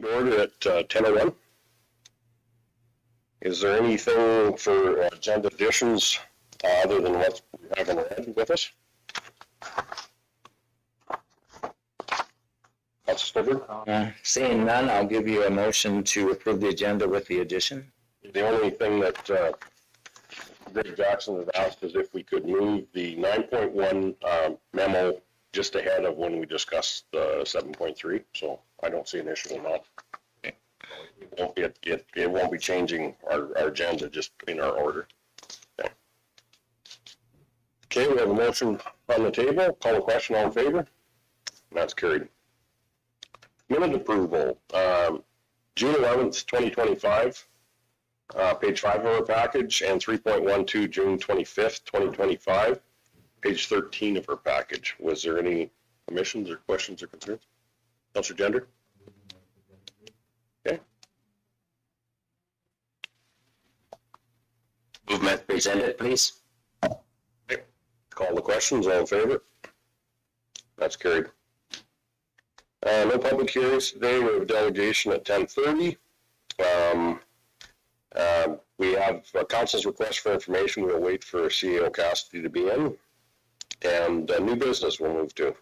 order at 10:01. Is there anything for agenda additions other than what we have in red with us? Seeing none, I'll give you a motion to approve the agenda with the addition. The only thing that Greg Jackson has asked is if we could move the 9.1 memo just ahead of when we discussed 7.3. So I don't see an issue in that. It won't be changing our agenda, just in our order. Okay, we have a motion on the table. Call a question, all in favor? And that's carried. Minute approval, June 11th, 2025, page 5 of our package, and 3.12, June 25th, 2025, page 13 of our package. Was there any omissions or questions or concerns? Councilor Gender? Okay. Movement presented, please. Okay. Call the questions, all in favor? That's carried. No public hearings today. We have a delegation at 10:30. We have council's request for information. We'll wait for CAO Cassidy to be in. And new business we'll move to.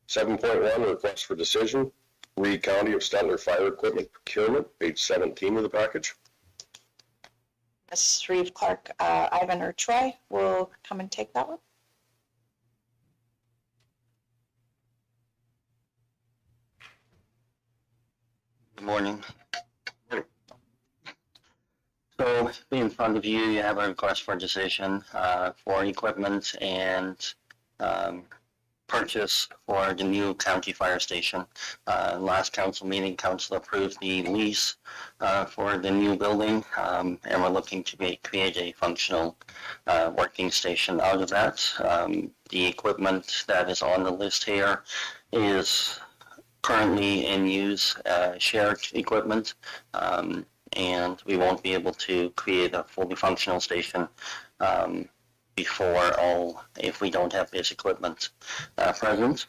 7.1, request for decision. Reed County of Stettler Fire Equipment Procurement, page 17 of the package. Ms. Reeve Clark, Ivan or Troy will come and take that one. Good morning. So in front of you, you have a request for decision for equipment and purchase for the new county fire station. Last council meeting, council approved the lease for the new building, and we're looking to create a functional working station out of that. The equipment that is on the list here is currently in use, shared equipment, and we won't be able to create a fully functional station if we don't have this equipment present.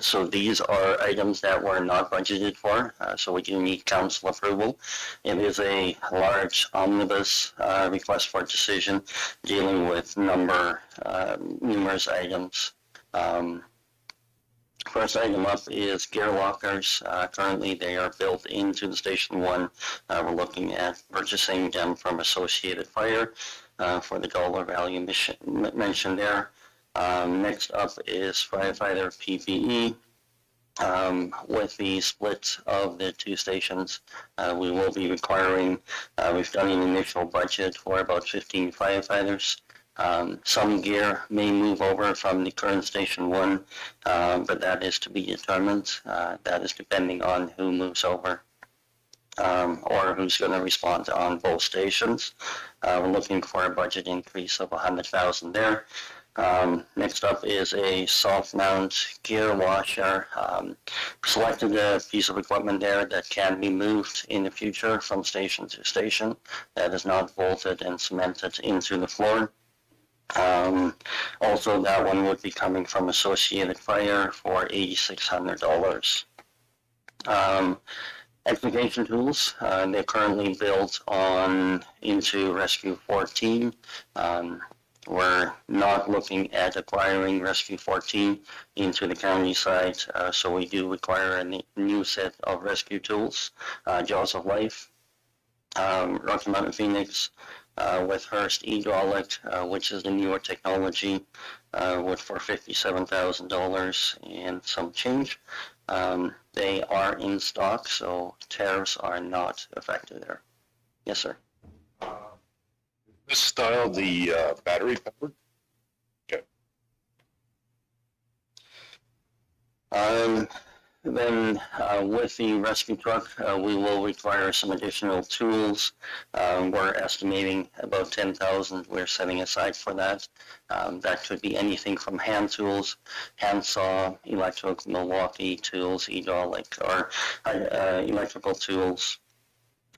So these are items that were not budgeted for, so we do need council approval. It is a large omnibus request for decision dealing with numerous items. First item up is gear lockers. Currently, they are built into the Station 1. We're looking at purchasing them from Associated Fire for the dollar value mentioned there. Next up is firefighter PPE. With the split of the two stations, we will be requiring, we've done an initial budget for about 15 firefighters. Some gear may move over from the current Station 1, but that is to be determined. That is depending on who moves over or who's going to respond on both stations. We're looking for a budget increase of $100,000 there. Next up is a soft mount gear washer. Selected a piece of equipment there that can be moved in the future from station to station. That is not bolted and cemented into the floor. Also, that one would be coming from Associated Fire for $8,600. Excavation tools, they're currently built into Rescue 14. We're not looking at acquiring Rescue 14 into the county side, so we do require a new set of rescue tools. Jaws of Life, Rocky Mountain Phoenix, with Hearst Hydraulic, which is the newer technology, for $57,000 and some change. They are in stock, so tariffs are not affected there. Yes, sir. This style, the battery powered? Okay. Then with the rescue truck, we will require some additional tools. We're estimating about $10,000 we're setting aside for that. That could be anything from hand tools, handsaw, electrical Milwaukee tools, hydraulic, or electrical tools.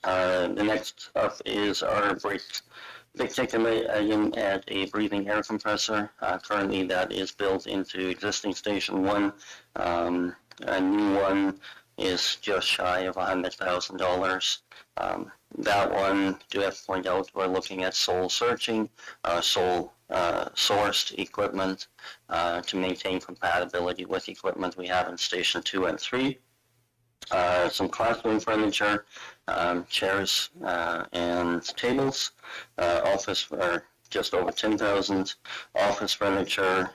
The next up is our big ticket item at a breathing air compressor. Currently that is built into existing Station 1. A new one is just shy of $100,000. That one, do have to point out, we're looking at soul searching, sourced equipment to maintain compatibility with equipment we have in Station 2 and 3. Some classroom furniture, chairs and tables, office for just over 10,000. Office furniture,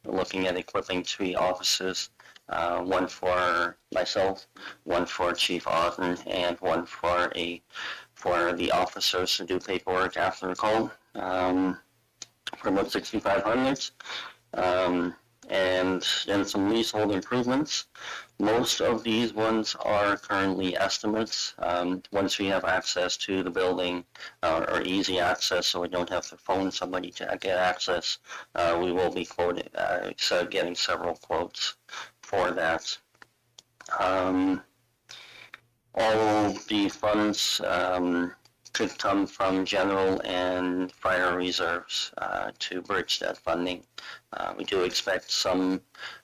looking at equipping 3 offices, one for myself, one for Chief Auden, and one for the officers to do paperwork after the call, for about $6,500. And then some leasehold improvements. Most of these ones are currently estimates. Once we have access to the building, or easy access, so we don't have to phone somebody to get access, we will be getting several quotes for that. All the funds could come from general and fire reserves to bridge that funding. We do expect some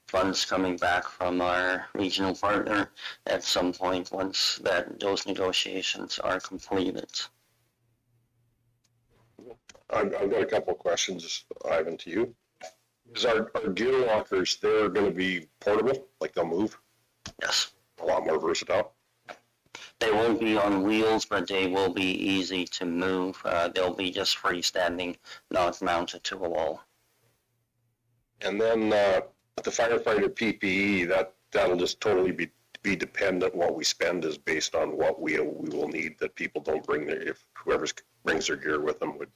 funds coming back from our regional partner at some point once those negotiations are completed. I've got a couple of questions, Ivan, to you. Is our gear lockers, they're going to be portable, like they'll move? Yes. A lot more versatile? They won't be on wheels, but they will be easy to move. They'll be just freestanding, not mounted to a wall. And then the firefighter PPE, that'll just totally be dependent. What we spend is based on what we will need, that people don't bring if whoever brings their gear with them would.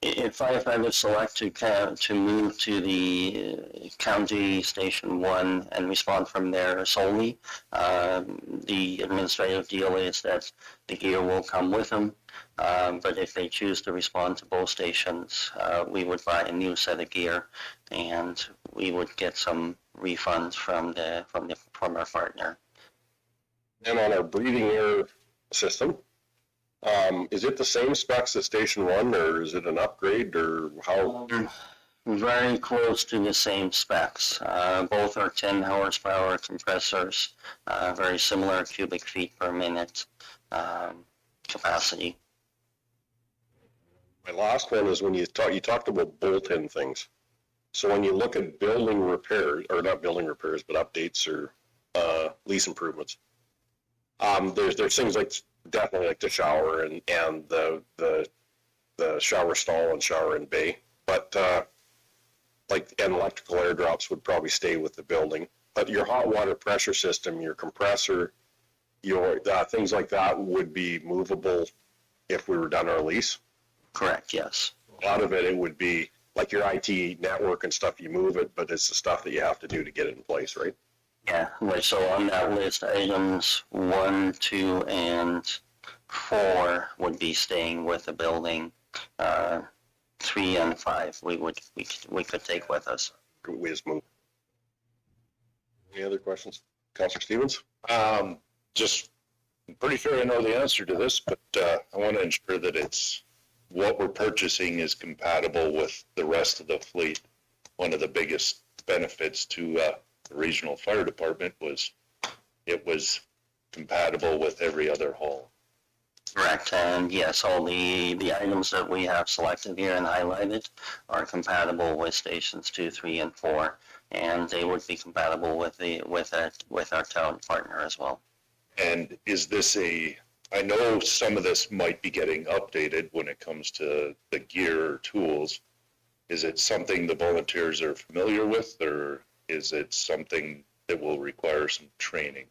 If firefighters select to move to the county station 1 and respond from there solely, the administrative deal is that the gear will come with them. But if they choose to respond to both stations, we would buy a new set of gear, and we would get some refunds from our partner. And on our breathing air system, is it the same specs as Station 1, or is it an upgrade, or how? Very close to the same specs. Both are 10 horsepower compressors, very similar cubic feet per minute capacity. My last one is when you talked about bolt-in things. So when you look at building repairs, or not building repairs, but updates or lease improvements, there's things like definitely like the shower and the shower stall and shower in bay, but and electrical air drops would probably stay with the building. But your hot water pressure system, your compressor, your things like that would be movable if we were done our lease. Correct, yes. A lot of it would be like your IT network and stuff, you move it, but it's the stuff that you have to do to get it in place, right? Yeah, so on that list, items 1, 2, and 4 would be staying with the building. 3 and 5 we could take with us. We just move. Any other questions? Councillor Stevens? Just, I'm pretty sure I know the answer to this, but I want to ensure that what we're purchasing is compatible with the rest of the fleet. One of the biggest benefits to the regional fire department was it was compatible with every other haul. Correct, and yes, all the items that we have selected here and highlighted are compatible with stations 2, 3, and 4, and they would be compatible with our town partner as well. And is this I know some of this might be getting updated when it comes to the gear or tools. Is it something the volunteers are familiar with, or is it something that will require some training?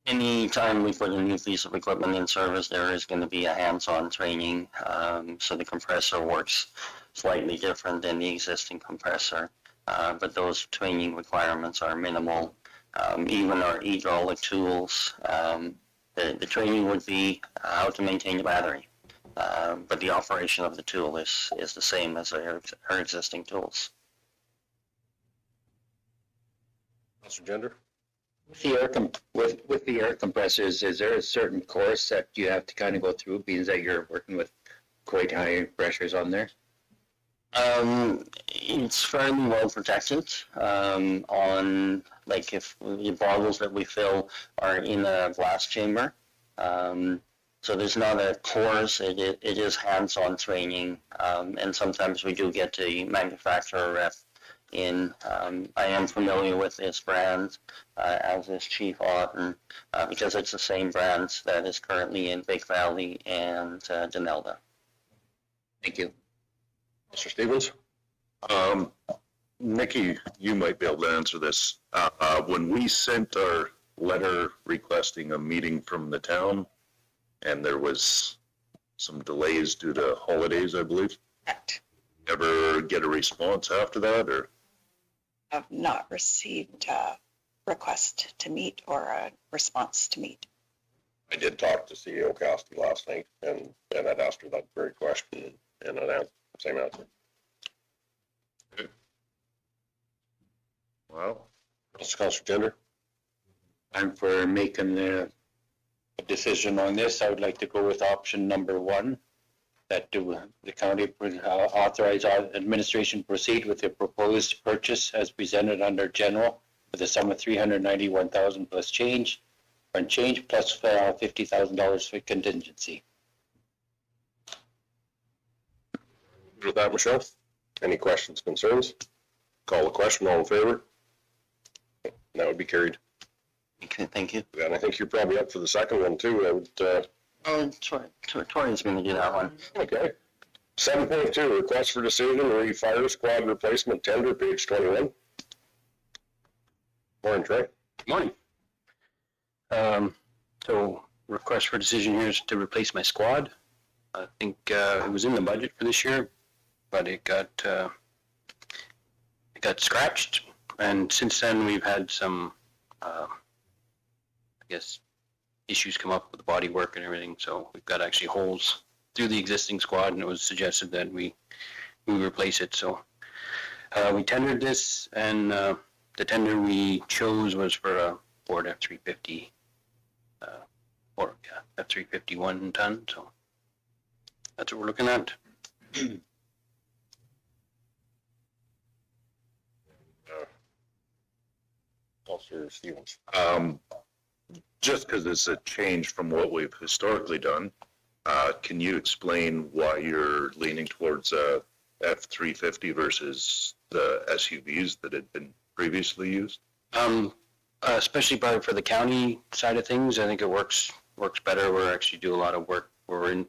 Anytime we put a new piece of equipment in service, there is going to be a hands-on training. So the compressor works slightly different than the existing compressor, but those training requirements are minimal. Even our hydraulic tools, the training would be how to maintain the battery, but the operation of the tool is the same as our existing tools. Councillor Gender? With the air compressors, is there a certain course that you have to kind of go through, being that you're working with quite high pressures on there? It's fairly well protected, on, like, if the bottles that we fill are in a glass chamber. So there's not a course, it is hands-on training, and sometimes we do get the manufacturer rep in. I am familiar with this brand, as is Chief Otten, because it's the same brand that is currently in Big Valley and Denelda. Thank you. Mr. Stevens? Nikki, you might be able to answer this. When we sent our letter requesting a meeting from the town, and there was some delays due to holidays, I believe, Correct. ever get a response after that, or? I've not received a request to meet or a response to meet. I did talk to CEO Cassidy last night, and I'd asked her that very question, and an answer, same answer. Well, Councilor Tender? And for making a decision on this, I would like to go with option number 1, that the county authorize administration proceed with the proposed purchase as presented under general with a sum of $391,000 plus change, or change plus $50,000 for contingency. With that, Michelle? Any questions, concerns? Call the question, all in favor? That would be carried. Okay, thank you. And I think you're probably up for the second one too. I would, Oh, Tori's going to do that one. okay. 7.2, request for decision, fire squad replacement tender, page 21. Morning, Troy. Morning. So request for decision here is to replace my squad. I think it was in the budget for this year, but it got scratched. And since then, we've had some, I guess, issues come up with the body work and everything. So we've got actually holes through the existing squad, and it was suggested that we replace it. So we tendered this, and the tender we chose was for a Ford F-350, or F-350 1 ton. So that's what we're looking at. Councilor Stevens. just because it's a change from what we've historically done, can you explain why you're leaning towards a F-350 versus the SUVs that had been previously used? Especially probably for the county side of things, I think it works better. We're actually do a lot of work where we're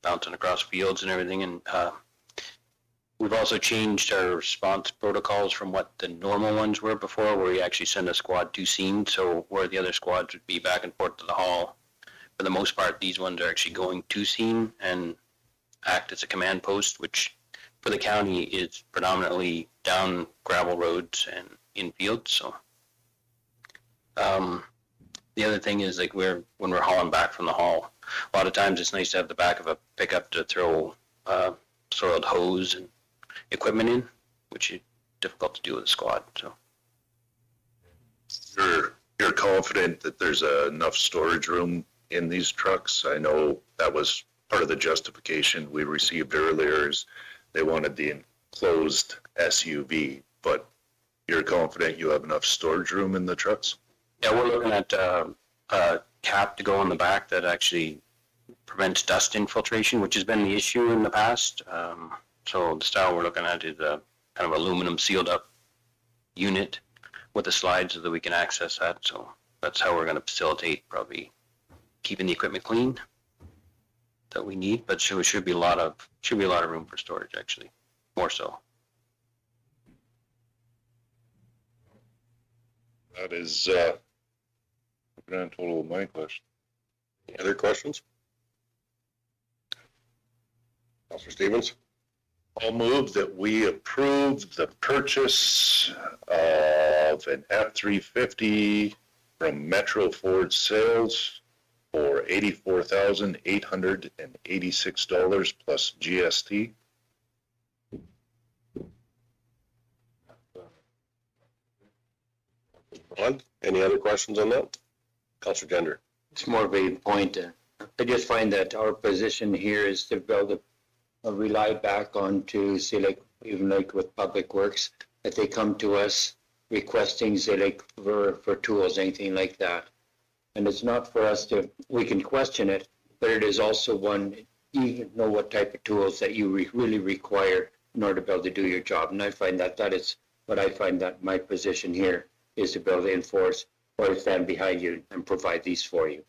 bouncing across fields and everything, and we've also changed our response protocols from what the normal ones were before, where we actually send a squad to scene. So where the other squads would be back and forth to the hall, for the most part, these ones are actually going to scene and act as a command post, which for the county is predominantly down gravel roads and in fields. So the other thing is, like, when we're hauling back from the haul, a lot of times it's nice to have the back of a pickup to throw soiled hose and equipment in, which is difficult to do with a squad. So You're confident that there's enough storage room in these trucks? I know that was part of the justification we received earlier, is they wanted the enclosed SUV, but you're confident you have enough storage room in the trucks? yeah, we're looking at a cap to go on the back that actually prevents dust infiltration, which has been the issue in the past. So the style we're looking at is a kind of aluminum sealed up unit with a slide so that we can access that. So that's how we're going to facilitate probably keeping the equipment clean that we need. But should be a lot of room for storage, actually, more so. That is a grand total of my question. Any other questions? Councilor Stevens? I'll move that we approve the purchase of an F-350 from Metro Ford Sales for $84,886 plus GST. Any other questions on that? Councilor Gender? It's more of a point. I just find that our position here is to build rely back on to, say, like even like with Public Works, that they come to us requesting, say like for tools, anything like that. And it's not for us to, we can question it, but it is also one, you know what type of tools that you really require in order to be able to do your job. And I find that is what I find that my position here is to be able to enforce or to stand behind you and provide these for you.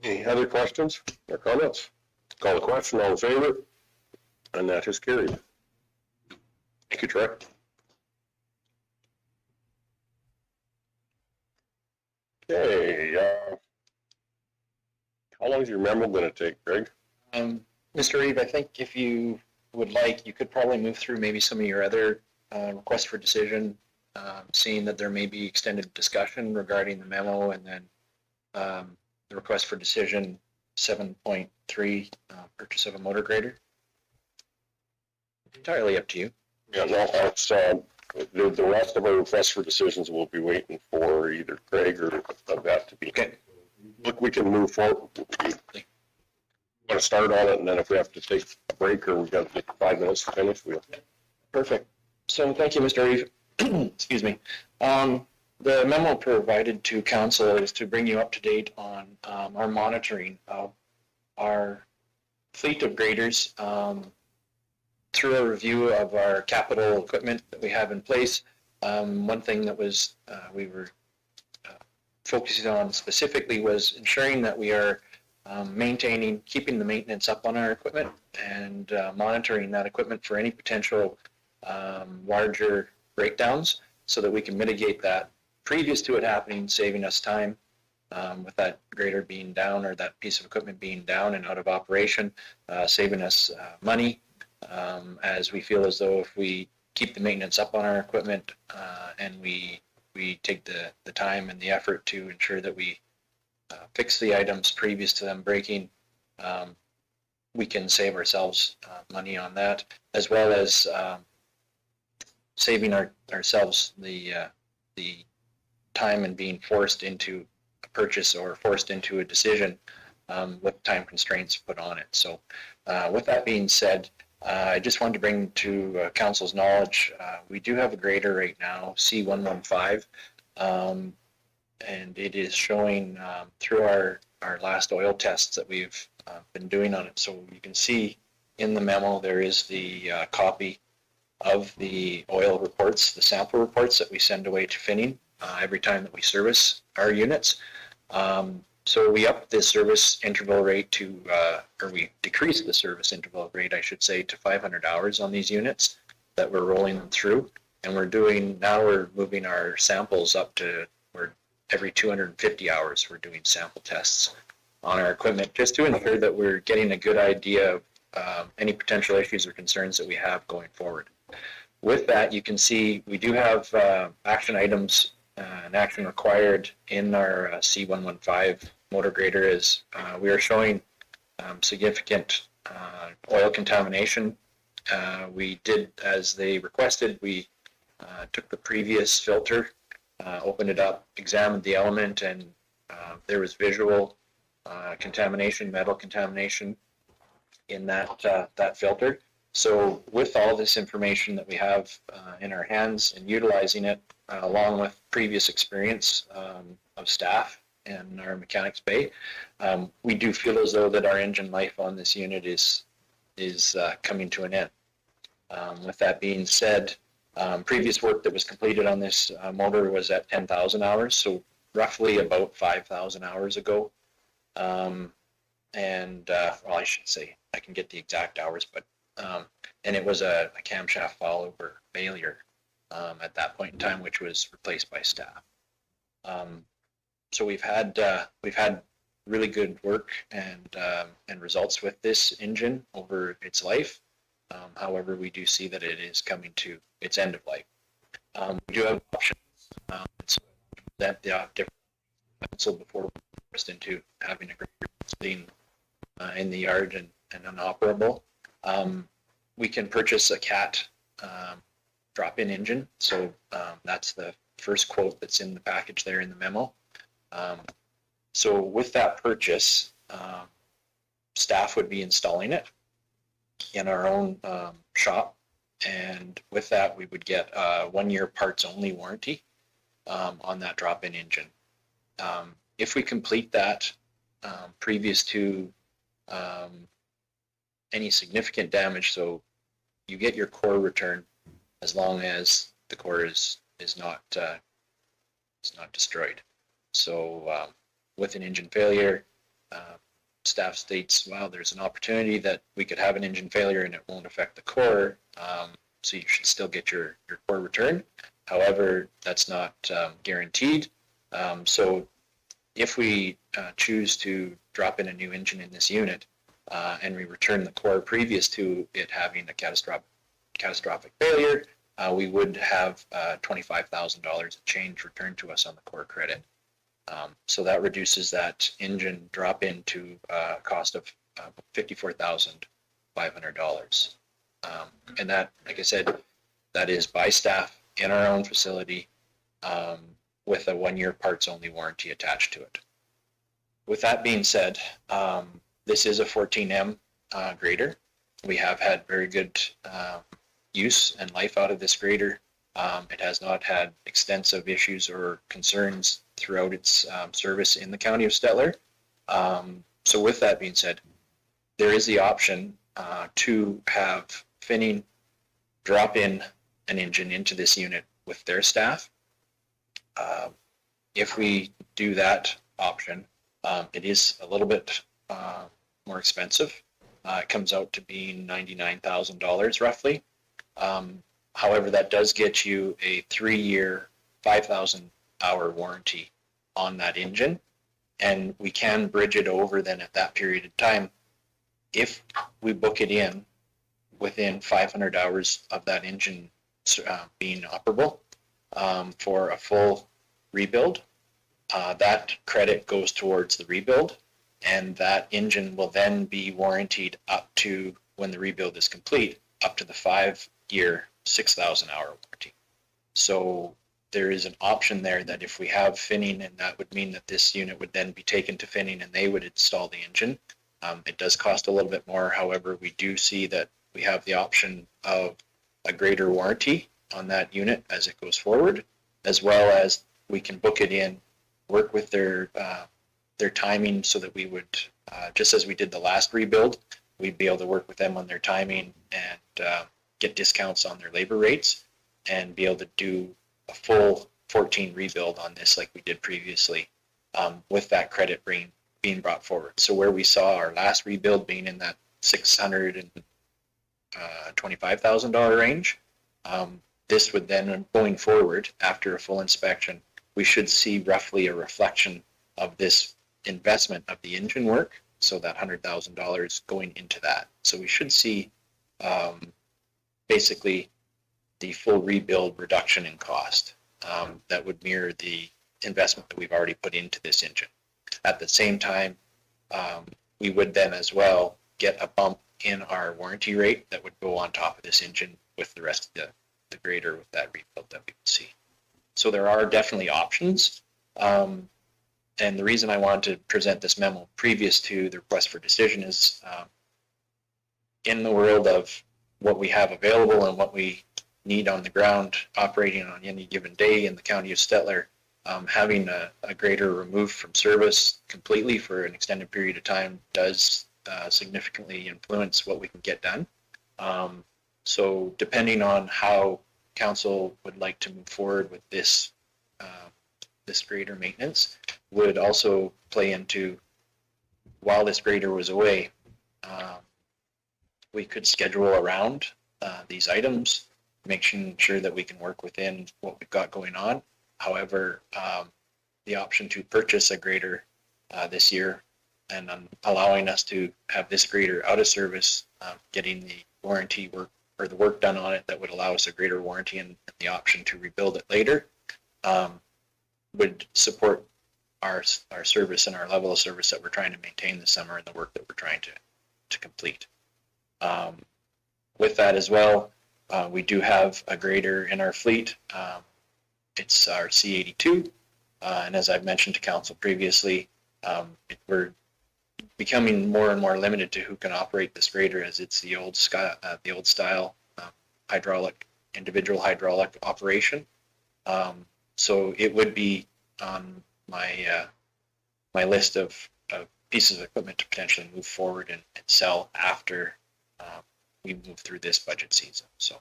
Any other questions or comments? Call the question, all in favor? And that is carried. Thank you, Troy. Okay, how long is your memo gonna take, Greg? Mr. Reeve, I think if you would like, you could probably move through maybe some of your other requests for decision, seeing that there may be extended discussion regarding the memo, and then the request for decision 7.3, purchase of a motor grader. Entirely up to you. Yeah, no, that's, the rest of our requests for decisions will be waiting for either Craig or that to be. Okay. Look, we can move forward. Want to start on it, and then if we have to take a break or we've got to take 5 minutes to finish, we'll. Perfect. So thank you, Mr. Reeve. Excuse me. The memo provided to council is to bring you up to date on our monitoring of our fleet of graders through a review of our capital equipment that we have in place. One thing that was we were focusing on specifically was ensuring that we are maintaining, keeping the maintenance up on our equipment and monitoring that equipment for any potential larger breakdowns so that we can mitigate that previous to it happening, saving us time with that grader being down or that piece of equipment being down and out of operation, saving us money as we feel as though if we keep the maintenance up on our equipment and we take the time and the effort to ensure that we fix the items previous to them breaking, we can save ourselves money on that, as well as saving ourselves the time and being forced into a purchase or forced into a decision with time constraints put on it. So with that being said, I just wanted to bring to council's knowledge, we do have a grader right now, C115, and it is showing through our last oil tests that we've been doing on it. So you can see in the memo, there is the copy of the oil reports, the sample reports that we send away to Finning every time that we service our units. So we upped the service interval rate to, or we decreased the service interval rate, I should say, to 500 hours on these units that we're rolling them through. And now we're moving our samples up to, we're every 250 hours, we're doing sample tests on our equipment just to ensure that we're getting a good idea of any potential issues or concerns that we have going forward. With that, you can see we do have action items and action required in our C115 motor grader is we are showing significant oil contamination. We did, as they requested, we took the previous filter, opened it up, examined the element, and there was visual contamination, metal contamination in that filter. So with all this information that we have in our hands and utilizing it along with previous experience of staff in our mechanics bay, we do feel as though that our engine life on this unit is coming to an end. With that being said, previous work that was completed on this motor was at 10,000 hours, so roughly about 5,000 hours ago. Well, I should say, I can get the exact hours, but and it was a camshaft fallover failure at that point in time, which was replaced by staff. So we've had really good work and results with this engine over its life. However, we do see that it is coming to its end of life. We do have options that the different council before we first into having a great sitting in the yard and inoperable. We can purchase a CAT drop-in engine. So that's the first quote that's in the package there in the memo. So with that purchase, staff would be installing it. in our own shop. And with that, we would get a 1-year parts only warranty on that drop-in engine. If we complete that previous to any significant damage, so you get your core return as long as the core is not destroyed. So with an engine failure, staff states, well, there's an opportunity that we could have an engine failure and it won't affect the core, so you should still get your core return. However, that's not guaranteed. So if we choose to drop in a new engine in this unit and we return the core previous to it having a catastrophic failure, we would have $25,000 of change returned to us on the core credit. So that reduces that engine drop in to a cost of $54,500. And that, like I said, that is by staff in our own facility with a 1-year parts only warranty attached to it. With that being said, this is a 14M grader. We have had very good use and life out of this grader. It has not had extensive issues or concerns throughout its service in the county of Stettler. So with that being said, there is the option to have Finning drop in an engine into this unit with their staff. If we do that option, it is a little bit more expensive. It comes out to being $99,000 roughly. However, that does get you a 3-year, 5,000-hour warranty on that engine, and we can bridge it over then at that period of time if we book it in within 500 hours of that engine being operable for a full rebuild. That credit goes towards the rebuild, and that engine will then be warranted up to, when the rebuild is complete, up to the 5-year, 6,000-hour warranty. So there is an option there that if we have Finning, and that would mean that this unit would then be taken to Finning and they would install the engine. It does cost a little bit more. However, we do see that we have the option of a greater warranty on that unit as it goes forward, as well as we can book it in, work with their timing so that we would, just as we did the last rebuild, we'd be able to work with them on their timing and get discounts on their labor rates and be able to do a full 14 rebuild on this like we did previously with that credit being brought forward. So where we saw our last rebuild being in that $625,000 range, this would then, going forward after a full inspection, we should see roughly a reflection of this investment of the engine work, so that $100,000 going into that. So we should see basically the full rebuild reduction in cost that would mirror the investment that we've already put into this engine. At the same time, we would then as well get a bump in our warranty rate that would go on top of this engine with the rest of the grader with that rebuild that we would see. So there are definitely options. And the reason I wanted to present this memo previous to the request for decision is in the world of what we have available and what we need on the ground operating on any given day in the county of Stettler, having a grader removed from service completely for an extended period of time does significantly influence what we can get done. So depending on how council would like to move forward with this grader maintenance would also play into, while this grader was away, we could schedule around these items, making sure that we can work within what we've got going on. However, the option to purchase a grader this year and allowing us to have this grader out of service, getting the warranty work or the work done on it that would allow us a greater warranty and the option to rebuild it later, would support our service and our level of service that we're trying to maintain this summer and the work that we're trying to complete. With that as well, we do have a grader in our fleet. It's our C82, and as I've mentioned to council previously, we're becoming more and more limited to who can operate this grader, as it's the old style individual hydraulic operation. So it would be on my my list of pieces of equipment to potentially move forward and sell after we move through this budget season. So,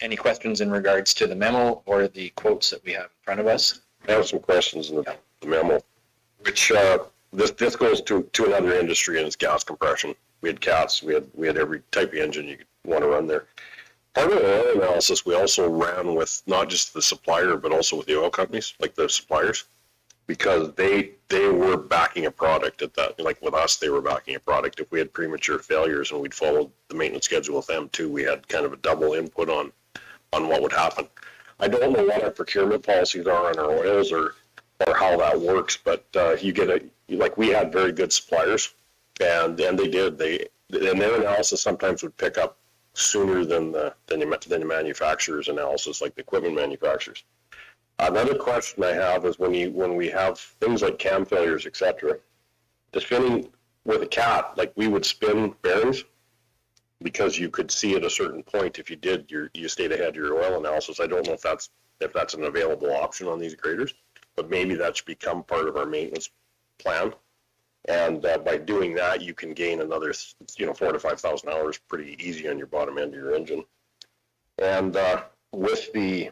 any questions in regards to the memo or the quotes that we have in front of us? I have some questions in the memo, which this goes to another industry, and it's gas compression. We had CATs, we had every type of engine you could want to run there. Part of the oil analysis, we also ran with not just the supplier, but also with the oil companies, like the suppliers, because they were backing a product at that. Like with us, they were backing a product. If we had premature failures and we'd followed the maintenance schedule with them too, we had kind of a double input on what would happen. I don't know what our procurement policies are on our oils or how that works, but we had very good suppliers, and they did. And their analysis sometimes would pick up sooner than the manufacturer's analysis, like the equipment manufacturers. Another question I have is when we have things like cam failures, etc., the spinning with a cat, like we would spin bearings because you could see at a certain point if you stayed ahead of your oil analysis. I don't know if that's an available option on these graders, but maybe that should become part of our maintenance plan. And by doing that, you can gain another 4,000 to 5,000 hours pretty easy on your bottom end of your engine. And with the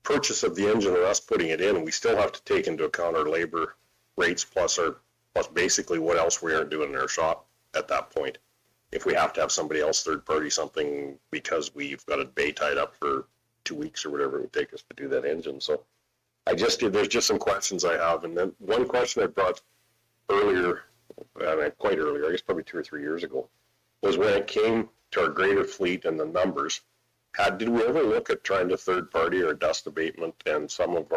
purchase of the engine or us putting it in, we still have to take into account our labor rates plus basically what else we aren't doing in our shop at that point. If we have to have somebody else third party something because we've got a bay tied up for 2 weeks or whatever it would take us to do that engine. So there's just some questions I have. And then one question I brought earlier, quite earlier, I guess probably 2 or 3 years ago, was when it came to our grader fleet and the numbers. Did we ever look at trying to third party or dust abatement and some of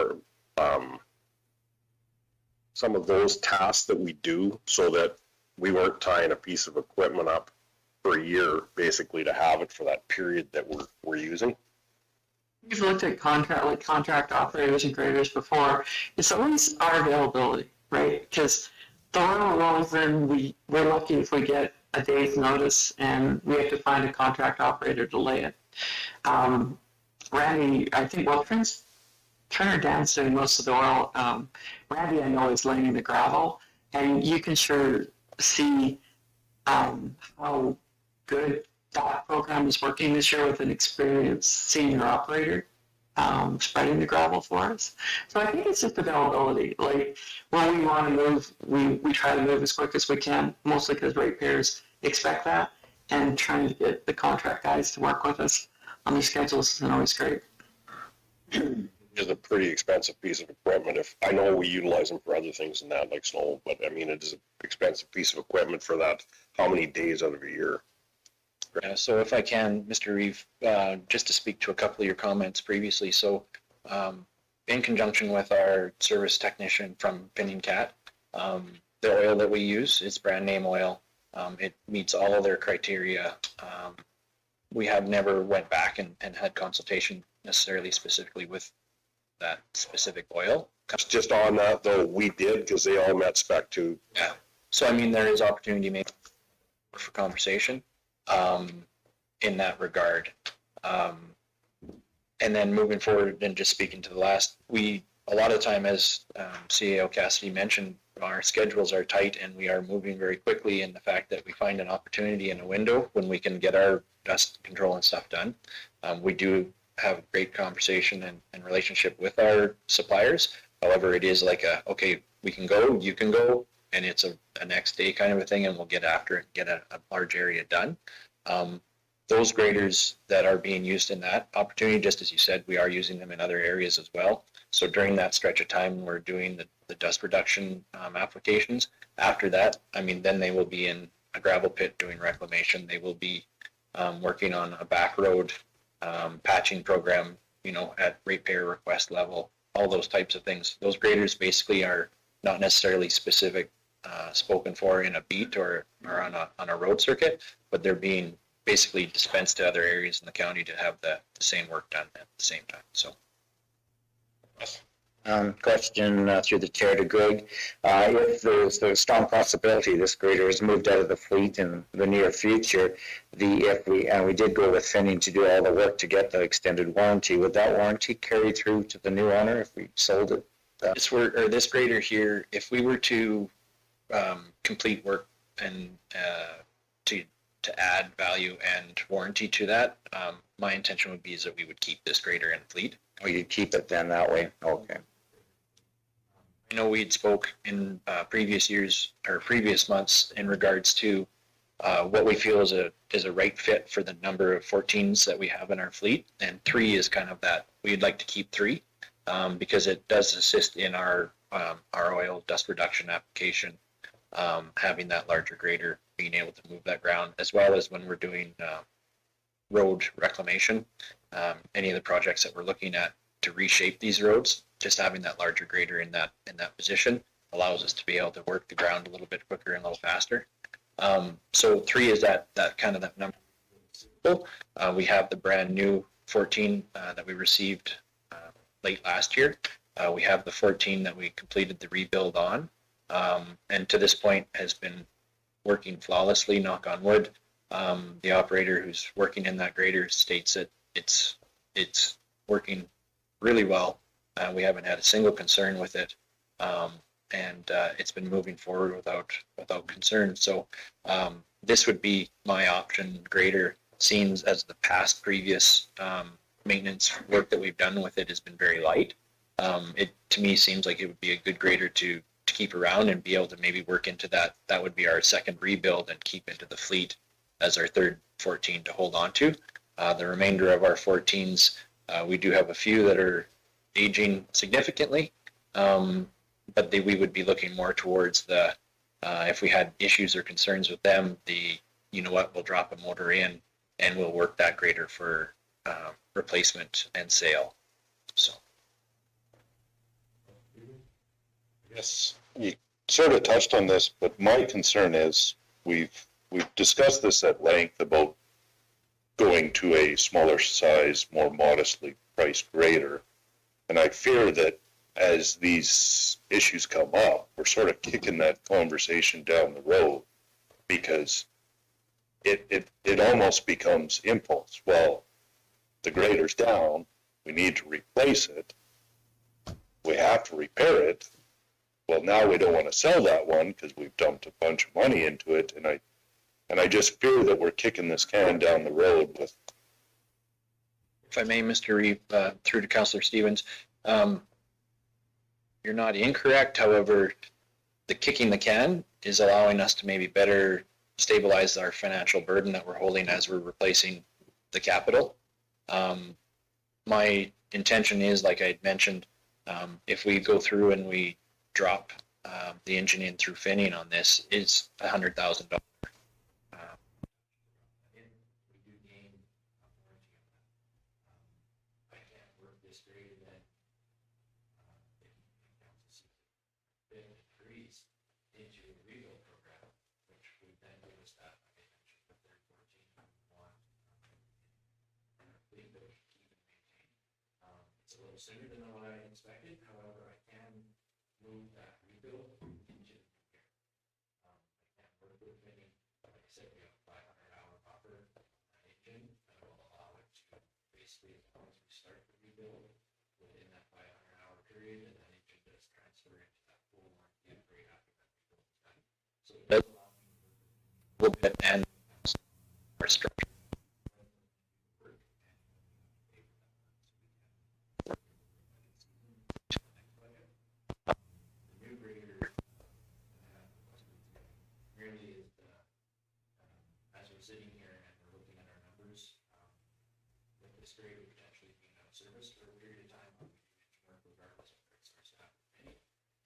those tasks that we do so that we weren't tying a piece of equipment up for a year basically to have it for that period that we're using? We've looked at contract operators and graders before. It's always our availability, right? Because the oil rolls in, we're lucky if we get a day's notice and we have to find a contract operator to lay it. Randy, I think, Turner Dan's doing most of the oil. Randy, I know, is laying the gravel, and you can sure see how good that program is working this year with an experienced senior operator spreading the gravel for us. So I think it's just availability. Like when we want to move, we try to move as quick as we can, mostly because ratepayers expect that, and trying to get the contract guys to work with us on their schedules isn't always great. It's a pretty expensive piece of equipment. If I know we utilize them for other things than that, like snow, but I mean, it is an expensive piece of equipment for that. How many days out of a year? Yeah, so if I can, Mr. Reeve, just to speak to a couple of your comments previously. So in conjunction with our service technician from Pinning Cat, the oil that we use is brand name oil. It meets all of their criteria. We have never went back and had consultation necessarily specifically with that specific oil. Just on that though, we did because they all met spec too. Yeah. So I mean, there is opportunity maybe for conversation in that regard. And then moving forward and just speaking to the last, a lot of time, as CAO Cassidy mentioned, our schedules are tight and we are moving very quickly, and the fact that we find an opportunity in a window when we can get our dust control and stuff done. We do have a great conversation and relationship with our suppliers. However, it is like okay, we can go, you can go, and it's a next day kind of a thing, and we'll get after it and get a large area done. Those graders that are being used in that opportunity, just as you said, we are using them in other areas as well. So during that stretch of time, we're doing the dust reduction applications. After that, I mean, then they will be in a gravel pit doing reclamation. They will be working on a back road patching program, at ratepayer request level, all those types of things. Those graders basically are not necessarily specific spoken for in a beat or on a road circuit, but they're being basically dispensed to other areas in the county to have the same work done at the same time. So Question through the chair to Greg. If there's a strong possibility this grader is moved out of the fleet in the near future, if we did go with Finning to do all the work to get the extended warranty, would that warranty carry through to the new owner if we sold it? This grader here, if we were to complete work and to add value and warranty to that, my intention would be is that we would keep this grader in fleet. Or you'd keep it then that way? Okay. I know we'd spoke in previous years or previous months in regards to what we feel is a right fit for the number of 14s that we have in our fleet, and 3 is kind of that. We'd like to keep 3 because it does assist in our oil dust reduction application, having that larger grader being able to move that ground, as well as when we're doing road reclamation, any of the projects that we're looking at to reshape these roads. Just having that larger grader in that position allows us to be able to work the ground a little bit quicker and a little faster. So 3 is that kind of that number. We have the brand new 14 that we received late last year. We have the 14 that we completed the rebuild on, and to this point has been working flawlessly, knock on wood. The operator who's working in that grader states that it's working really well. We haven't had a single concern with it, and it's been moving forward without concern. So this would be my option grader, seeing as the past previous maintenance work that we've done with it has been very light. It to me seems like it would be a good grader to keep around and be able to maybe work into that. That would be our second rebuild and keep into the fleet as our third 14 to hold on to. The remainder of our 14s, we do have a few that are aging significantly, but we would be looking more towards the, if we had issues or concerns with them, we'll drop a motor in and we'll work that grader for replacement and sale. So. Yes, you sort of touched on this, but my concern is we've discussed this at length about going to a smaller size, more modestly priced grader. And I fear that as these issues come up, we're sort of kicking that conversation down the road because it almost becomes impulse. Well, the grader's down, we need to replace it. We have to repair it. Well, now we don't want to sell that one because we've dumped a bunch of money into it. And I just fear that we're kicking this can down the road with. If I may, Mr. Reeve, through to Councillor Stevens, you're not incorrect. However, the kicking the can is allowing us to maybe better stabilize our financial burden that we're holding as we're replacing the capital. My intention is, like I had mentioned, if we go through and we drop the engine in through Finning on this, is $100,000. Sooner than what I expected. However, I can move that rebuild into the year. I can't work with any, like I said, we have a 500-hour buffer engine that will allow it to basically, as long as we start the rebuild within that 500-hour period, and then it can just transfer into that full warranty upgrade after that rebuild is done. So it does allow me to work a little bit and our structure. Sitting here and we're looking at our numbers, with this grader potentially being out of service for a period of time, we can work regardless of where it starts to happen.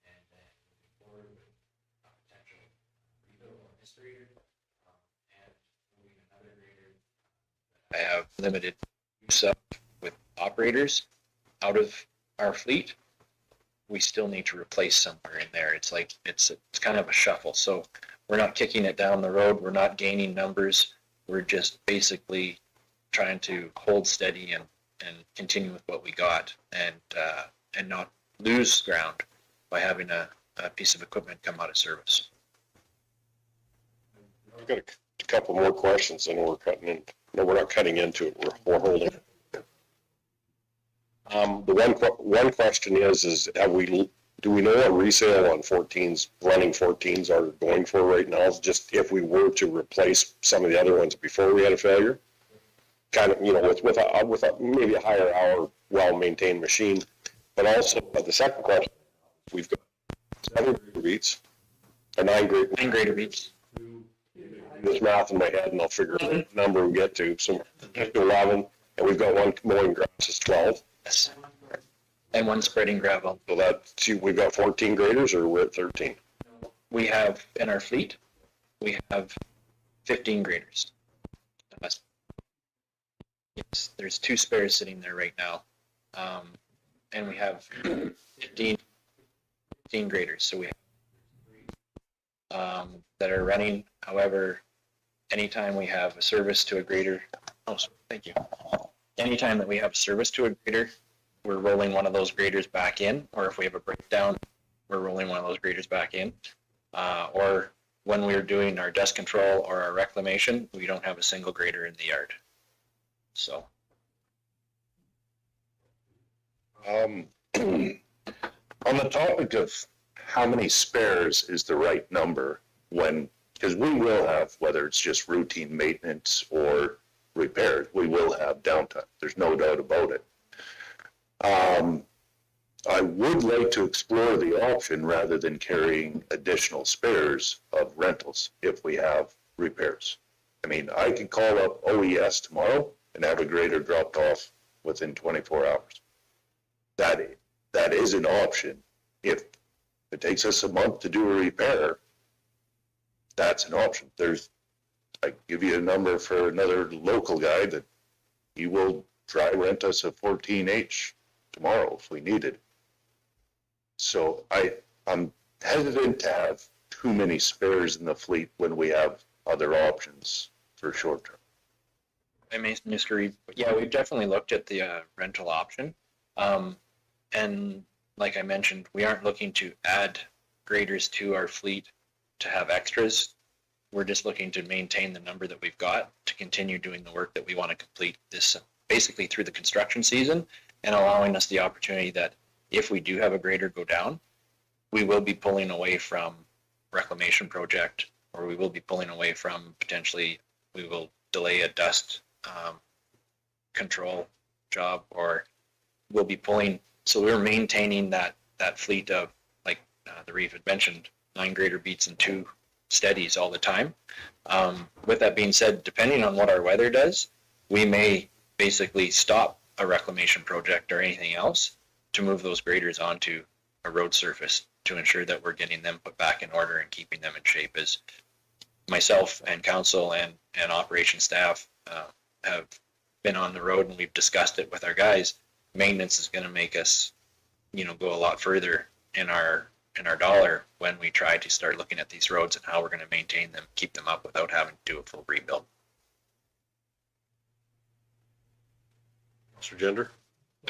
And then moving forward with a potential rebuild on this grader, and moving another grader. I have limited use of with operators out of our fleet. We still need to replace somewhere in there. It's like it's kind of a shuffle. So we're not kicking it down the road. We're not gaining numbers. We're just basically trying to hold steady and continue with what we got and not lose ground by having a piece of equipment come out of service. I've got a couple more questions, and we're cutting in. No, we're not cutting into it. We're holding. The one question is do we know what resale on 14s, running 14s are going for right now? Just if we were to replace some of the other ones before we had a failure, kind of, with a maybe a higher hour, well-maintained machine. But also, the second question, we've got 7 grader beats, or 9 grader. 9 grader beats. This math in my head, and I'll figure out what number we get to. So 11, and we've got one mowing grass is 12. Yes. And 1 spreading gravel. So we've got 14 graders, or we're at 13? We have, in our fleet, we have 15 graders. Yes, there's 2 spares sitting there right now. And we have 15 graders. So we have that are running. However, anytime we have a service to a grader, thank you. Anytime that we have service to a grader, we're rolling one of those graders back in, or if we have a breakdown, we're rolling one of those graders back in. Or when we're doing our dust control or our reclamation, we don't have a single grader in the yard. So. On the topic of how many spares is the right number because we will have, whether it's just routine maintenance or repairs, we will have downtime. There's no doubt about it. I would like to explore the option rather than carrying additional spares of rentals if we have repairs. I mean, I could call up OES tomorrow and have a grader dropped off within 24 hours. That is an option. If it takes us a month to do a repair, that's an option. I give you a number for another local guy that he will try rent us a 14H tomorrow if we need it. So I'm hesitant to have too many spares in the fleet when we have other options for short term. I mean, Mr. Reed, yeah, we've definitely looked at the rental option. And like I mentioned, we aren't looking to add graders to our fleet to have extras. We're just looking to maintain the number that we've got to continue doing the work that we want to complete this basically through the construction season, and allowing us the opportunity that if we do have a grader go down, we will be pulling away from reclamation project, or we will be pulling away from potentially we will delay a dust control job, or we'll be pulling. So we're maintaining that fleet of, like the Reeve had mentioned, 9 grader beats and 2 steadies all the time. With that being said, depending on what our weather does, we may basically stop a reclamation project or anything else to move those graders onto a road surface to ensure that we're getting them put back in order and keeping them in shape. As myself and council and operation staff have been on the road and we've discussed it with our guys, maintenance is going to make us, go a lot further in our dollar when we try to start looking at these roads and how we're going to maintain them, keep them up without having to do a full rebuild. Mr. Gender?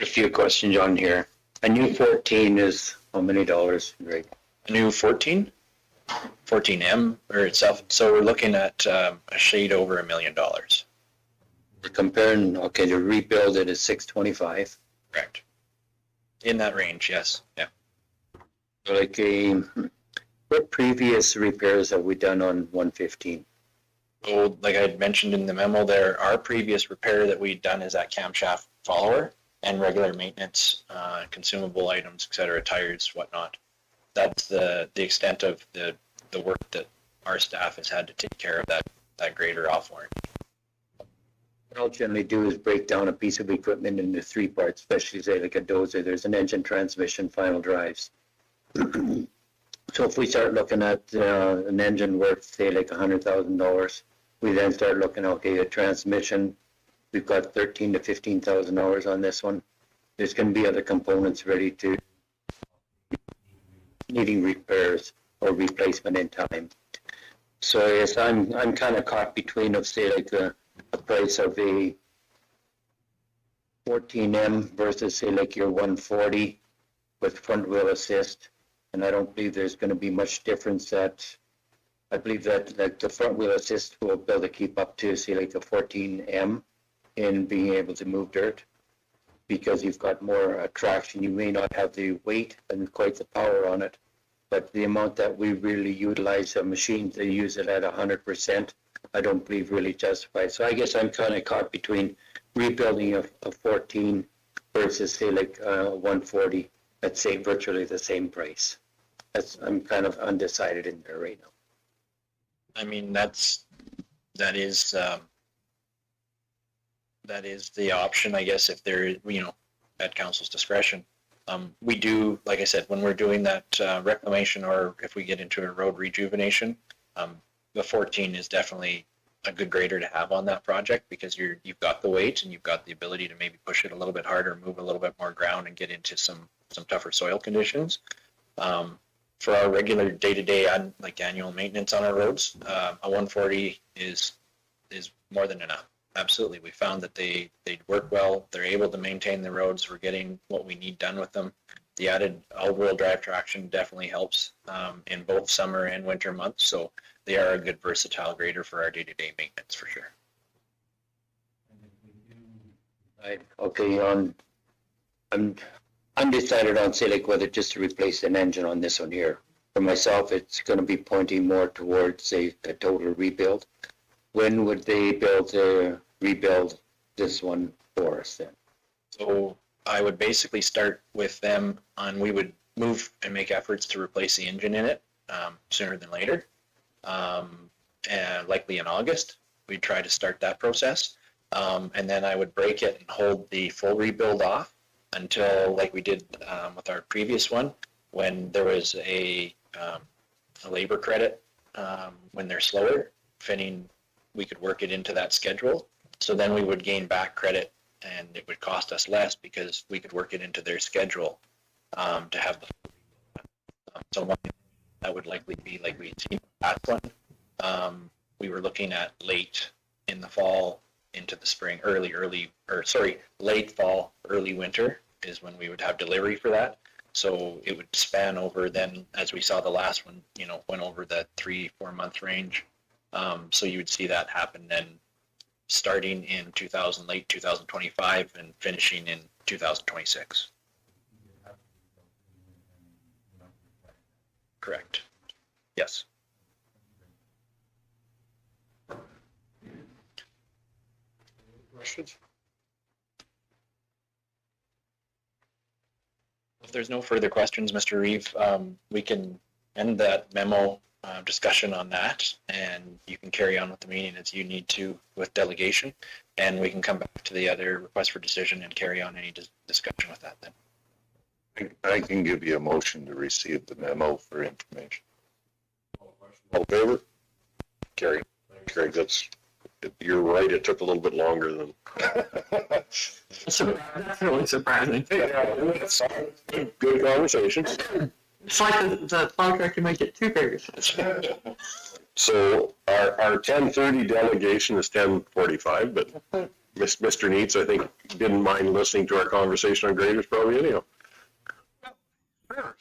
A few questions on here. A new 14 is how many dollars, Greg? A new 14M or itself. So we're looking at a shade over $1 million. We're comparing, okay, to rebuild it is 625. Correct. In that range, yes. Yeah. Like what previous repairs have we done on 115? So like I had mentioned in the memo there, our previous repair that we'd done is that camshaft follower and regular maintenance, consumable items, et cetera, tires, whatnot. That's the extent of the work that our staff has had to take care of that grader off warranty. What I'll generally do is break down a piece of equipment into 3 parts, especially say like a dozer. There's an engine, transmission, final drives. So if we start looking at an engine worth say like $100,000, we then start looking, okay, a transmission, we've got $13,000 to $15,000 on this one. There's going to be other components ready to needing repairs or replacement in time. So yes, I'm kind of caught between of say like a price of a 14M versus say like your 140 with front wheel assist. And I don't believe there's gonna be much difference I believe that the front wheel assist will be able to keep up to, say, like the 14M in being able to move dirt. Because you've got more traction, you may not have the weight and quite the power on it, but the amount that we really utilize a machine to use it at 100%, I don't believe really justified. So I guess I'm kind of caught between rebuilding a 14 versus say like 140 at say virtually the same price. I'm kind of undecided in there right now. I mean, that is the option, I guess, if there, at council's discretion. We do, like I said, when we're doing that reclamation, or if we get into a road rejuvenation, the 14 is definitely a good grader to have on that project, because you've got the weight and you've got the ability to maybe push it a little bit harder, move a little bit more ground, and get into some tougher soil conditions. For our regular day-to-day like annual maintenance on our roads, a 140 is more than enough. Absolutely. We found that they work well. They're able to maintain the roads. We're getting what we need done with them. The added all-wheel drive traction definitely helps in both summer and winter months. So they are a good versatile grader for our day-to-day maintenance for sure. Okay, I'm undecided on say like whether just to replace an engine on this one here. For myself, it's going to be pointing more towards a total rebuild. When would they rebuild this one for us then? So I would basically start with them on, we would move and make efforts to replace the engine in it sooner than later. And likely in August, we'd try to start that process. And then I would break it and hold the full rebuild off until, like we did with our previous one, when there was a labor credit when they're slower, finning, we could work it into that schedule. So then we would gain back credit, and it would cost us less because we could work it into their schedule to have the so one that would likely be like we seen that one. We were looking at late in the fall into the spring, late fall, early winter is when we would have delivery for that. So it would span over then, as we saw the last one, went over the 3-4 month range. So you would see that happen then starting in late 2025 and finishing in 2026. Correct. Yes. Questions? If there's no further questions, Mr. Reeve, we can end that memo discussion on that, and you can carry on with the meeting as you need to with delegation, and we can come back to the other request for decision and carry on any discussion with that then. I can give you a motion to receive the memo for information. All in favor? Carrie, you're right, it took a little bit longer than. That's really surprising. Good conversation. It's like the contractor might get 2 figures. So our 10:30 delegation is 10:45, but Mr. Neitz, I think, didn't mind listening to our conversation on graders probably anyhow. Sure.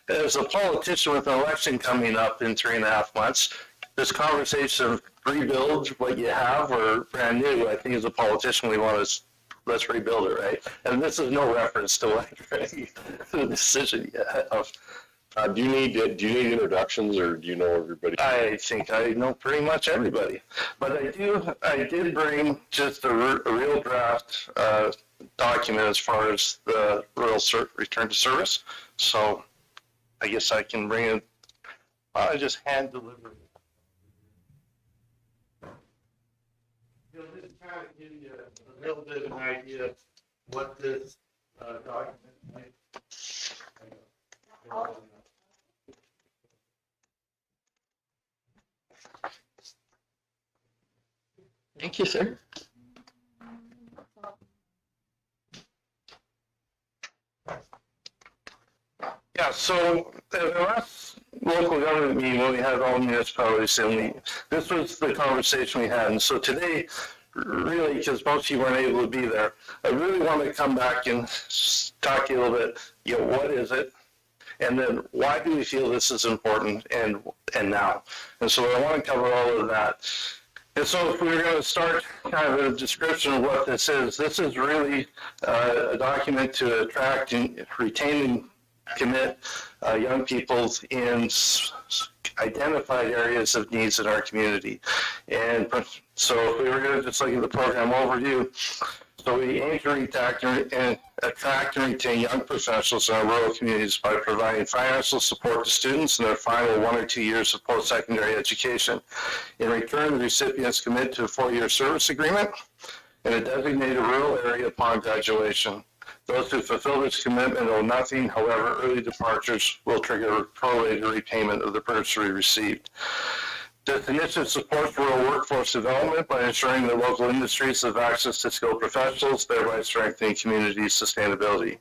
As a politician with an election coming up in 3.5 months, this conversation of rebuild what you have or brand new, I think as a politician, we want to, let's rebuild it, right? And this is no reference to what the decision of. Do you need introductions, or do you know everybody? I think I know pretty much everybody, but I did bring just a real draft document as far as the rural return to service. So I guess I can bring it. I just hand deliver it. Just kind of give you a little bit of an idea of what this document might. Thank you, sir. Yeah, so at the last local government meeting, when we had all municipalities, and this was the conversation we had. And so today, really, because most of you weren't able to be there, I really want to come back and talk to you a little bit what is it? And then why do we feel this is important and now? And so I want to cover all of that. And so if we were going to start kind of a description of what this is really a document to attract and retain and commit young people in identified areas of needs in our community. And so if we were going to just look at the program overview, so we aim to attract and retain young professionals in our rural communities by providing financial support to students in their final 1 or 2 years of post-secondary education. In return, the recipients commit to a 4-year service agreement in a designated rural area upon graduation. Those who fulfill this commitment owe nothing. However, early departures will trigger a prorated repayment of the bursary received. This initiative supports rural workforce development by ensuring that local industries have access to skilled professionals, thereby strengthening community sustainability.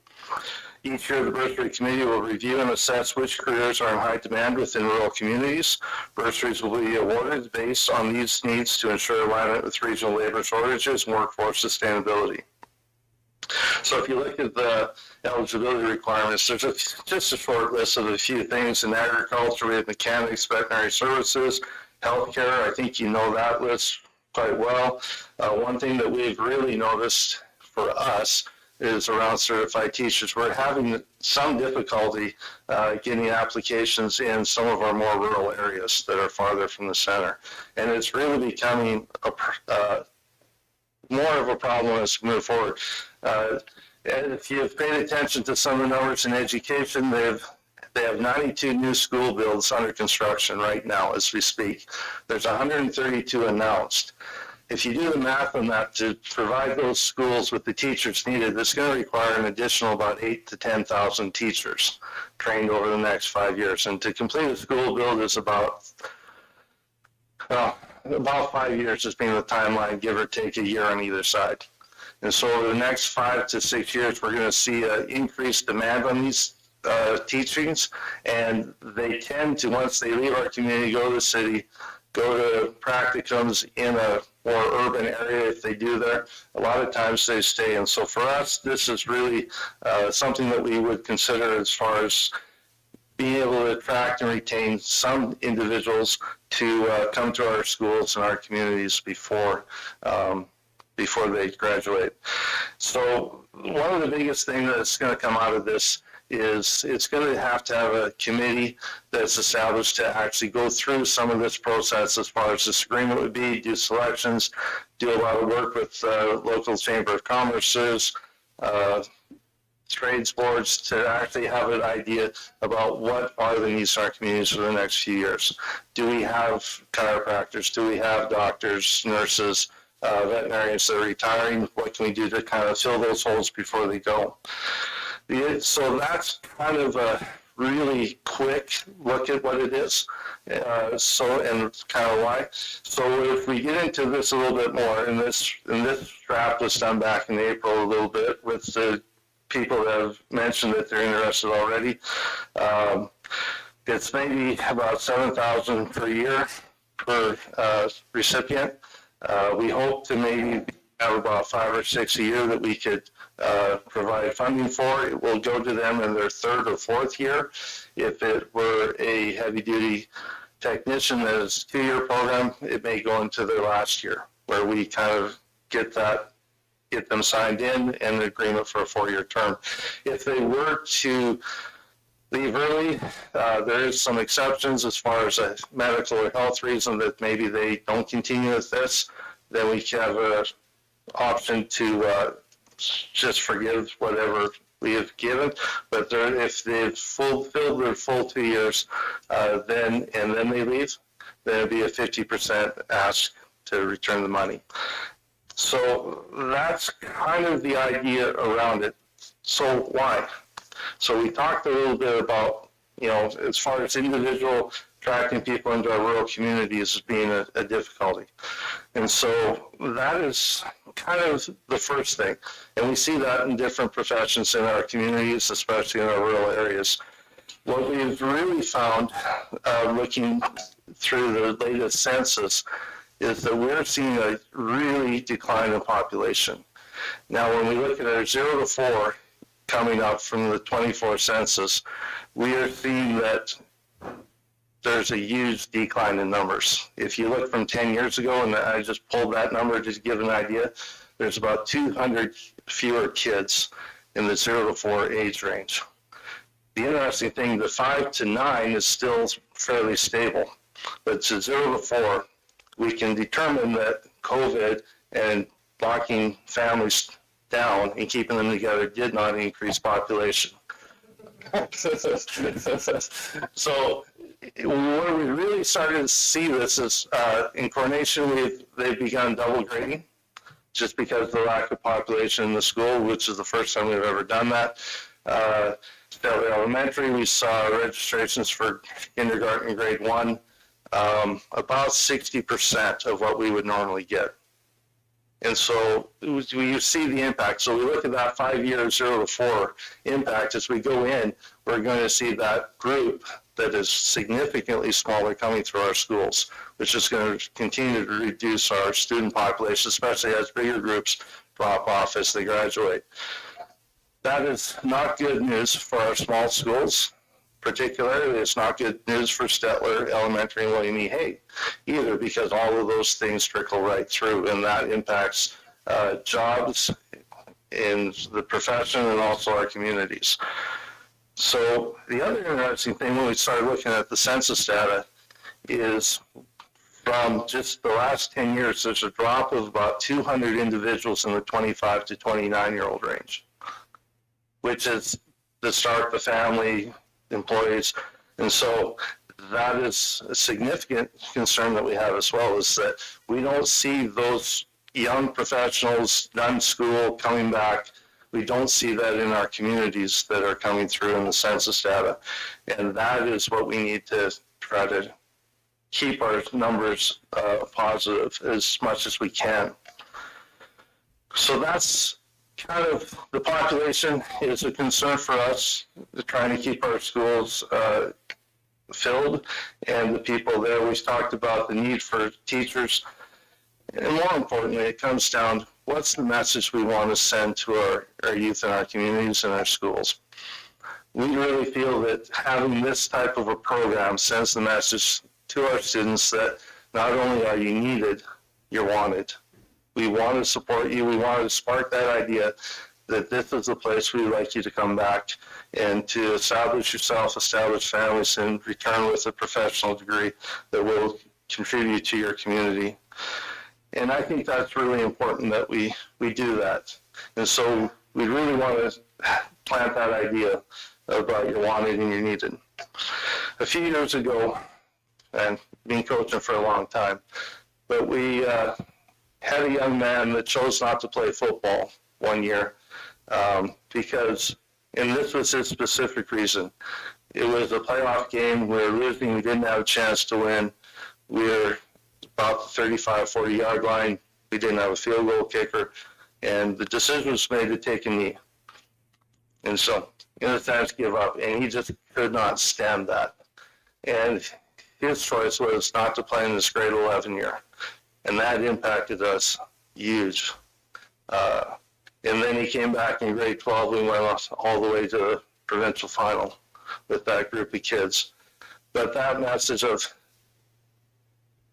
Each year, the bursary committee will review and assess which careers are in high demand within rural communities. Bursaries will be awarded based on these needs to ensure alignment with regional labor shortages and workforce sustainability. So if you look at the eligibility requirements, there's just a short list of a few things. In agriculture, we have mechanics, veterinary services, healthcare. I think you know that list quite well. One thing that we've really noticed for us is around certified teachers. We're having some difficulty getting applications in some of our more rural areas that are farther from the center. And it's really becoming more of a problem as we move forward. And if you've paid attention to some of the numbers in education, they have 92 new school builds under construction right now as we speak. There's 132 announced. If you do the math on that, to provide those schools with the teachers needed, it's going to require an additional about 8,000 to 10,000 teachers trained over the next 5 years. And to complete a school build is about 5 years as being the timeline, give or take a year on either side. And so over the next 5 to 6 years, we're going to see an increased demand on these teachings, and they tend to, once they leave our community, go to the city, go to practicums in a more urban area if they do there. A lot of times they stay. And so for us, this is really something that we would consider as far as being able to attract and retain some individuals to come to our schools and our communities before they graduate. So one of the biggest things that's going to come out of this is it's going to have a committee that's established to actually go through some of this process as far as this agreement would be, do selections, do a lot of work with local chamber of commerces, trades boards, to actually have an idea about what are the needs of our communities for the next few years. Do we have chiropractors? Do we have doctors, nurses, veterinarians that are retiring? What can we do to kind of fill those holes before they go? So that's kind of a really quick look at what it is. And kind of why. So if we get into this a little bit more, and this draft was done back in April a little bit with the people that have mentioned that they're interested already. It's maybe about $7,000 per year per recipient. We hope to maybe have about 5 or 6 a year that we could provide funding for. It will go to them in their 3rd or 4th year. If it were a heavy-duty technician that is a 2-year program, it may go into their last year, where we kind of get them signed in and an agreement for a 4-year term. If they were to leave early, there is some exceptions as far as a medical or health reason that maybe they don't continue with this. Then we have an option to just forgive whatever we have given. But if they've fulfilled their full 2 years, then they leave, then it'd be a 50% ask to return the money. So that's kind of the idea around it. So why? So we talked a little bit about, as far as individual attracting people into our rural communities as being a difficulty. And so that is kind of the first thing. And we see that in different professions in our communities, especially in our rural areas. What we've really found, looking through the latest census, is that we're seeing a really decline in population. Now, when we look at our 0 to 4 coming up from the 24 census, we are seeing that there's a huge decline in numbers. If you look from 10 years ago, and I just pulled that number just to give an idea, there's about 200 fewer kids in the 0 to 4 age range. The interesting thing, the 5 to 9 is still fairly stable, but to 0 to 4, we can determine that COVID and locking families down and keeping them together did not increase population. So where we really started to see this is in Coronation, they've begun double grading just because of the lack of population in the school, which is the first time we've ever done that. Stettler Elementary, we saw registrations for kindergarten grade 1, about 60% of what we would normally get. And so we see the impact. So we look at that 5-year 0 to 4 impact. As we go in, we're going to see that group that is significantly smaller coming through our schools, which is going to continue to reduce our student population, especially as bigger groups drop off as they graduate. That is not good news for our small schools. Particularly, it's not good news for Stettler Elementary and William E. Hay either, because all of those things trickle right through, and that impacts jobs in the profession and also our communities. So the other interesting thing when we started looking at the census data is from just the last 10 years, there's a drop of about 200 individuals in the 25 to 29-year-old range, which is the start the family, employees. And so that is a significant concern that we have as well, is that we don't see those young professionals done school coming back. We don't see that in our communities that are coming through in the census data. And that is what we need to try to keep our numbers positive as much as we can. So that's kind of, the population is a concern for us, trying to keep our schools filled and the people there. We've talked about the need for teachers. And more importantly, it comes down to what's the message we want to send to our youth in our communities and our schools. We really feel that having this type of a program sends the message to our students that not only are you needed, you're wanted. We want to support you. We want to spark that idea that this is the place we'd like you to come back and to establish yourself, establish families, and return with a professional degree that will contribute to your community. And I think that's really important that we do that. And so we really want to plant that idea about you're wanted and you're needed. A few years ago, and been coaching for a long time, but we had a young man that chose not to play football one year because, and this was his specific reason, it was a playoff game, we were losing, we didn't have a chance to win, we were about the 35, 40-yard line, we didn't have a field goal kicker, and the decision was made to take a knee. And so, in a sense, give up, and he just could not stand that. And his choice was not to play in this grade 11 year. And that impacted us huge. And then he came back in grade 12. We went all the way to the provincial final with that group of kids. But that message of,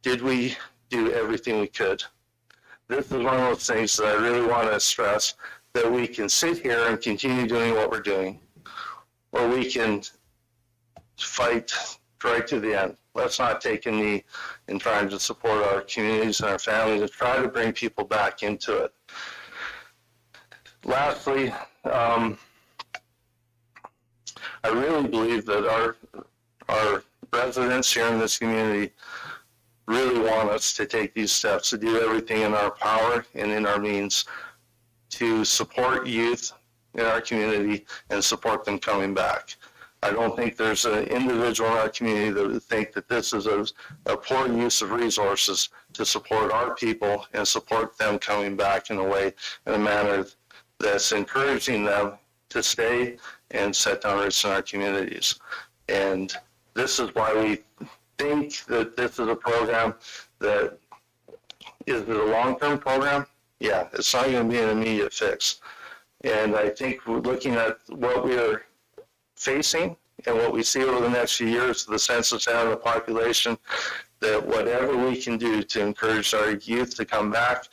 did we do everything we could? This is one of those things that I really want to stress, that we can sit here and continue doing what we're doing, or we can fight right to the end. Let's not take a knee in trying to support our communities and our families and try to bring people back into it. Lastly, I really believe that our residents here in this community really want us to take these steps, to do everything in our power and in our means to support youth in our community and support them coming back. I don't think there's an individual in our community that would think that this is a poor use of resources to support our people and support them coming back in a manner that's encouraging them to stay and set down roots in our communities. And this is why we think that this is a program that is a long-term program. Yeah, it's not going to be an immediate fix, And I think we're looking at what we are facing and what we see over the next few years, the census and the population, that whatever we can do to encourage our youth to come back,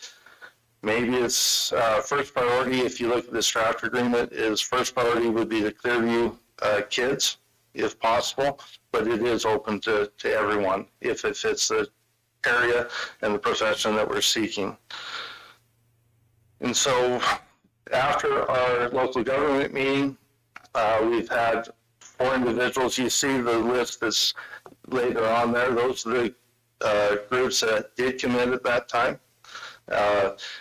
maybe it's first priority, if you look at this draft agreement, is first priority would be the Clearview kids, if possible, but it is open to everyone if it fits the area and the profession that we're seeking. And so after our local government meeting, we've had 4 individuals. You see the list that's later on there. Those are the groups that did commit at that time.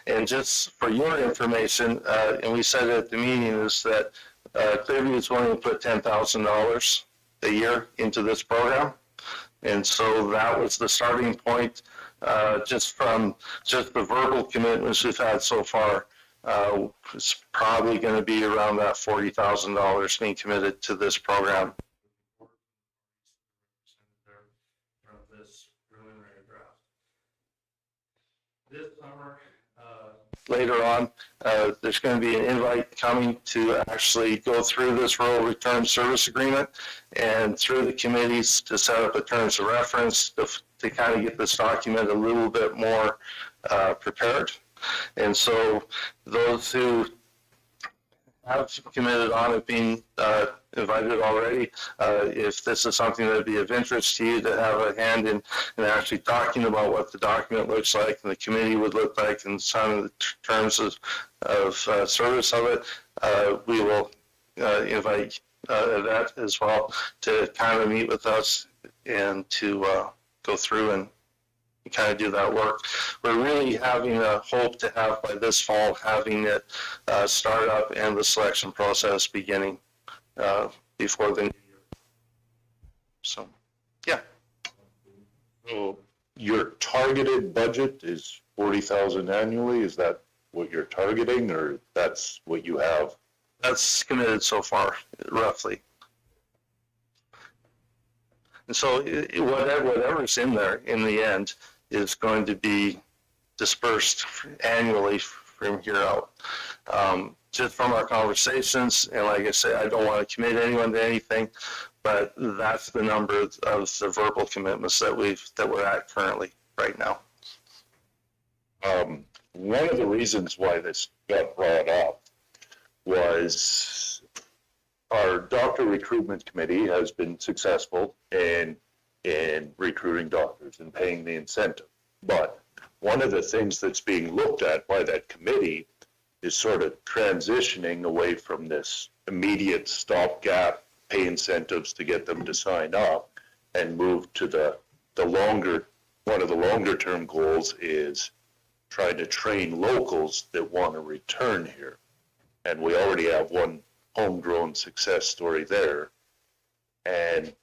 And just for your information, and we said at the meeting, is that Clearview is willing to put $10,000 a year into this program. And so that was the starting point, just the verbal commitments we've had so far. It's probably going to be around that $40,000 being committed to this program. From this preliminary draft. This summer, Later on, there's going to be an invite coming to actually go through this rural return service agreement and through the committees to set up a terms of reference to kind of get this document a little bit more prepared. And so those who have committed on it being invited already, if this is something that would be of interest to you to have a hand in actually talking about what the document looks like and the committee would look like and some of the terms of service of it, we will invite that as well to kind of meet with us and to go through and kind of do that work. We're really having a hope to have by this fall, having it start up and the selection process beginning before the new year. So, yeah. So your targeted budget is 40,000 annually? Is that what you're targeting, or that's what you have? That's committed so far, roughly. And so whatever's in there in the end is going to be dispersed annually from here out. Just from our conversations, and like I say, I don't want to commit anyone to anything, but that's the number of the verbal commitments that we're at currently right now. One of the reasons why this got brought up was our doctor recruitment committee has been successful in recruiting doctors and paying the incentive. But one of the things that's being looked at by that committee is sort of transitioning away from this immediate stopgap pay incentives to get them to sign up and move to one of the longer term goals is trying to train locals that want to return here. And we already have one homegrown success story there. And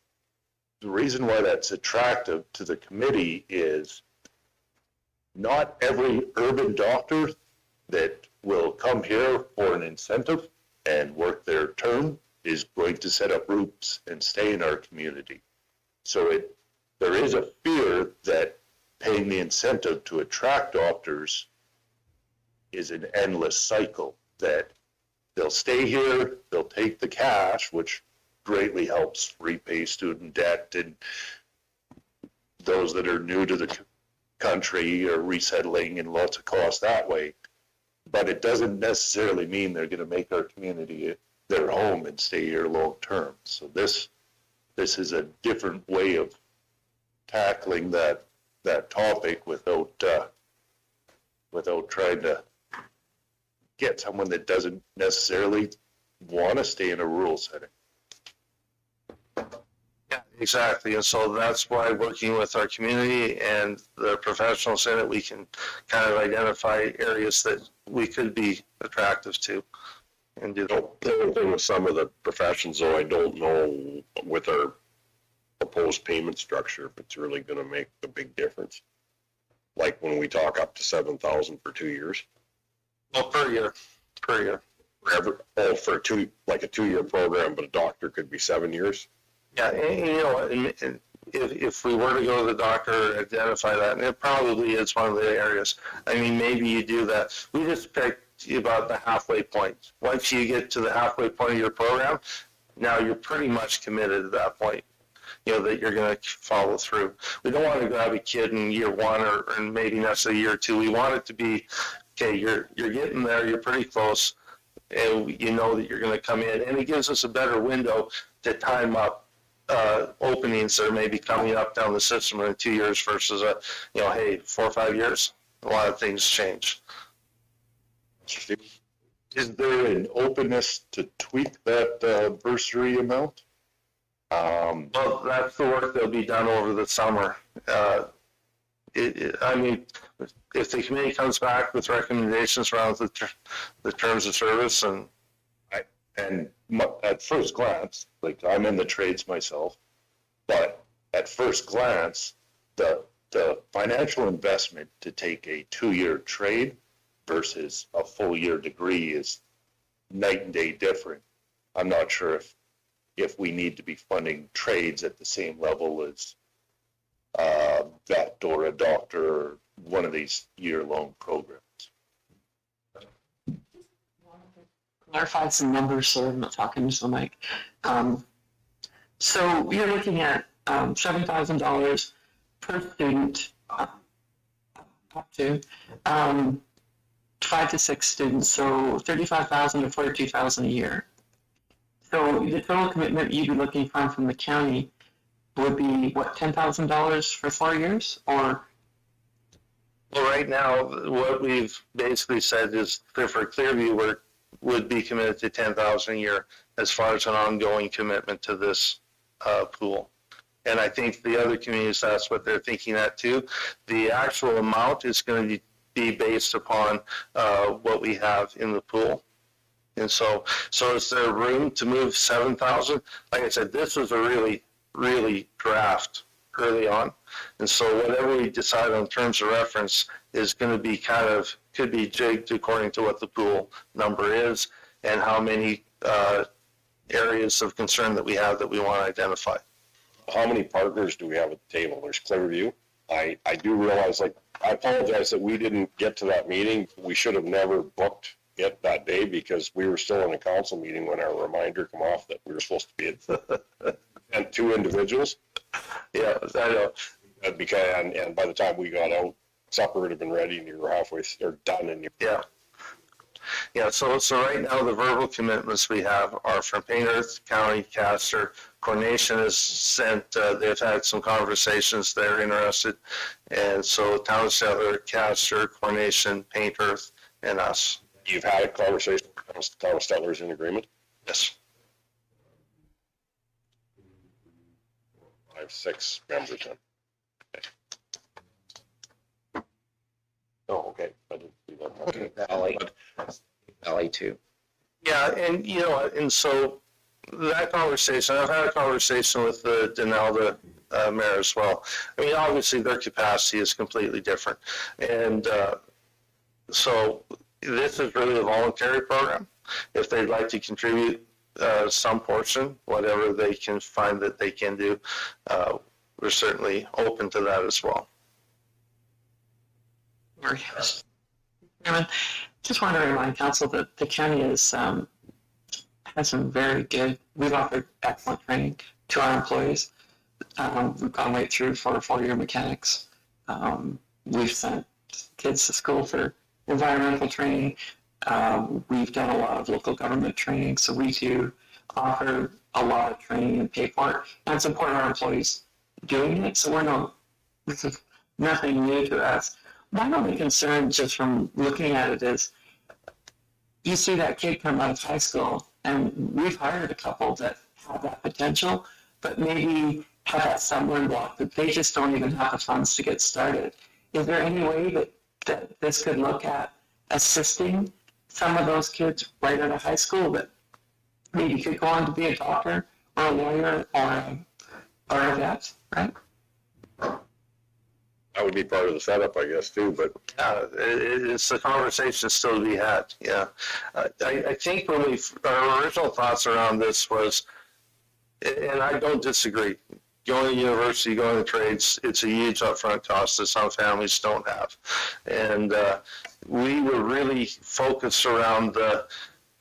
the reason why that's attractive to the committee is not every urban doctor that will come here for an incentive and work their term is going to set up roots and stay in our community. So there is a fear that paying the incentive to attract doctors is an endless cycle, that they'll stay here, they'll take the cash, which greatly helps repay student debt, and those that are new to the country are resettling and lots of costs that way. But it doesn't necessarily mean they're going to make our community their home and stay here long term. So this is a different way of tackling that topic without trying to get someone that doesn't necessarily want to stay in a rural setting. Yeah, exactly. And so that's why working with our community and the professionals in it, we can kind of identify areas that we could be attractive to and do that. The other thing with some of the professions, though, I don't know with our proposed payment structure if it's really going to make a big difference. Like when we talk up to 7,000 for 2 years. Well, per year. For a 2-year program, but a doctor could be 7 years. Yeah, and you know, and if we were to go to the doctor, identify that, and it probably is one of the areas. I mean, maybe you do that. We just picked about the halfway point. Once you get to the halfway point of your program, now you're pretty much committed at that point, that you're going to follow through. We don't want to grab a kid in year one or maybe necessarily year two. We want it to be, okay, you're getting there, you're pretty close, and you know that you're going to come in. And it gives us a better window to time up openings that are maybe coming up down the system in 2 years versus, hey, 4 or 5 years. A lot of things change. Is there an openness to tweak that bursary amount? Well, that's the work that'll be done over the summer. I mean, if the committee comes back with recommendations around the terms of service At first glance, like I'm in the trades myself, but at first glance, the financial investment to take a 2-year trade versus a full year degree is night and day different. I'm not sure if we need to be funding trades at the same level as vet or a doctor or one of these year-long programs. Clarify some numbers so I'm not talking to the mic. So you're looking at $7,000 per student up to 5 to 6 students, so $35,000 to $42,000 a year. So the total commitment you'd be looking for from the county would be what, $10,000 for 4 years, or? Well, right now, what we've basically said is for Clearview, would be committed to $10,000 a year as far as an ongoing commitment to this pool. And I think the other communities, that's what they're thinking at too. The actual amount is going to be based upon what we have in the pool. And so is there room to move 7,000? Like I said, this was a really draft early on. And so whatever we decide on terms of reference is going to be could be jigged according to what the pool number is and how many areas of concern that we have that we want to identify. How many partners do we have at the table? There's Clearview. I do realize, I apologize that we didn't get to that meeting. We should have never booked it that day because we were still in a council meeting when our reminder come off that we were supposed to be at and 2 individuals. Yeah, I know. And by the time we got out, supper would have been ready and you were halfway or done. And Yeah, so right now the verbal commitments we have are from Paintearth County, Castor. Coordination has sent, they've had some conversations, they're interested. And so Town of Stettler, Castor, Coordination, Paintearth, and us. You've had a conversation with Town of Stettler's in agreement? Yes. 5, 6 members then. Okay. Oh, okay. I didn't see that. Okay. LA too. Yeah, and so that conversation, I've had a conversation with the Denalda mayor as well. I mean, obviously their capacity is completely different. And so this is really a voluntary program. If they'd like to contribute some portion, whatever they can find that they can do, we're certainly open to that as well. Just want to remind council that the county has some very good, we've offered excellent training to our employees. We've gone right through for 4-year mechanics. We've sent kids to school for environmental training. We've done a lot of local government training, so we do offer a lot of training and pay for it and support our employees doing it. So this is nothing new to us. My only concern just from looking at it is you see that kid come out of high school, and we've hired a couple that have that potential, but maybe have that stumbling block that they just don't even have the funds to get started. Is there any way that this could look at assisting some of those kids right out of high school that maybe could go on to be a doctor or a lawyer or a vet, right? That would be part of the setup, I guess, too, but It's a conversation still to be had, yeah. I think our original thoughts around this was, and I don't disagree, going to university, going to trades, it's a huge upfront cost that some families don't have. And we were really focused around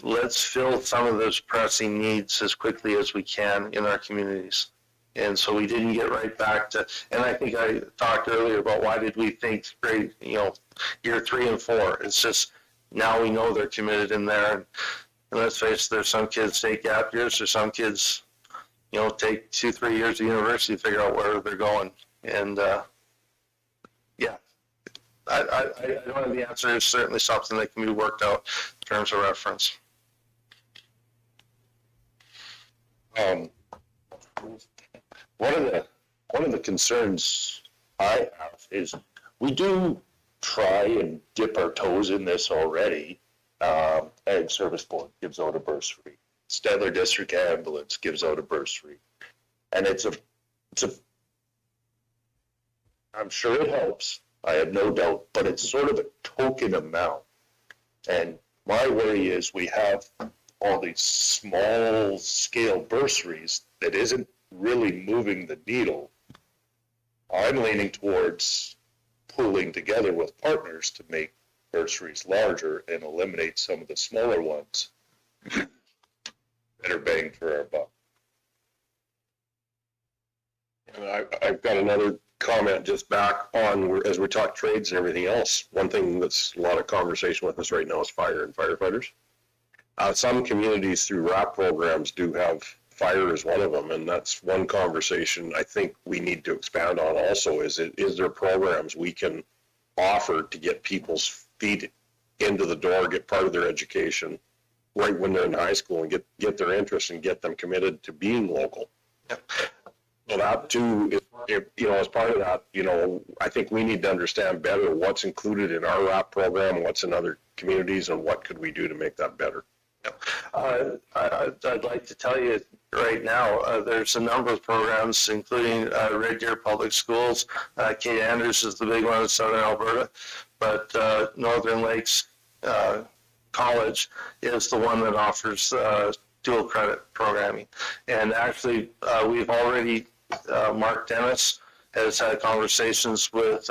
let's fill some of those pressing needs as quickly as we can in our communities. And so we didn't get right back to, and I think I talked earlier about why did we think grade, year 3 and 4. It's just now we know they're committed in there. And let's face it, there's some kids take gap years, there's some kids, take 2-3 years of university to figure out where they're going. And yeah, I don't have the answer. It's certainly something that can be worked out in terms of reference. One of the concerns I have is we do try and dip our toes in this already. Ag Service Board gives out a bursary. Stettler District Ambulance gives out a bursary. And I'm sure it helps. I have no doubt, but it's sort of a token amount. And my worry is we have all these small scale bursaries that isn't really moving the needle. I'm leaning towards pulling together with partners to make bursaries larger and eliminate some of the smaller ones that are bang for our buck. I've got another comment just back on, as we talk trades and everything else. One thing that's a lot of conversation with us right now is fire and firefighters. Some communities through RAP programs do have fire as one of them, and that's one conversation I think we need to expand on also. Is there programs we can offer to get people's feet into the door, get part of their education right when they're in high school, and get their interest and get them committed to being local? So that too, as part of that, I think we need to understand better what's included in our RAP program, what's in other communities, and what could we do to make that better. I'd like to tell you right now, there's a number of programs, including Red Deer Public Schools. Kate Andrews is the big one in Southern Alberta, but Northern Lakes College is the one that offers dual credit programming. And actually, we've already, Mark Dennis has had conversations with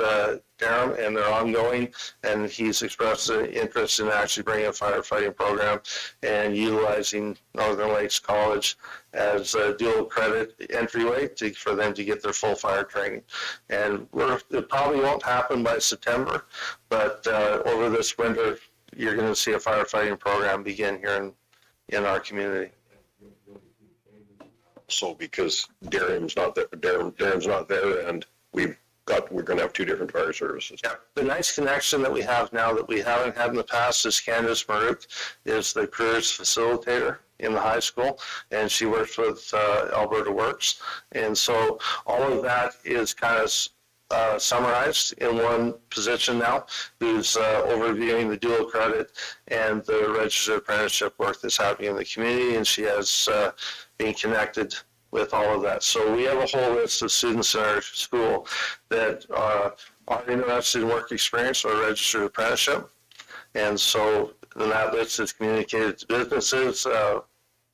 Durham, and they're ongoing, and he's expressed an interest in actually bringing a firefighting program and utilizing Northern Lakes College as a dual credit entryway for them to get their full fire training. And it probably won't happen by September, but over this winter, you're going to see a firefighting program begin here in our community. So because Durham's not there, and we're going to have two different fire services. Yeah, the nice connection that we have now that we haven't had in the past is Candace Marouk is the careers facilitator in the high school, and she works with Alberta Works. And so all of that is kind of summarized in one position now, who's overviewing the dual credit and the registered apprenticeship work that's happening in the community, and she has been connected with all of that. So we have a whole list of students in our school that are interested in work experience or registered apprenticeship. And so that list is communicated to businesses. The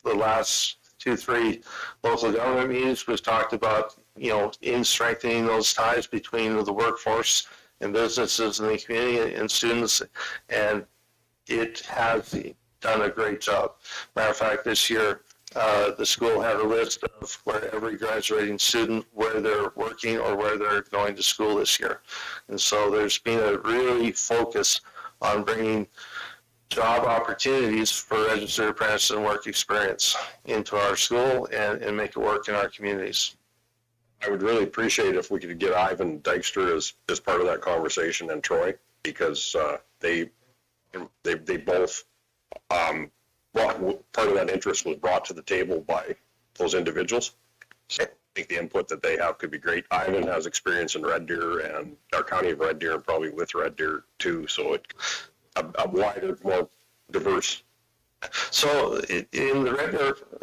last 2-3 local government meetings, we've talked about, in strengthening those ties between the workforce and businesses in the community and students. And it has done a great job. Matter of fact, this year, the school had a list of where every graduating student, where they're working or where they're going to school this year. And so there's been a really focus on bringing job opportunities for registered apprentices and work experience into our school and make it work in our communities. I would really appreciate if we could get Ivan Dykstra as part of that conversation, and Troy, because they both, part of that interest was brought to the table by those individuals. So I think the input that they have could be great. Ivan has experience in Red Deer and our county of Red Deer, and probably with Red Deer too. So a wider, more diverse So in the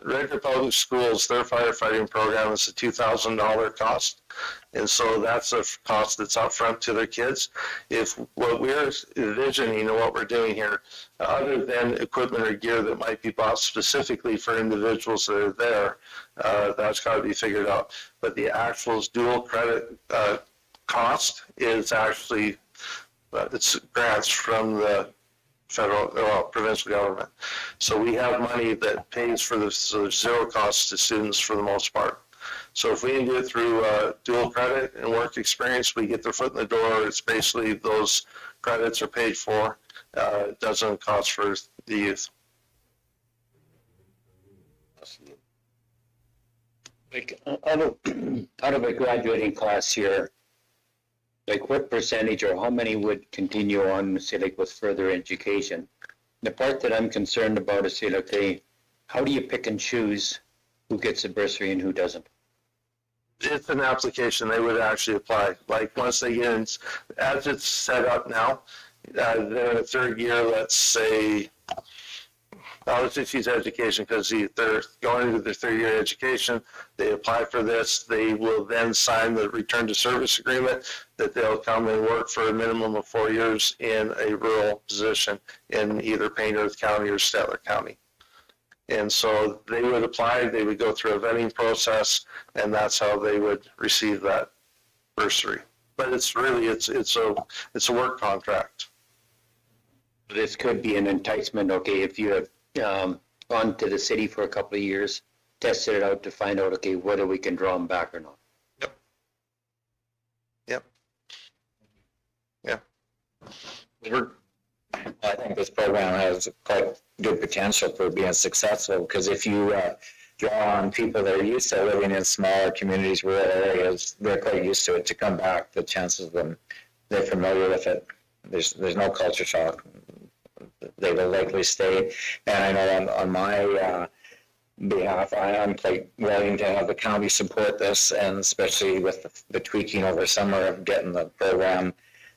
regular public schools, their firefighting program is a $2,000 cost. And so that's a cost that's upfront to their kids. If what we're envisioning and what we're doing here, other than equipment or gear that might be bought specifically for individuals that are there, that's got to be figured out. But the actual dual credit cost is actually, it's grants from the provincial government. So we have money that pays for this, so there's zero cost to students for the most part. So if we can do it through dual credit and work experience, we get their foot in the door. It's basically those credits are paid for. It doesn't cost for the youth. Like, out of a graduating class here, like what percentage or how many would continue on, say, like with further education? The part that I'm concerned about is, say, like, how do you pick and choose who gets a bursary and who doesn't? It's an application. They would actually apply. Like once they get in, as it's set up now, they're in the third year, let's say, let's just use education because they're going into their third year education. They apply for this. They will then sign the return to service agreement that they'll come and work for a minimum of 4 years in a rural position in either Painter County or Stettler County. And so they would apply, they would go through a vetting process, and that's how they would receive that bursary. But it's really, it's a work contract. This could be an enticement, okay, if you have gone to the city for a couple of years, tested it out to find out, okay, whether we can draw them back or not. I think this program has quite good potential for being successful because if you draw on people that are used to living in smaller communities, rural areas, they're quite used to it. To come back, the chances of them, they're familiar with it. There's no culture shock. They will likely stay. And I know on my behalf, I am quite willing to have the county support this, and especially with the tweaking over summer of getting the program,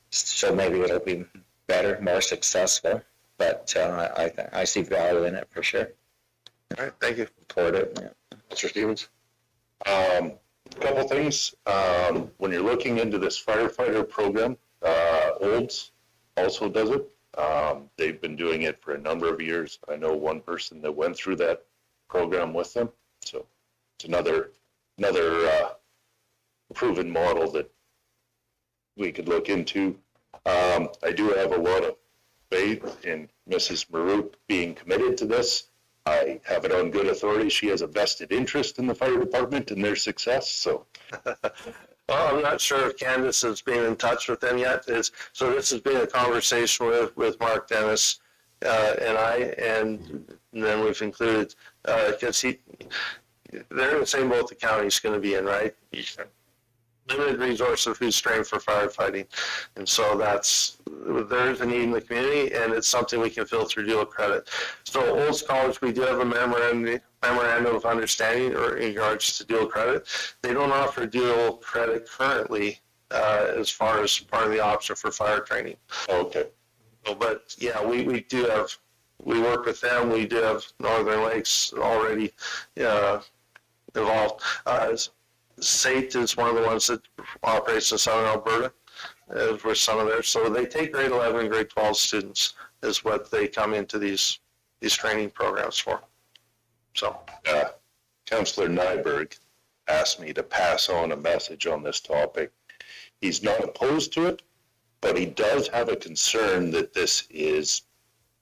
so maybe it'll be better, more successful, but I see value in it for sure. All right, thank you. Support it. Yeah. Mr. Stevens? A couple things. When you're looking into this firefighter program, Olds also does it. They've been doing it for a number of years. I know one person that went through that program with them. So it's another proven model that we could look into. I do have a lot of faith in Mrs. Marouk being committed to this. I have it on good authority. She has a vested interest in the fire department and their success. So, Well, I'm not sure if Candace has been in touch with them yet. So this has been a conversation with Mark Dennis and I, and then we've included because they're in the same boat the county's going to be in, right? Limited resource of who's trained for firefighting. And so there's a need in the community, and it's something we can fill through dual credit. So Olds College, we do have a memorandum of understanding or in regards to dual credit. They don't offer dual credit currently as far as part of the option for fire training. okay. But yeah, we work with them. We do have Northern Lakes already involved. SATE is one of the ones that operates in Southern Alberta for some of theirs. So they take grade 11 and grade 12 students is what they come into these training programs for. So Councillor Nyberg asked me to pass on a message on this topic. He's not opposed to it, but he does have a concern that this is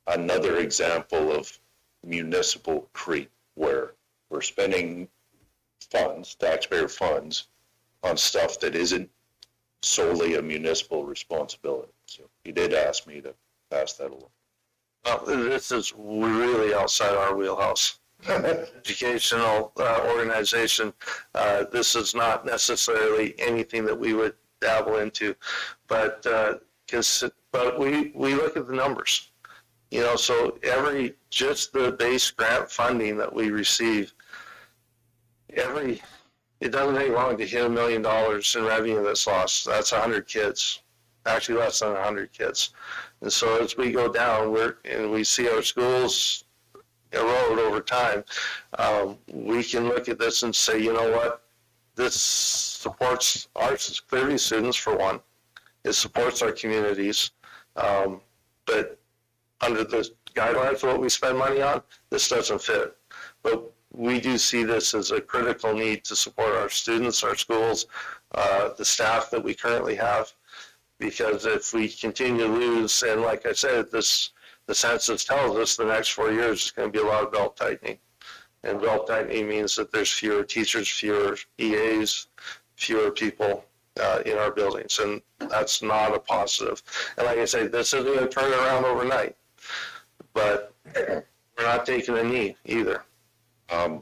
another example of municipal creep where we're spending funds, taxpayer funds, on stuff that isn't solely a municipal responsibility. So he did ask me to pass that along. well, this is really outside our wheelhouse. Educational organization. This is not necessarily anything that we would dabble into, but we look at the numbers. So just the base grant funding that we receive, it doesn't take long to hit $1 million in revenue that's lost. That's 100 kids, actually less than 100 kids. And so as we go down, we see our schools erode over time, we can look at this and say, you know what, this supports our clearly students for one. It supports our communities, but under the guidelines of what we spend money on, this doesn't fit. But we do see this as a critical need to support our students, our schools, the staff that we currently have. Because if we continue to lose, and like I said, the census tells us the next 4 years is going to be a lot of belt tightening. And belt tightening means that there's fewer teachers, fewer EAs, fewer people in our buildings, and that's not a positive. And like I say, this isn't going to turn around overnight, but we're not taking a knee either. On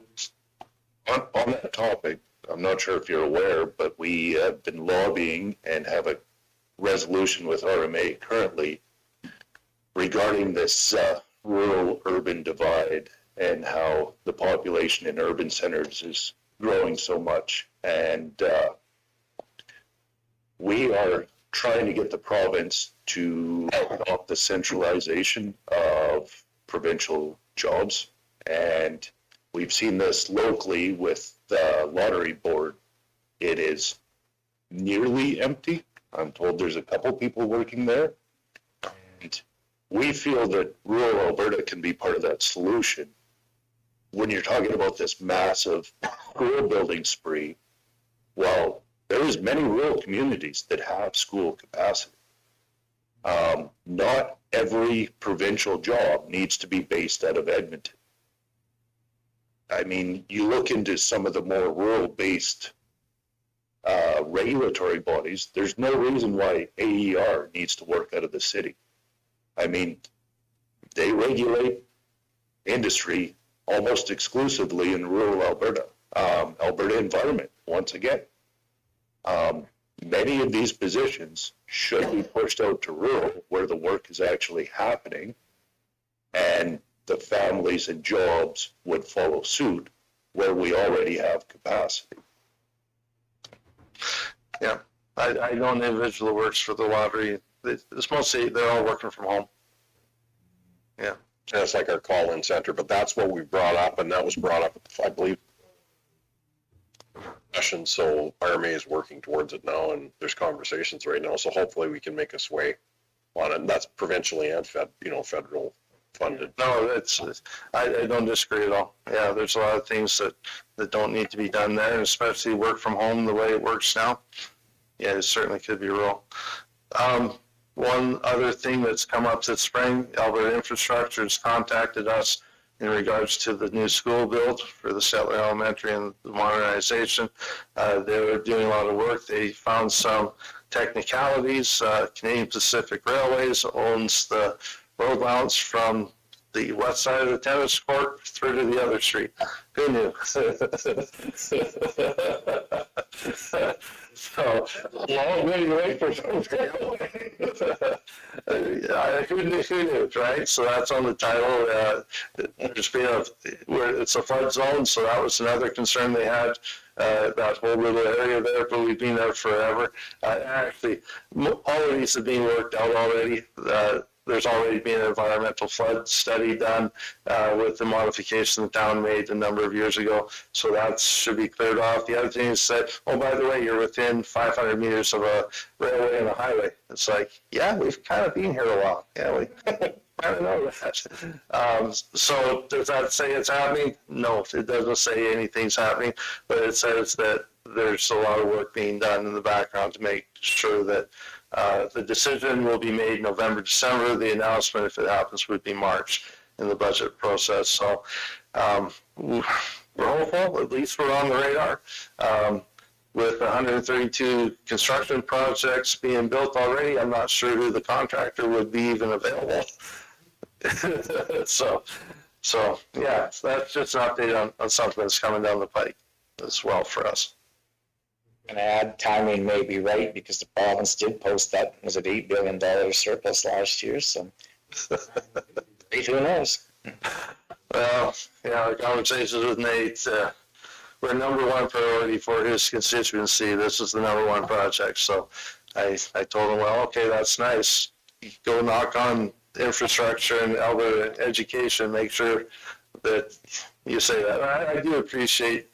that topic, I'm not sure if you're aware, but we have been lobbying and have a resolution with RMA currently regarding this rural-urban divide and how the population in urban centers is growing so much. And we are trying to get the province to adopt the centralization of provincial jobs. And we've seen this locally with the lottery board. It is nearly empty. I'm told there's a couple people working there. And we feel that rural Alberta can be part of that solution. When you're talking about this massive school building spree, well, there is many rural communities that have school capacity. Not every provincial job needs to be based out of Edmonton. I mean, you look into some of the more rural-based regulatory bodies, there's no reason why AER needs to work out of the city. I mean, they regulate industry almost exclusively in rural Alberta. Alberta Environment, once again. Many of these positions should be pushed out to rural where the work is actually happening, and the families and jobs would follow suit where we already have capacity. Yeah, I know an individual who works for the lottery. It's mostly, they're all working from home. Yeah. And it's like our call-in center, but that's what we brought up, and that was brought up, I believe, session. So RMA is working towards it now, and there's conversations right now. So hopefully we can make a sway on it. And that's provincially and federal funded. No, I don't disagree at all. Yeah, there's a lot of things that don't need to be done there, and especially work from home the way it works now. Yeah, it certainly could be rural. One other thing that's come up this spring, Alberta Infrastructure has contacted us in regards to the new school build for the Stettler Elementary and the modernization. They were doing a lot of work. They found some technicalities. Canadian Pacific Railways owns the road allowance from the west side of the tennis court through to the other street. Who knew? So, long way to wait for something. Who knew, right? So that's on the title. There's been where it's a flood zone, so that was another concern they had. That whole little area there, but we've been there forever. Actually, all of these have been worked out already. There's already been an environmental flood study done with the modification the town made a number of years ago. So that should be cleared off. The other thing is that, oh, by the way, you're within 500 meters of a railway and a highway. It's like, yeah, we've kind of been here a while. Yeah, we kind of know that. So does that say it's happening? No, it doesn't say anything's happening, but it says that there's a lot of work being done in the background to make sure that the decision will be made November, December. The announcement, if it happens, would be March in the budget process. So we're hopeful, at least we're on the radar. With 132 construction projects being built already, I'm not sure who the contractor would be even available. so yeah, that's just an update on something that's coming down the pike as well for us. And add timing may be right because the province did post that, was it $8 billion surplus last year? So who knows? Well, yeah, the conversations with Nate, we're number one priority for his constituency. This is the number one project. So I told him, well, okay, that's nice. Go knock on infrastructure and Alberta education, make sure that you say that. I do appreciate,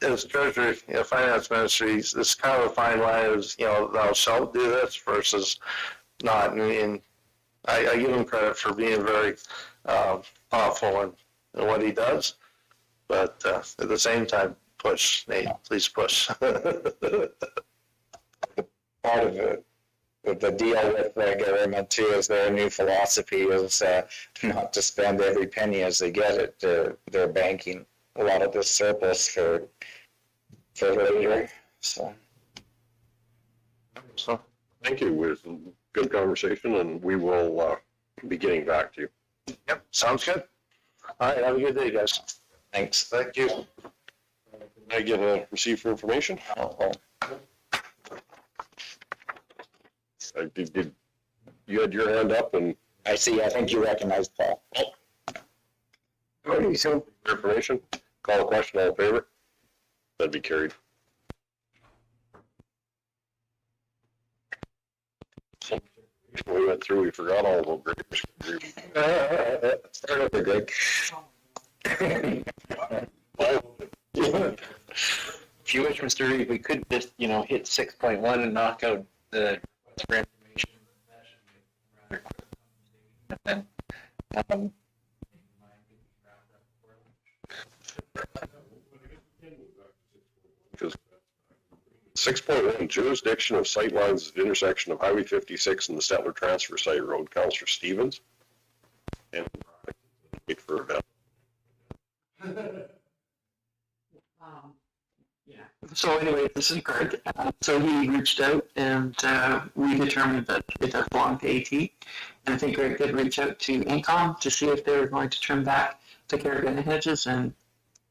as treasurer, finance ministry, it's kind of a fine line as, thou shalt do this versus not. And I give him credit for being very thoughtful in what he does. But at the same time, push, Nate, please push. Part of the deal with the government too is their new philosophy is not to spend every penny as they get it. They're banking a lot of this surplus for later. So Thank you. It was a good conversation, and we will be getting back to you. Yep, sounds good. All right, have a good day, guys. thanks. Thank you. Can I get a receipt for information? You had your hand up and I see. I think you recognize Paul. so information, call a question, all in favor? That'd be carried. We went through, we forgot all about graders. Start over, Greg. If you wish, Mr. Reed, we could just, hit 6.1 and knock out the information. And then, 6.1, jurisdiction of sightlines at the intersection of Highway 56 and the Stettler Transfer Site Road. Councillor Stevens. And wait for that. So anyway, this is Greg. So he reached out and we determined that it does belong to AT. And I think Greg did reach out to Incom to see if they were going to trim back the Carolina hedges. And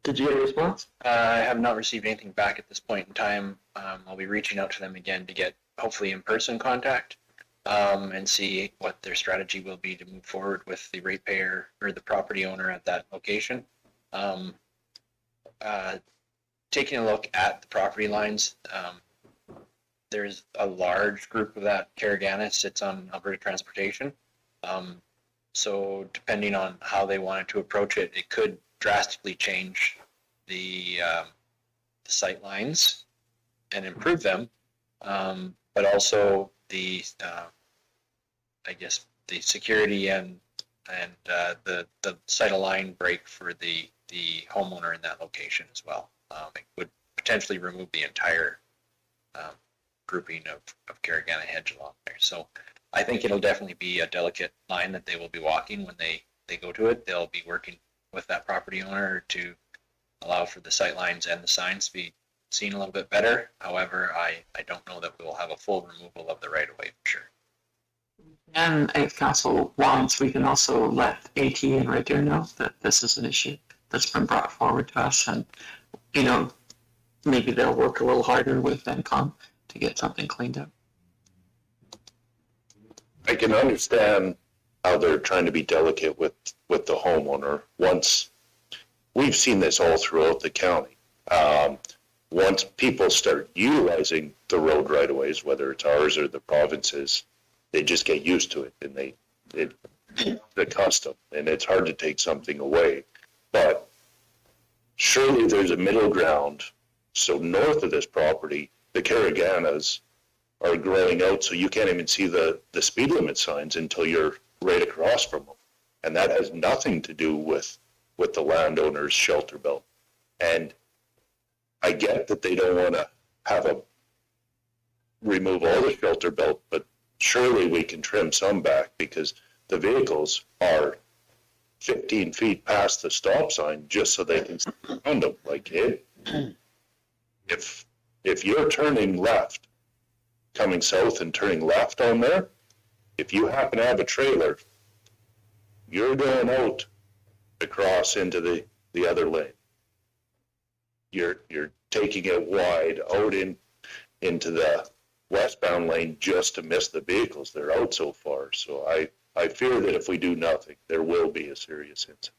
did you get a response? I have not received anything back at this point in time. I'll be reaching out to them again to get hopefully in-person contact and see what their strategy will be to move forward with the ratepayer or the property owner at that location. Taking a look at the property lines, there's a large group of that Carolina sits on Alberta Transportation. So depending on how they wanted to approach it, it could drastically change the sight lines and improve them, but also the I guess the security and the sight line break for the homeowner in that location as well. It would potentially remove the entire grouping of Carolina hedge along there. So I think it'll definitely be a delicate line that they will be walking when they go to it. They'll be working with that property owner to allow for the sight lines and the signs to be seen a little bit better. However, I don't know that we will have a full removal of the right of way for sure. And if council wants, we can also let AT and Red Deer know that this is an issue that's been brought forward to us, and maybe they'll work a little harder with Incom to get something cleaned up. I can understand how they're trying to be delicate with the homeowner. Once we've seen this all throughout the county. Once people start utilizing the road right of ways, whether it's ours or the provinces, they just get used to it and the custom, and it's hard to take something away. But surely there's a middle ground. So north of this property, the Caraganas are growing out, so you can't even see the speed limit signs until you're right across from them. And that has nothing to do with the landowner's shelter belt. And I get that they don't want to remove all the shelter belt, but surely we can trim some back because the vehicles are 15 feet past the stop sign just so they can surround them. Like if you're turning left, coming south and turning left on there, if you happen to have a trailer, you're going out across into the other lane. You're taking it wide out into the westbound lane just to miss the vehicles. They're out so far. So I fear that if we do nothing, there will be a serious incident.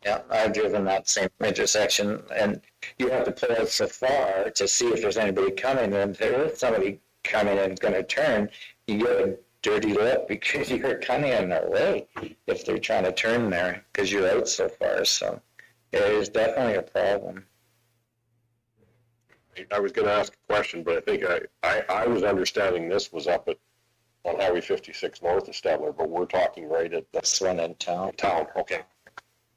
Yeah, I've driven that same intersection, and you have to pull out so far to see if there's anybody coming. And if there is somebody coming and going to turn, you got to dirty look because you're kind of in their way if they're trying to turn there because you're out so far. So it is definitely a problem. I was gonna ask a question, but I think I was understanding this was up on Highway 56 north of Stettler, but we're talking right at the This one in town. town, okay.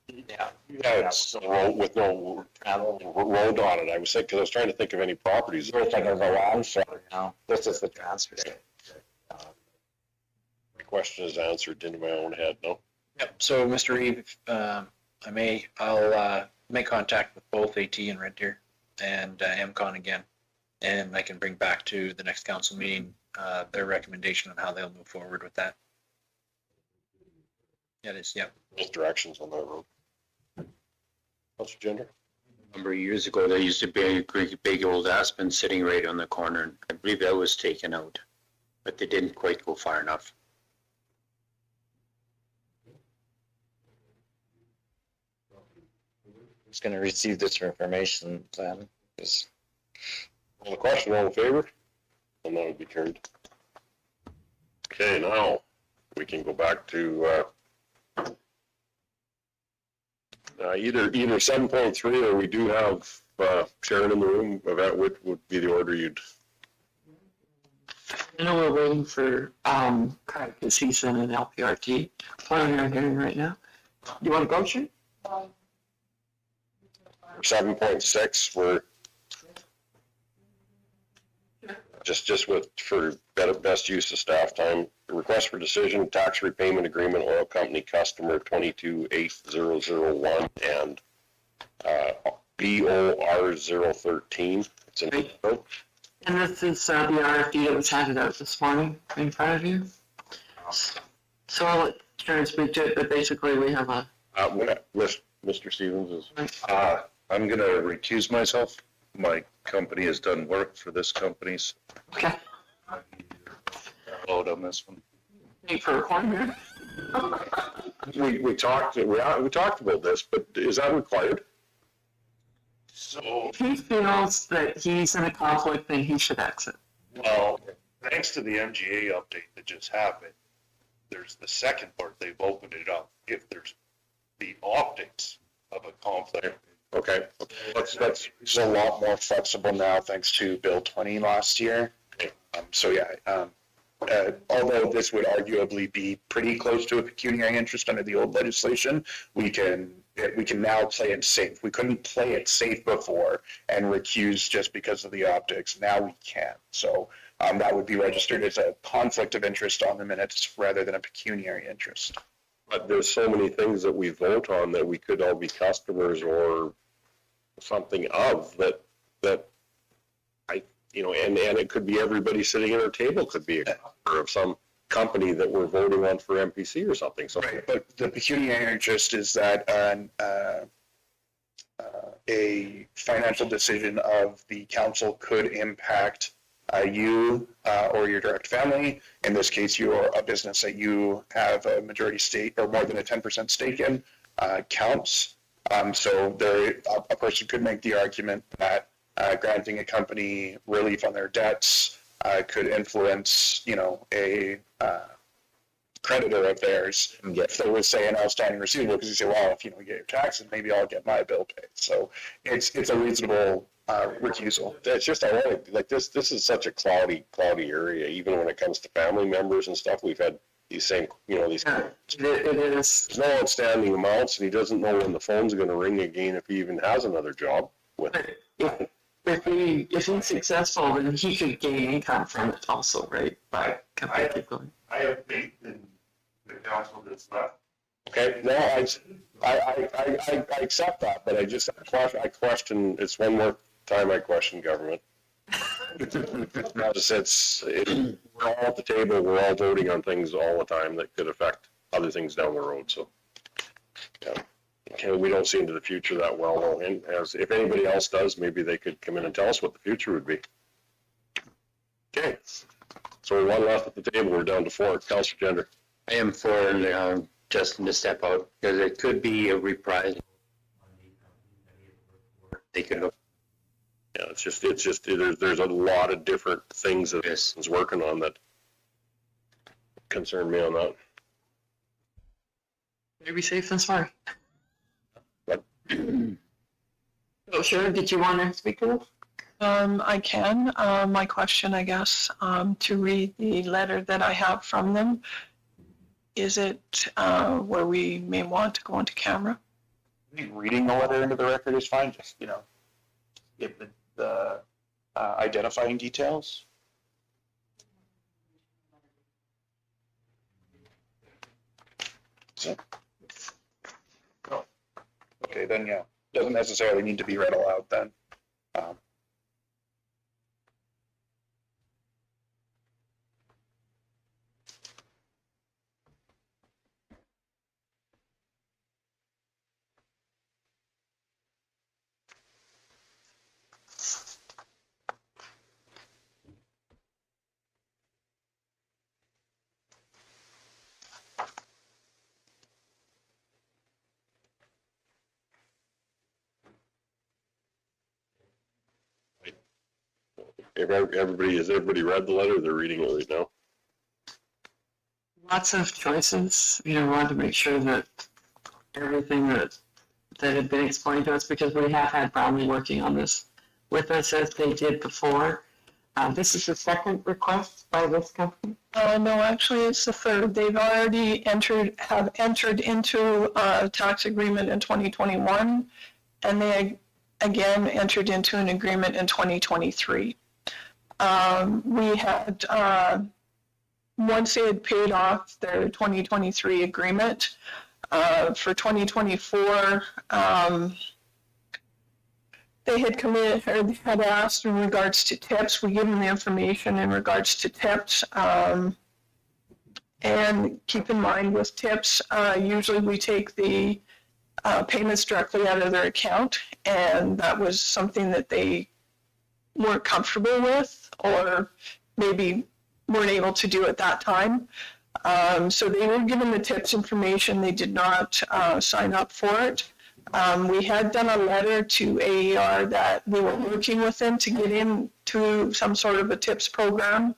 Yeah. Yeah, it's a road with no road on it. I was thinking, because I was trying to think of any properties. You're thinking of the long shot now. This is the transfer station. My question is answered in my own head, no? Yep, so Mr. Reeve, I'll make contact with both AT and Red Deer and MCON again. And I can bring back to the next council meeting, their recommendation on how they'll move forward with that. Yeah, it is, yep. Both directions on that road. What's your gender? A number of years ago, there used to be a great big old aspen sitting right on the corner, and I believe that was taken out, but they didn't quite go far enough. Who's going to receive this information then? Well, the question, all in favor? And that would be carried. Okay, now we can go back to either 7.3 or we do have Sharon in the room. That would be the order you'd. I know we're waiting for Craig because he's in an LPRT preliminary hearing right now. You want to go, Sharon? 7.6, we're just for best use of staff time. Request for decision, tax repayment agreement, oil company customer 228001 and BOR 013. It's in. Right. And this is the RFD that was handed out this morning in front of you. So I'll let Sharon speak to it, but basically we have a. Mr. Stevens is. I'm gonna recuse myself. My company has done work for this company, so Okay. vote on this one. Wait for a corner. We talked about this, but is that required? So, If he feels that he's in a conflict, then he should exit. well, thanks to the MGA update that just happened, there's the second part, they've opened it up. If there's the optics of a conflict. Okay, It's a lot more flexible now, thanks to Bill 20 last year. Although this would arguably be pretty close to a pecuniary interest under the old legislation, we can now play it safe. We couldn't play it safe before and recuse just because of the optics. Now we can. So that would be registered as a conflict of interest on the minutes rather than a pecuniary interest. but there's so many things that we vote on that we could all be customers or something of that and it could be everybody sitting at our table could be a customer of some company that we're voting on for MPC or something. So Right, but the pecuniary interest is that a financial decision of the council could impact you or your direct family. In this case, you're a business that you have a majority stake or more than a 10% stake in counts. So a person could make the argument that granting a company relief on their debts could influence, a creditor of theirs. If there was, say, an outstanding receivable, because you say, well, if you get your taxes, maybe I'll get my bill paid. So it's a reasonable recusal. it's just ironic, like this is such a cloudy area, even when it comes to family members and stuff. We've had these same, these Yeah, it is. there's no outstanding amounts, and he doesn't know when the phone's going to ring again if he even has another job with it. If he's successful, then he could gain income from it also, right? By keep going. I have faith in the council that's left. Okay, no, I accept that, but I question, it's one more time I question government. We're all at the table, we're all voting on things all the time that could affect other things down the road, so. Yeah. Okay, we don't see into the future that well, and if anybody else does, maybe they could come in and tell us what the future would be. Okay, so one left at the table, we're down to 4. Councilor Gender. I am for Justin to step out, because it could be a reprisal. They could have. Yeah, it's just, there's a lot of different things that is working on that. concern me on that. Maybe safe than sorry. What? So Sharon, did you want to speak to this? I can. My question, I guess, to read the letter that I have from them. Is it where we may want to go into camera? I think reading the letter into the record is fine, just, give the identifying details. So, oh, okay, then, yeah, doesn't necessarily need to be read aloud then. Has everybody read the letter? They're reading it right now. Lots of choices. We wanted to make sure that everything that had been explained to us, because we have had Brownlee working on this with us as they did before. This is the second request by this company. No, actually, it's the third. They've already have entered into a tax agreement in 2021, and they again entered into an agreement in 2023. We had, once they had paid off their 2023 agreement, for 2024, they had come in, or they had asked in regards to tips. We give them the information in regards to tips. And keep in mind with tips, usually we take the payments directly out of their account, and that was something that they weren't comfortable with, or maybe weren't able to do at that time. So they were given the tips information. They did not sign up for it. We had done a letter to AER that we were working with them to get into some sort of a tips program,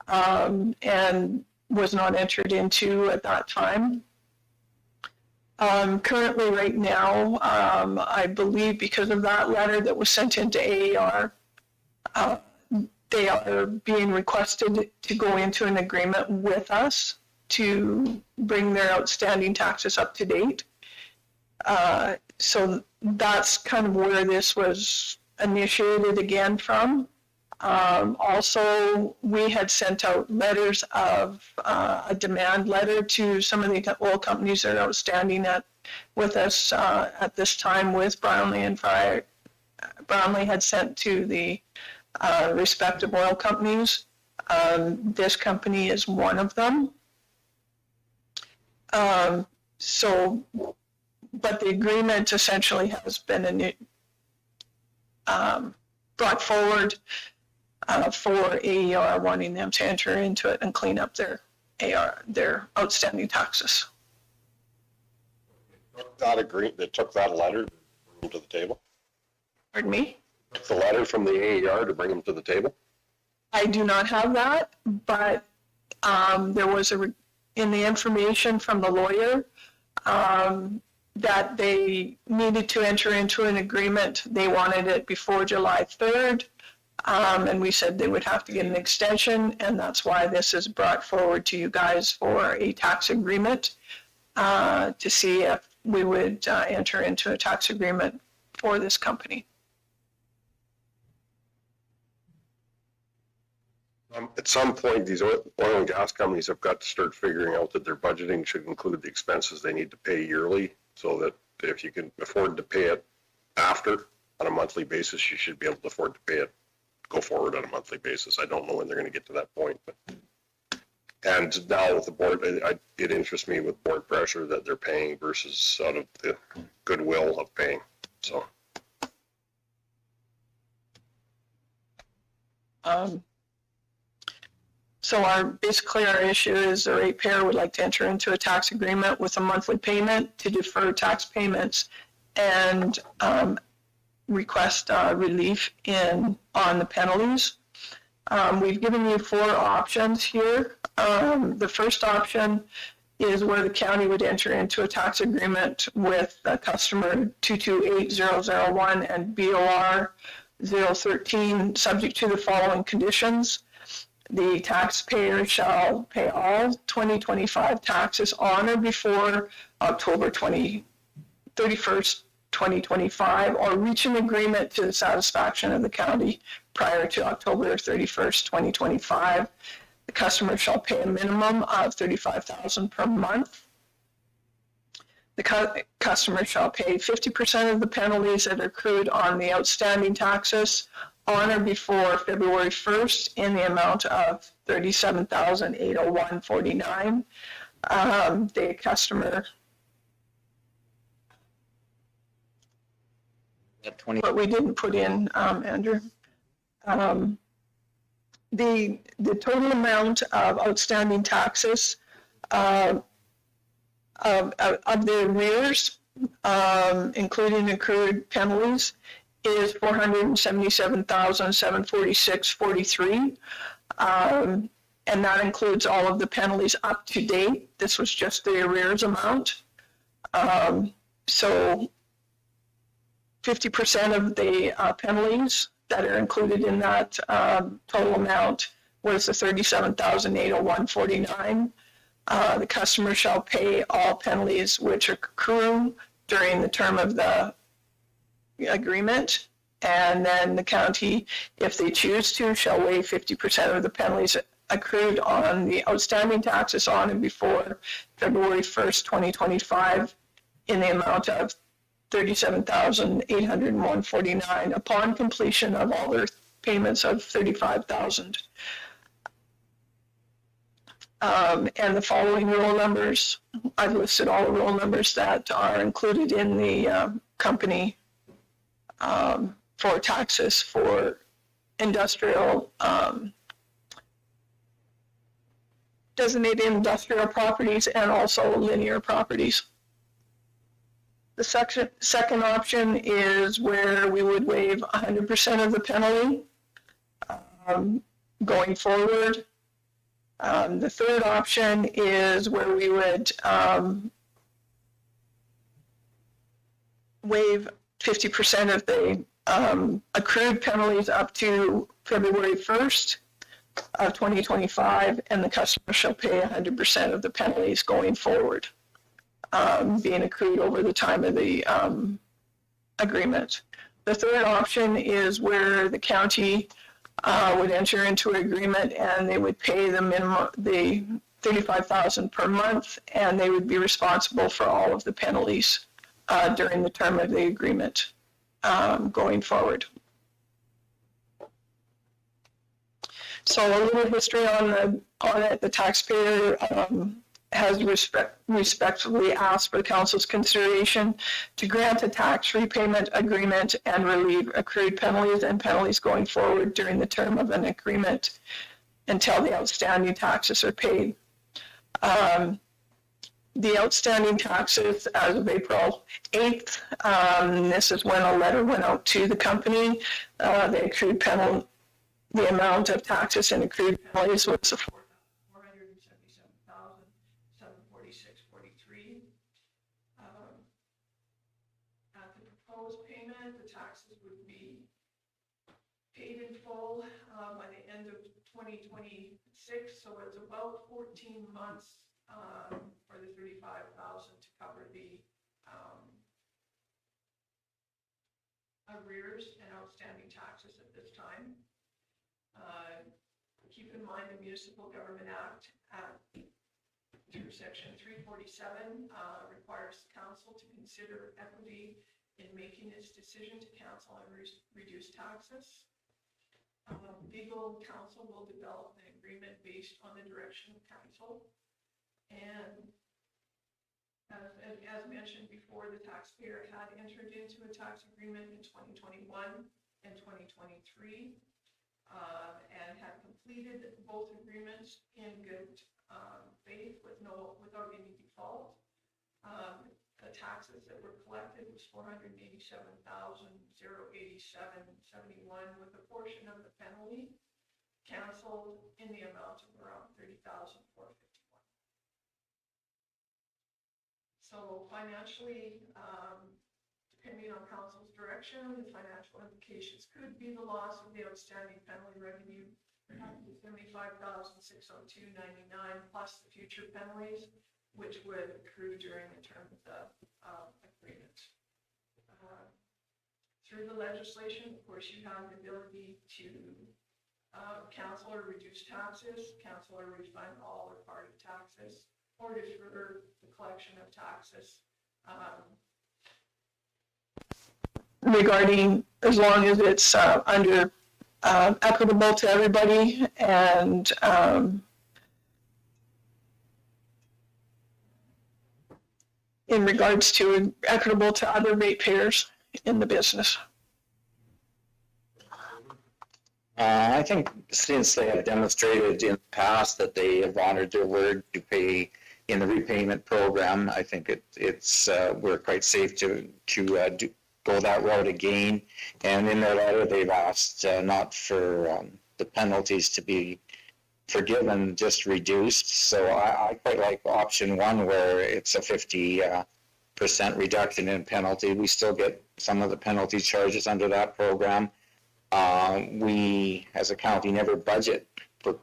and was not entered into at that time. Currently, right now, I believe because of that letter that was sent into AER, they are being requested to go into an agreement with us to bring their outstanding taxes up to date. So that's kind of where this was initiated again from. Also, we had sent out letters of a demand letter to some of the oil companies that are outstanding with us at this time with Brownlee and Fryer. Brownlee had sent to the respective oil companies. This company is one of them. But the agreement essentially has been brought forward for AER wanting them to enter into it and clean up their outstanding taxes. They took that letter to bring them to the table. Pardon me? Took the letter from the AER to bring them to the table. I do not have that, but there was in the information from the lawyer that they needed to enter into an agreement. They wanted it before July 3rd. And we said they would have to get an extension, and that's why this is brought forward to you guys for a tax agreement to see if we would enter into a tax agreement for this company. At some point, these oil and gas companies have got to start figuring out that their budgeting should include the expenses they need to pay yearly, so that if you can afford to pay it after on a monthly basis, you should be able to afford to pay it go forward on a monthly basis. I don't know when they're going to get to that point. And now with the board, it interests me with board pressure that they're paying versus out of the goodwill of paying. So. So basically our issue is the ratepayer would like to enter into a tax agreement with a monthly payment to defer tax payments and request relief on the penalties. We've given you 4 options here. The first option is where the county would enter into a tax agreement with the customer 228001 and BOR 013, subject to the following conditions. The taxpayer shall pay all 2025 taxes on or before October 31st, 2025, or reach an agreement to the satisfaction of the county prior to October 31st, 2025. The customer shall pay a minimum of $35,000 per month. The customer shall pay 50% of the penalties that are accrued on the outstanding taxes on or before February 1st in the amount of $37,801.49. The customer, what we didn't put in, Andrew. The total amount of outstanding taxes of the arrears, including accrued penalties, is $477,746.43. And that includes all of the penalties up to date. This was just the arrears amount. So 50% of the penalties that are included in that total amount was the $37,801.49. The customer shall pay all penalties which accrue during the term of the agreement, and then the county, if they choose to, shall waive 50% of the penalties accrued on the outstanding taxes on and before February 1st, 2025 in the amount of $37,801.49 upon completion of all their payments of $35,000. And the following roll numbers, I've listed all the roll numbers that are included in the company for taxes for industrial, designated industrial properties and also linear properties. The second option is where we would waive 100% of the penalty going forward. The third option is where we would waive 50% of the accrued penalties up to February 1st of 2025, and the customer shall pay 100% of the penalties going forward, being accrued over the time of the agreement. The third option is where the county would enter into an agreement and they would pay the minimum, the $35,000 per month, and they would be responsible for all of the penalties during the term of the agreement going forward. So a little history on it. The taxpayer has respectfully asked for the council's consideration to grant a tax repayment agreement and relieve accrued penalties and penalties going forward during the term of an agreement until the outstanding taxes are paid. The outstanding taxes as of April 8th, this is when a letter went out to the company. The accrued penalty, the amount of taxes and accrued penalties was $477,746.43. At the proposed payment, the taxes would be paid in full by the end of 2026, so it's about 14 months for the $35,000 to cover the arrears and outstanding taxes at this time. Keep in mind the Municipal Government Act through Section 347 requires council to consider equity in making its decision to cancel and reduce taxes. Legal counsel will develop an agreement based on the direction of council. And as mentioned before, the taxpayer had entered into a tax agreement in 2021 and 2023 and had completed both agreements in good faith without any default. The taxes that were collected was $487,087.71 with a portion of the penalty canceled in the amount of around $30,451. So financially, depending on council's direction, the financial implications could be the loss of the outstanding penalty revenue, $75,602.99 plus the future penalties, which would accrue during the term of the agreement. Through the legislation, of course, you have the ability to cancel or reduce taxes, cancel or refund all or part of taxes, or defer the collection of taxes. Regarding, as long as it's under equitable to everybody and in regards to equitable to other ratepayers in the business. I think since they have demonstrated in the past that they have honored their word to pay in the repayment program, I think it's we're quite safe to go that route again. And in their letter, they've asked not for the penalties to be forgiven, just reduced. So I quite like option one, where it's a 50% reduction in penalty. We still get some of the penalty charges under that program. We, as a county, never budget for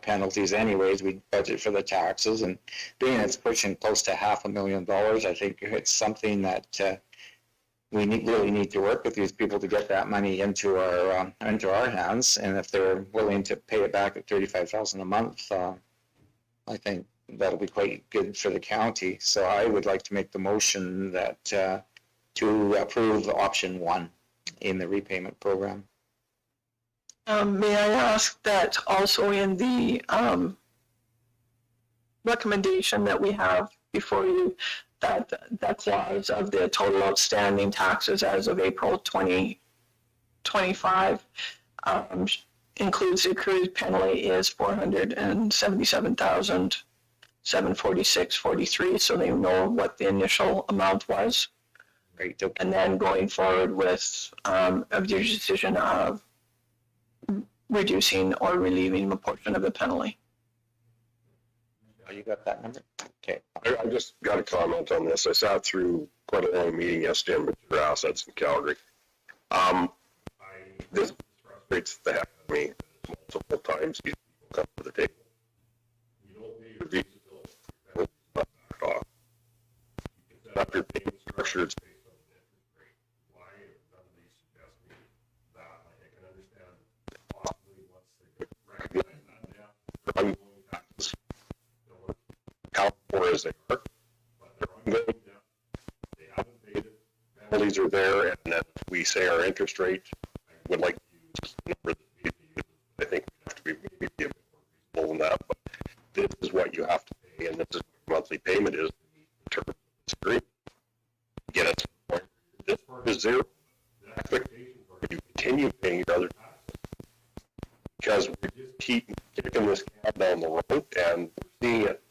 penalties anyways. We budget for the taxes, and being it's pushing close to $500,000, I think it's something that we really need to work with these people to get that money into our hands. And if they're willing to pay it back at $35,000 a month, I think that'll be quite good for the county. So I would like to make the motion that to approve option one in the repayment program. May I ask that also in the recommendation that we have before you, that clause of the total outstanding taxes as of April 2025 includes the accrued penalty is $477,746.43, so they know what the initial amount was. Great. Okay. And then going forward with of your decision of reducing or relieving a portion of the penalty. Oh, you got that number? Okay. I just got a comment on this. I sat through quite a long meeting yesterday on mature assets in Calgary. This frustrates the heck out of me multiple times. These people come to the table. You don't pay your visa bill. You're back off. You can set up your payment structure. It's based on the interest rate. Why are none of these suggesting that? Like, I can understand possibly once they recognize that they have ongoing taxes. Account for as they are, but they're ongoing debt. They haven't paid it. Penalties are there, and then we say our interest rate. I would like to use the number that we use. I think we have to be maybe a bit more reasonable than that, but this is what you have to pay, and this is what your monthly payment is to meet the terms of this agreement. Get it to the point where this part is zero. The expectations are you continue paying your other taxes, because we just keep kicking this can down the road, and we're seeing it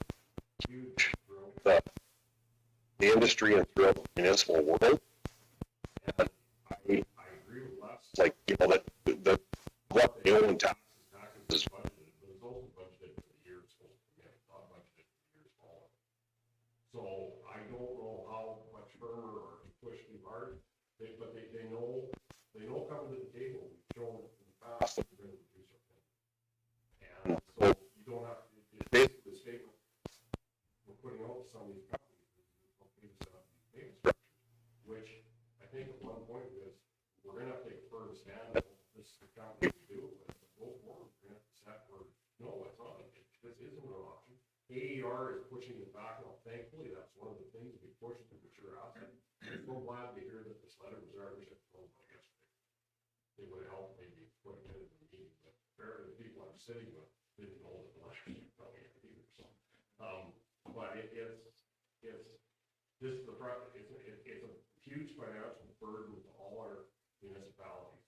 huge throughout the industry and throughout the municipal world. And I agree with Les, like, you know, that what they owe in taxes is budgeted, but it's also budgeted for the year it's supposed to be, not budgeted for the years following. So I don't know how much firmer or to push too hard, but they know coming to the table, we've shown in the past that we're going to reduce our pay. And so you don't have to, it's basically the statement we're putting out to some of these companies is okay to set up these payment structures, which I think at one point is we're going to have to take a firm stand that this is the company we do, but go forward, we're going to have to set where, no, it's not, this isn't an option. AER is pushing it back. Now, thankfully, that's one of the things we push to mature asset. I'm so glad to hear that this letter was there. I wish I'd told them yesterday. It would have helped maybe put it in the meeting, but apparently the people I'm sitting with didn't know that the letter was coming in either, so. But it's this is the it's a huge financial burden to all our municipalities.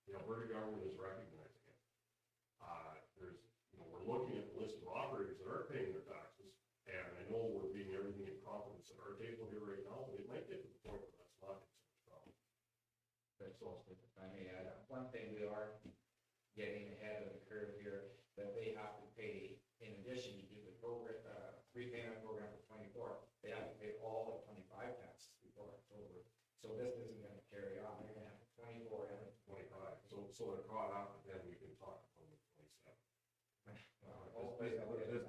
The Alberta government is recognizing it. There's, you know, we're looking at the list of operators that aren't paying their taxes, and I know we're being everything in confidence at our table here right now, but it might get to the point where that's not a problem. That's also, if I may add, one thing we are getting ahead of the curve here, that they have to pay, in addition to do the program, repayment program for 24, they have to pay all the 25 taxes before October. So this isn't gonna carry on, they're gonna have 24 and 25. So they're caught up, and then we can talk about the 27.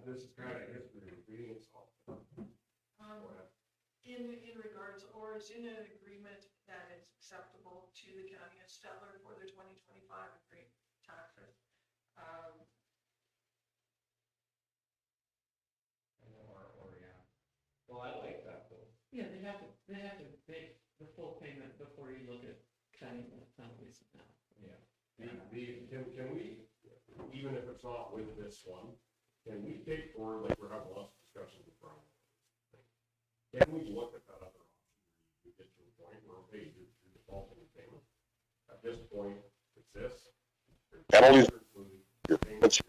This is kind of history repeating itself. In regards, or is in an agreement that is acceptable to the county of Stettler for the 2025 agreed taxes. Yeah. Well, I like that though. Yeah, they have to make the full payment before you look at cutting the penalties now. Yeah. Can we, even if it's not with this one, can we take forward, like we're having lots of discussions with Brian? Can we look at that other option? You get to a point where, okay, you're defaulting your payment. At this point, it's this. Penalties Your included, your payments,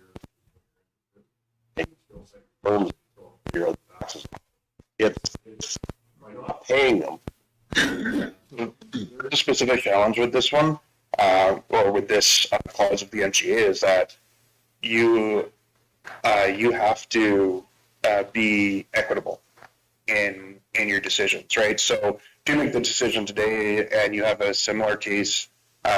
payments still say, terms, your other taxes. It's by not paying them. The specific challenge with this one, or with this clause of the MGA, is that you have to be equitable in your decisions, right? So if you make the decision today and you have a similar case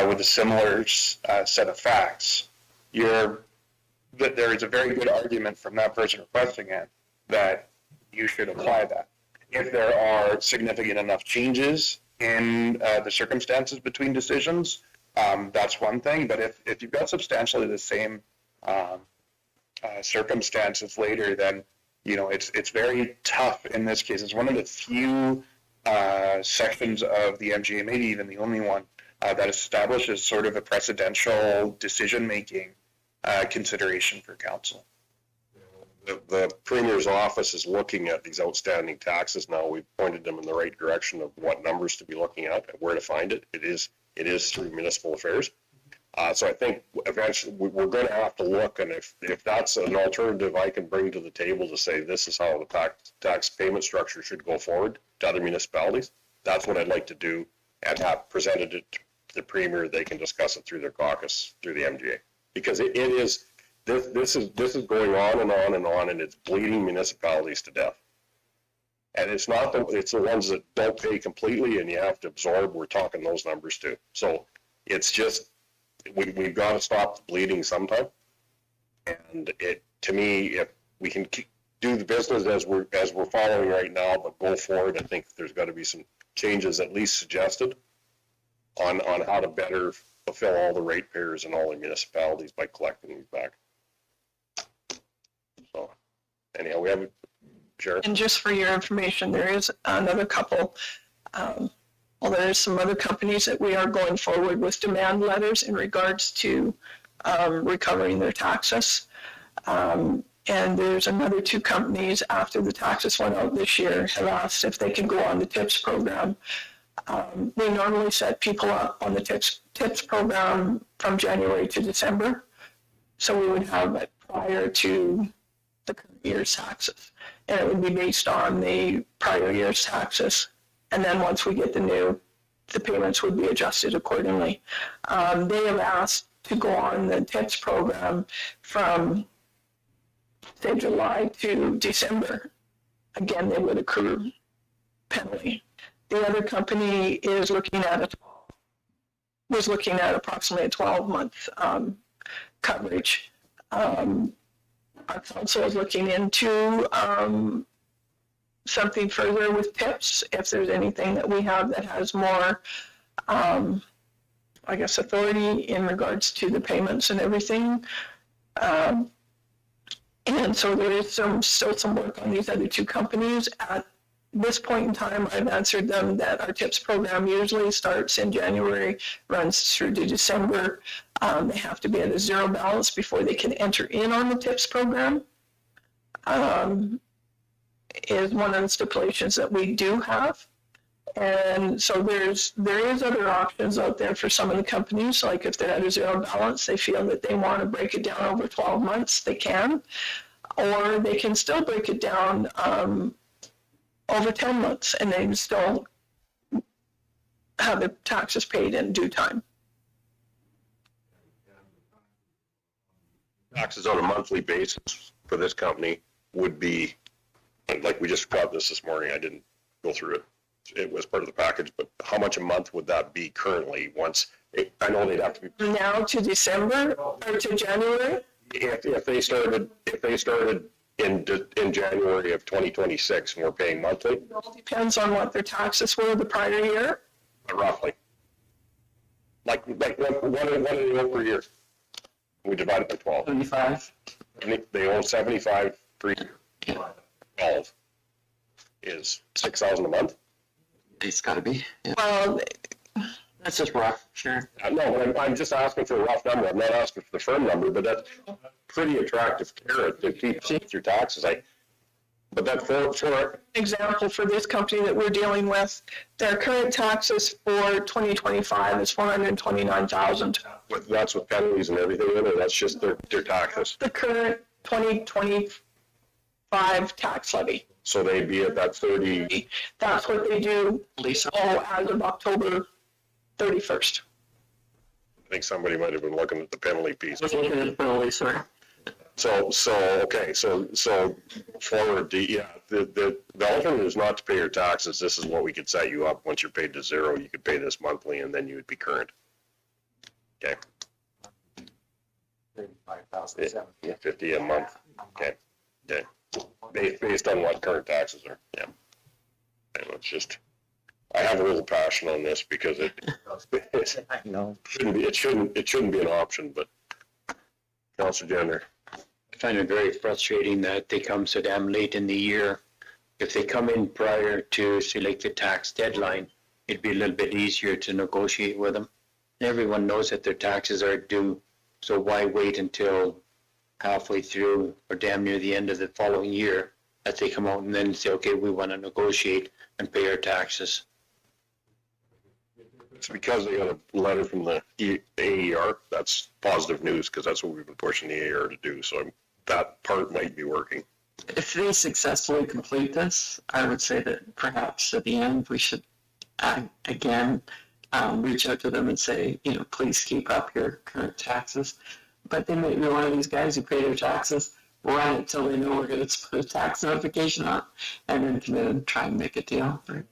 with a similar set of facts, that there is a very good argument from that person requesting it that you should apply that. If there are significant enough changes in the circumstances between decisions, that's one thing. But if you've got substantially the same circumstances later, then it's very tough in this case. It's one of the few sections of the MGA, maybe even the only one, that establishes sort of a precedential decision-making consideration for council. The Premier's office is looking at these outstanding taxes now. We've pointed them in the right direction of what numbers to be looking at and where to find it. It is through municipal affairs. So I think eventually we're going to have to look, and if that's an alternative I can bring to the table to say this is how the tax payment structure should go forward to other municipalities, that's what I'd like to do, and have presented it to the Premier. They can discuss it through their caucus, through the MGA, because this is going on and on and on, and it's bleeding municipalities to death. And it's not it's the ones that don't pay completely and you have to absorb. We're talking those numbers too. So it's just, we've got to stop the bleeding sometime. And to me, if we can do the business as we're following right now, but go forward, I think there's got to be some changes at least suggested on how to better fulfill all the ratepayers and all the municipalities by collecting these back. So anyhow, we have Sheriff. And just for your information, there is another couple, there is some other companies that we are going forward with demand letters in regards to recovering their taxes. And there's another two companies after the taxes went out this year have asked if they can go on the TIPS program. We normally set people up on the TIPS program from January to December. So we would have it prior to the current year's taxes. And it would be based on the prior year's taxes. And then once we get the payments would be adjusted accordingly. They have asked to go on the TIPS program from, say, July to December. Again, they would accrue penalty. The other company is looking at approximately a 12-month coverage. Our council is looking into something further with TIPS, if there's anything that we have that has more, authority in regards to the payments and everything. And so there is still some work on these other two companies. At this point in time, I've answered them that our TIPS program usually starts in January, runs through to December. They have to be at a zero balance before they can enter in on the TIPS program. Is one of the stipulations that we do have. And so there is other options out there for some of the companies, like if they're at a zero balance, they feel that they want to break it down over 12 months, they can. Or they can still break it down over 10 months and they still have the taxes paid in due time. taxes on a monthly basis for this company would be, like we just got this morning, I didn't go through it. It was part of the package, but how much a month would that be currently once, I know they'd have to be, Now to December or to January? if they started in January of 2026 and we're paying monthly, It all depends on what their taxes were the prior year. roughly. Like one per year. We divide it by 12. 75? And they own 75 per year. 12 is 6,000 a month. It's gotta be. Yeah. Well, That's just rough, sure. No, but I'm just asking for a rough number. I'm not asking for the firm number, but that's a pretty attractive carrot to keep your taxes. But that for example, for this company that we're dealing with, their current taxes for 2025 is $429,000. that's with penalties and everything in it. That's just their taxes. The current 2025 tax levy. So they'd be at that 30. That's what they do, Lisa? as of October 31st. I think somebody might have been looking at the penalty piece. Looking at the penalty, sorry. So forward, the alternate is not to pay your taxes. This is what we could set you up. Once you're paid to zero, you could pay this monthly and then you would be current. Okay. 50 a month. Okay. Based on what current taxes are. Yeah. And it's just, I have a little passion on this because it shouldn't be an option, but Councilor Jenner. I find it very frustrating that they come so damn late in the year. If they come in prior to, say, like the tax deadline, it'd be a little bit easier to negotiate with them. Everyone knows that their taxes are due, so why wait until halfway through or damn near the end of the following year that they come out and then say, okay, we want to negotiate and pay our taxes. It's because they got a letter from the AER. That's positive news because that's what we've been pushing the AER to do. So that part might be working. If they successfully complete this, I would say that perhaps at the end, we should, again, reach out to them and say, please keep up your current taxes. But they may be one of these guys who pay their taxes, run it till they know we're going to put a tax notification on, and then come in and try and make a deal. Right?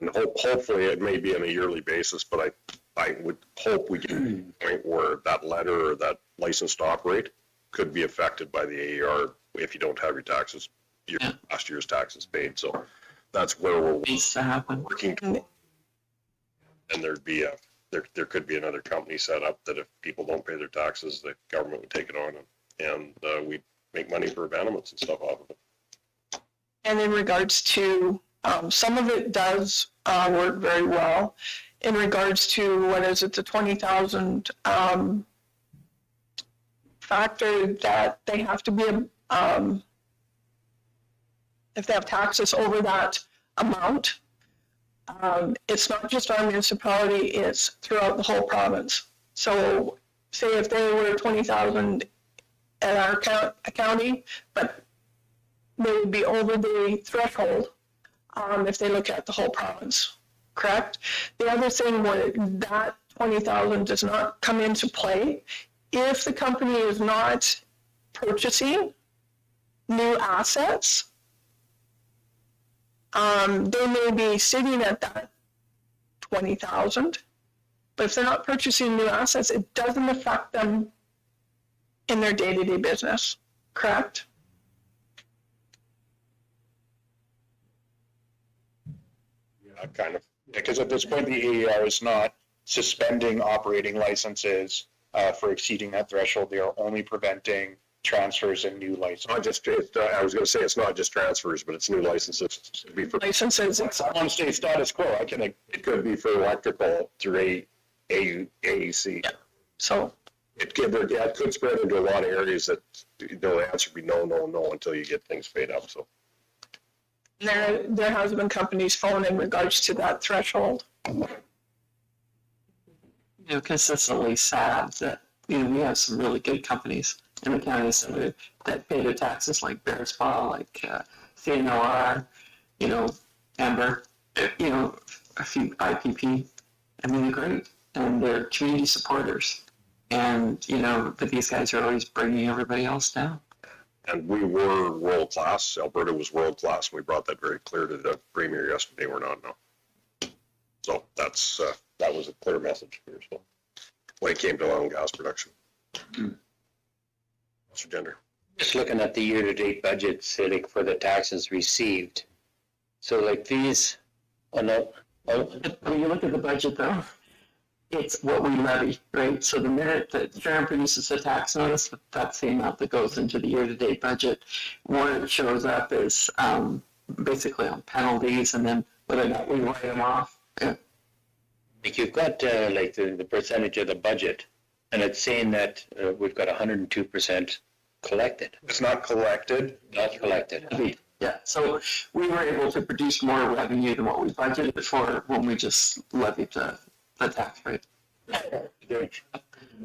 And hopefully it may be on a yearly basis, but I would hope we get to the point where that letter or that license to operate could be affected by the AER if you don't have your taxes, last year's taxes paid. So that's where we're Needs to happen. working toward. And there could be another company set up that if people don't pay their taxes, the government would take it on and we make money for abandonments and stuff off of it. And in regards to, some of it does work very well. In regards to, the 20,000 factor that they have to be, if they have taxes over that amount, it's not just our municipality, it's throughout the whole province. So say if they were 20,000 at our county, but they would be over the threshold if they look at the whole province, correct? The other thing where that 20,000 does not come into play, if the company is not purchasing new assets, they may be sitting at that 20,000, but if they're not purchasing new assets, it doesn't affect them in their day-to-day business, correct? Kind of, because at this point, the AER is not suspending operating licenses for exceeding that threshold. They are only preventing transfers and new licenses. Not just, I was going to say it's not just transfers, but it's new licenses. It'd be for Licenses, on state status quo. It could be for electrical through AEC. Yeah. So It could spread into a lot of areas that the answer would be no until you get things paid up. So there has been companies phone in regards to that threshold. Consistently sad that, we have some really good companies in the county that pay their taxes, like Bear Spa, like CNOR, Amber, a few IPP. I mean, they're great, and they're community supporters. And, you know, but these guys are always bringing everybody else down. And we were world class. Alberta was world class. We brought that very clear to the premier yesterday. We're not now. So that's, that was a clear message here. So when it came to oil and gas production. Mr. Gender. Just looking at the year-to-date budget, say like for the taxes received. So like these, oh no, When you look at the budget though, it's what we levy, right? So the minute that Sharon produces a tax notice, that's the amount that goes into the year-to-date budget. Where it shows up is basically on penalties, and then whether or not we write them off. Yeah. like you've got like the percentage of the budget, and it's saying that we've got 102% collected, It's not collected. not collected. Yeah, so we were able to produce more revenue than what we budgeted for when we just levied the tax rate.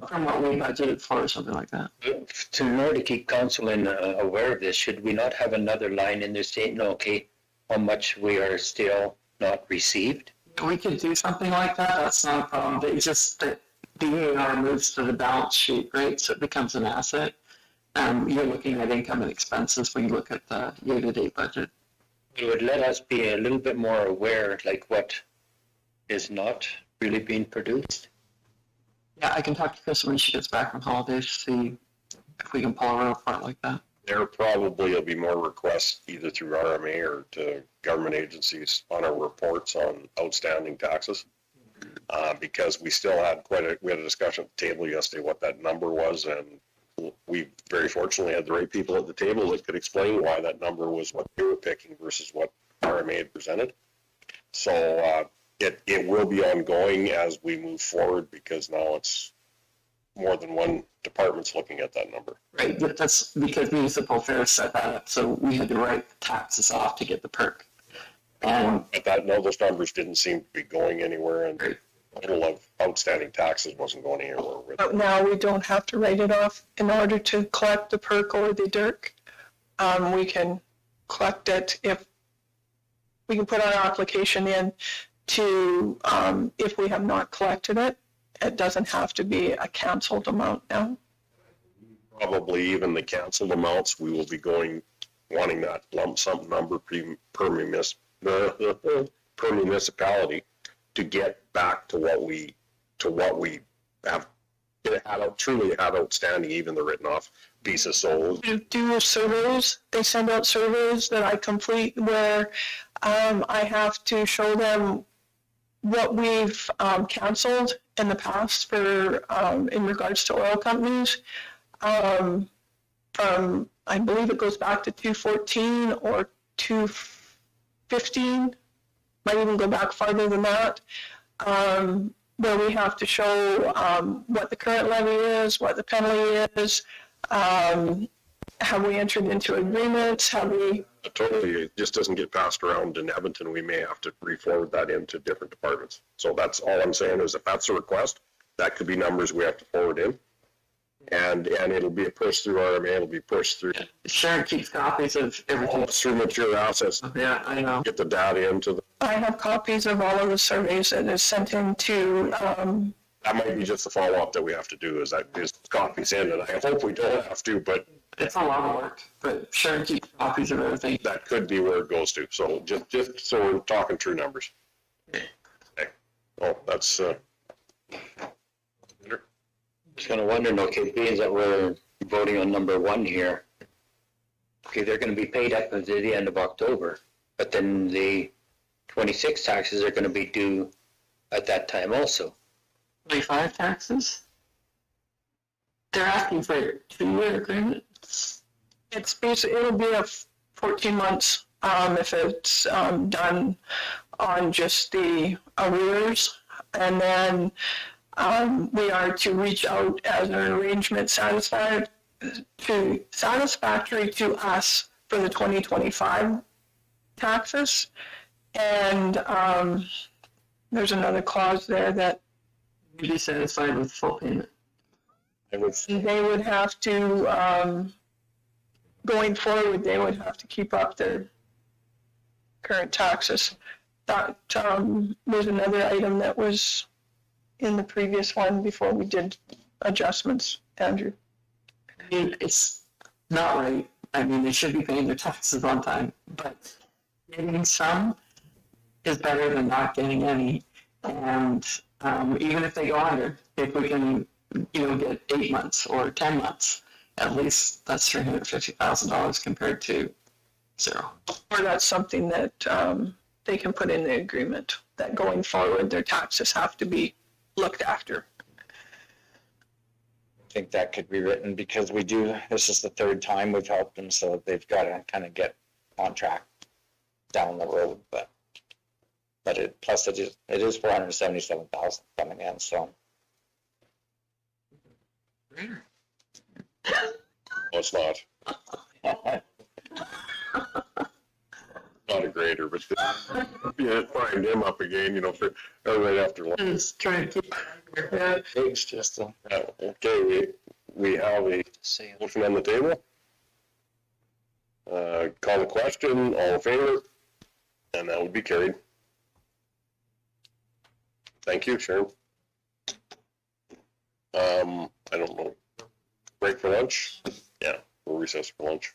From what we budgeted for or something like that. In order to keep council aware of this, should we not have another line in there saying, okay, how much we are still not received? We could do something like that, that's not a problem. It's just that the AR moves to the balance sheet, right? So it becomes an asset. You're looking at income and expenses when you look at the year-to-date budget. It would let us be a little bit more aware, like what is not really being produced. Yeah, I can talk to Chris when she gets back from holidays, see if we can pull a report like that. There probably will be more requests either through RMA or to government agencies on our reports on outstanding taxes. Because we still had we had a discussion at the table yesterday what that number was, and we very fortunately had the right people at the table that could explain why that number was what they were picking versus what RMA had presented. So it will be ongoing as we move forward, because now it's more than one department's looking at that number. Right, but that's because municipal affairs set that up, so we had to write the taxes off to get the perk. And But those numbers didn't seem to be going anywhere, and the total of outstanding taxes wasn't going anywhere with it. But now we don't have to write it off in order to collect the perk or the DIRC. We can collect it if we can put our application in to, if we have not collected it. It doesn't have to be a canceled amount now. Probably even the canceled amounts, we will be wanting that lump sum number per municipality to get back to what we have truly had outstanding, even the written off pieces. So Do surveys. They send out surveys that I complete where I have to show them what we've canceled in the past for in regards to oil companies. From, I believe it goes back to 2014 or 2015, might even go back farther than that, where we have to show what the current levy is, what the penalty is, have we entered into agreements, have we... totally, it just doesn't get passed around in Edmonton. We may have to re-forward that into different departments. So that's all I'm saying is if that's a request, that could be numbers we have to forward in. And it'll be a push through RMA, it'll be pushed through. Sharon keeps copies of everything. Through material assets, Yeah, I know. get the data into the, I have copies of all of the surveys that is sent into, that might be just the follow-up that we have to do is copies in, and I hope we don't have to, but It's a lot of work, but Sharon keeps copies of everything. that could be where it goes to. So just so we're talking true numbers. Okay. Oh, that's, Just kind of wondering, okay, being that we're voting on number one here, okay, they're going to be paid up until the end of October, but then the 26 taxes are going to be due at that time also. 25 taxes? They're asking for a 2-year agreement? it's basically, it'll be a 14 months if it's done on just the arrears. And then we are to reach out as an arrangement satisfactory to us for the 2025 taxes. And there's another clause there that You'd be satisfied with full payment. they would have to, going forward, they would have to keep up their current taxes. That was another item that was in the previous one before we did adjustments, Andrew. I mean, it's not right. I mean, they should be paying their taxes on time, but getting some is better than not getting any. And even if they go under, if we can, get 8 months or 10 months, at least that's $350,000 compared to zero. Or that's something that they can put in the agreement, that going forward, their taxes have to be looked after. I think that could be written because this is the third time we've helped them, so they've got to kind of get on track down the road, but it is 477,000 coming in, so. Well, it's not. Not a grader, but yeah, find him up again, for right after lunch. Just trying to keep It's just Okay, we have a motion on the table. Call the question, all in favor, and that would be carried. Thank you, Sharon. I don't know. Break for lunch? Yeah, we'll recess for lunch.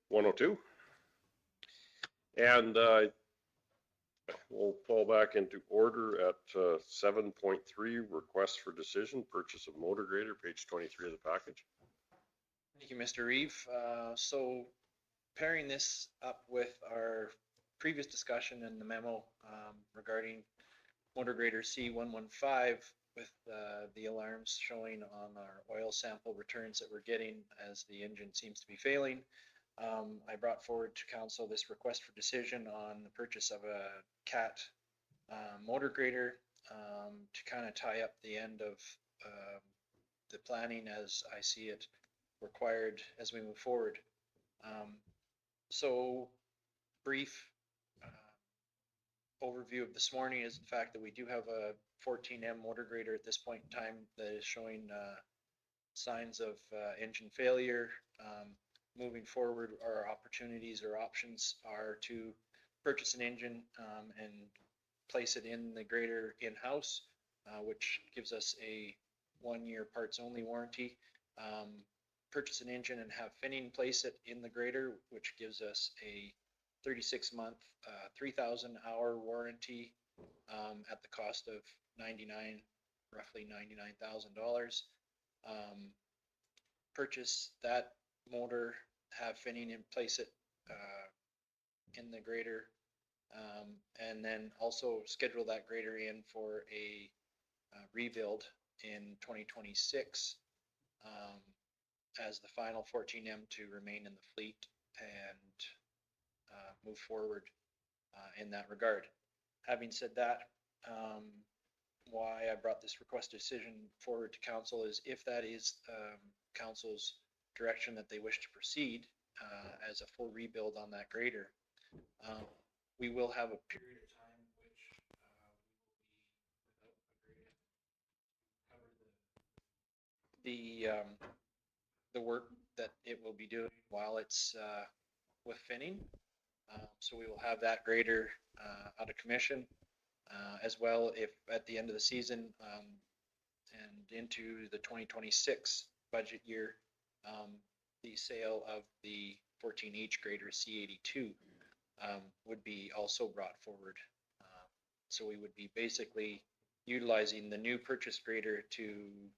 102. And we'll fall back into order at 7.3, request for decision, purchase of motor grader, page 23 of the package. Thank you, Mr. Reeve. So pairing this up with our previous discussion in the memo regarding motor grader C115 with the alarms showing on our oil sample returns that we're getting as the engine seems to be failing, I brought forward to council this request for decision on the purchase of a CAT motor grader to kind of tie up the end of the planning as I see it required as we move forward. So brief overview of this morning is the fact that we do have a 14M motor grader at this point in time that is showing signs of engine failure. Moving forward, our opportunities or options are to purchase an engine and place it in the grader in-house, which gives us a 1-year parts only warranty. Purchase an engine and have Finning place it in the grader, which gives us a 36-month, 3,000 hour warranty at the cost of roughly $99,000. Purchase that motor, have Finning and place it in the grader, and then also schedule that grader in for a rebuild in 2026 as the final 14M to remain in the fleet and move forward in that regard. Having said that, why I brought this request decision forward to council is if that is council's direction that they wish to proceed as a full rebuild on that grader, we will have a period of time which we will be without a grader to cover the work that it will be doing while it's with Finning. So we will have that grader out of commission as well if at the end of the season and into the 2026 budget year, the sale of the 14H grader C82 would be also brought forward. So we would be basically utilizing the new purchase grader to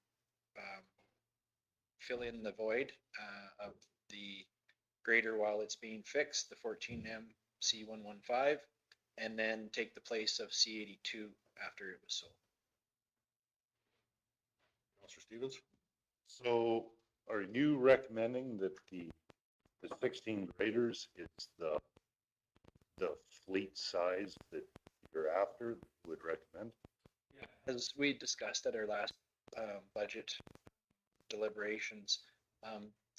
fill in the void of the grader while it's being fixed, the 14M C115, and then take the place of C82 after it was sold. Councilor Stevens? So are you recommending that the 16 graders is the fleet size that you're after, that you would recommend? As we discussed at our last budget deliberations,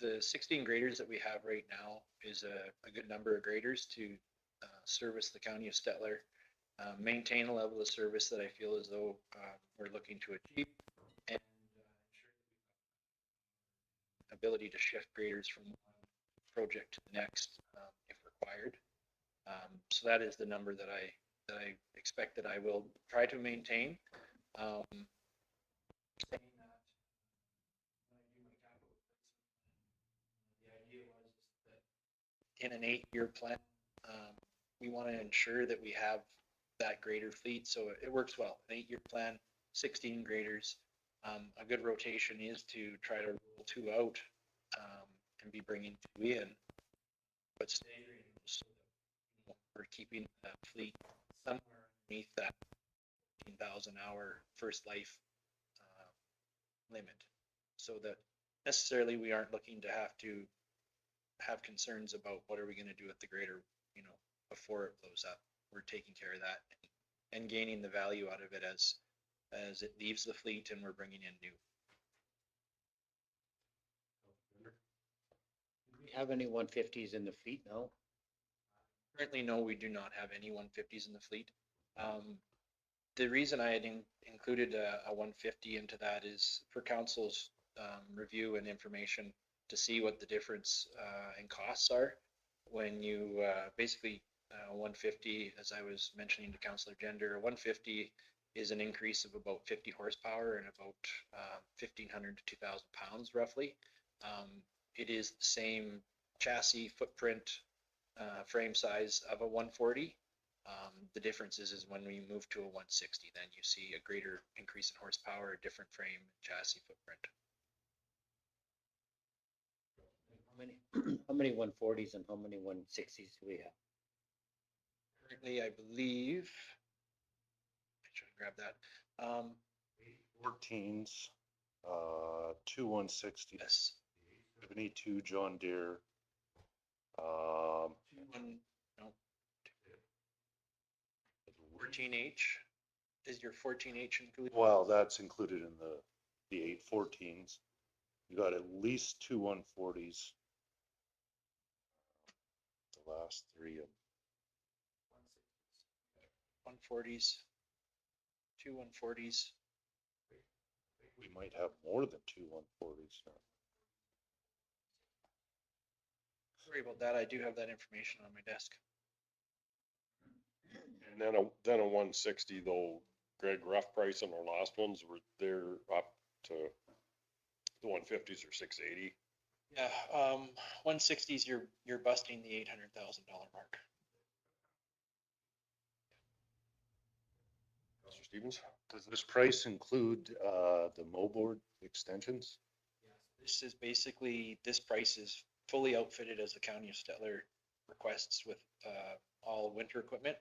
the 16 graders that we have right now is a good number of graders to service the county of Stettler, maintain a level of service that I feel as though we're looking to achieve, and ensure ability to shift graders from one project to the next if required. So that is the number that I expect that I will try to maintain. Saying that, when I do my capital replacement plan, the idea was that in an 8-year plan, we want to ensure that we have that grader fleet, so it works well. An 8-year plan, 16 graders. A good rotation is to try to roll 2 out and be bringing 2 in, but staggering so that we're keeping that fleet somewhere underneath that 15,000 hour first life limit, so that necessarily we aren't looking to have concerns about what are we going to do with the grader, before it blows up. We're taking care of that and gaining the value out of it as it leaves the fleet and we're bringing in new. Do we have any 150s in the fleet now? Currently, no, we do not have any 150s in the fleet. The reason I had included a 150 into that is for council's review and information to see what the difference in costs are when you basically 150, as I was mentioning to Councillor Gender, 150 is an increase of about 50 horsepower and about 1,500 to 2,000 pounds roughly. It is the same chassis footprint, frame size of a 140. The difference is when we move to a 160, then you see a greater increase in horsepower, a different frame, chassis footprint. How many 140s and how many 160s do we have? Currently, I believe, I should grab that. 14s, two 160s, Yes, 72 John Deere. 14H. Is your 14H included? Well, that's included in the 814s. You got at least two 140s. The last three of 140s, two 140s. we might have more than two 140s. Sorry about that. I do have that information on my desk. And then a 160 though, Greg, rough price on our last ones were they're up to the 150s or 680. Yeah, 160s, you're busting the $800,000 mark. Mr. Stevens? Does this price include the moldboard extensions? This is basically, this price is fully outfitted as the County of Stettler requests with all winter equipment,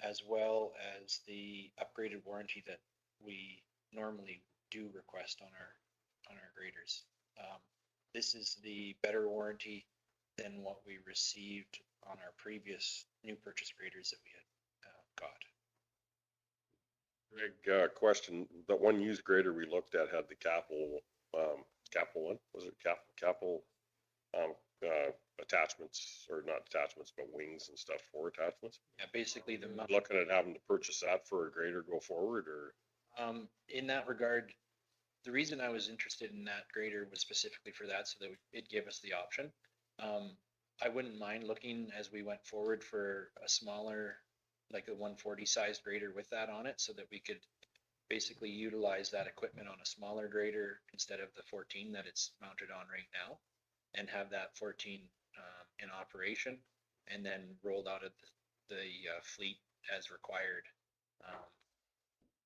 as well as the upgraded warranty that we normally do request on our graders. This is the better warranty than what we received on our previous new purchase graders that we had got. Greg, question, that one used grader we looked at had the capital one, was it capital attachments, or not attachments, but wings and stuff for attachments? Yeah, basically the Looking at having to purchase that for a grader go forward, or? in that regard, the reason I was interested in that grader was specifically for that, so that it'd give us the option. I wouldn't mind looking as we went forward for a smaller, like a 140 size grader with that on it, so that we could basically utilize that equipment on a smaller grader instead of the 14 that it's mounted on right now, and have that 14 in operation and then rolled out of the fleet as required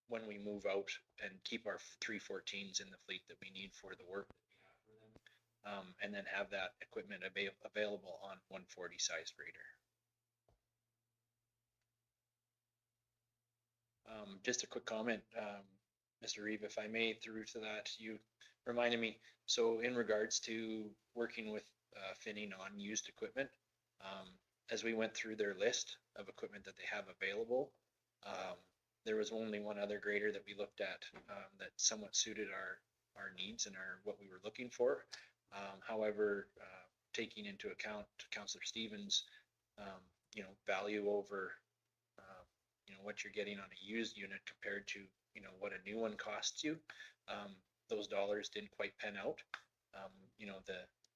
when we move out, and keep our 314s in the fleet that we need for the work that we have for them, and then have that equipment available on 140 size grader. Just a quick comment, Mr. Reeve, if I may, through to that, you reminded me, so in regards to working with Finning on used equipment, as we went through their list of equipment that they have available, there was only one other grader that we looked at that somewhat suited our needs and what we were looking for. However, taking into account Councillor Stevens, value over what you're getting on a used unit compared to what a new one costs you, those dollars didn't quite pen out.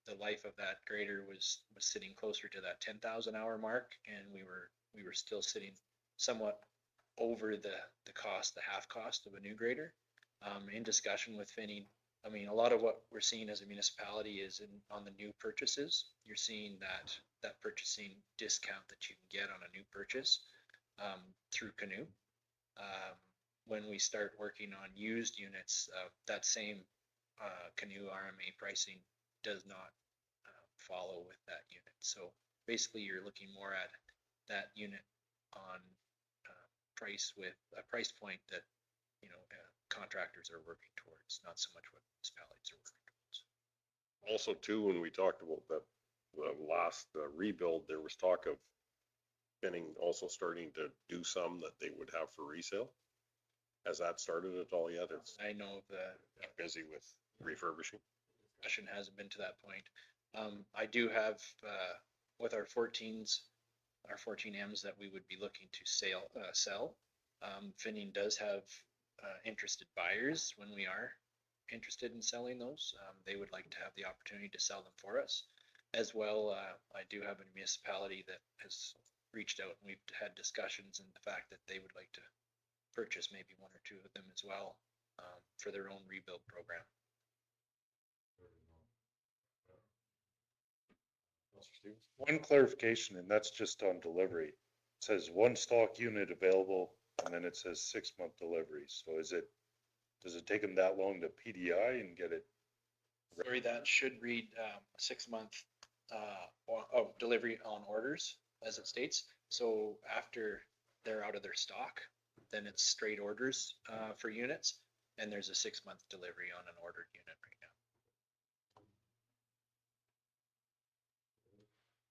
The life of that grader was sitting closer to that 10,000 hour mark, and we were still sitting somewhat over the cost, the half cost of a new grader. In discussion with Finning, I mean, a lot of what we're seeing as a municipality is on the new purchases. You're seeing that purchasing discount that you can get on a new purchase through Canoe. When we start working on used units, that same Canoe RMA pricing does not follow with that unit. So basically, you're looking more at that unit on price with a price point that contractors are working towards, not so much what municipalities are working towards. Also too, when we talked about the last rebuild, there was talk of Finning also starting to do some that they would have for resale. Has that started at all yet? It's I know the busy with refurbishing. discussion hasn't been to that point. I do have with our 14s, our 14Ms that we would be looking to sell. Finning does have interested buyers when we are interested in selling those. They would like to have the opportunity to sell them for us. As well, I do have a municipality that has reached out, and we've had discussions, and the fact that they would like to purchase maybe one or two of them as well for their own rebuild program. One clarification, and that's just on delivery. It says one stock unit available, and then it says 6-month delivery. So does it take them that long to PDI and get it? Sorry, that should read 6-month of delivery on orders, as it states. So after they're out of their stock, then it's straight orders for units, and there's a 6-month delivery on an ordered unit right now.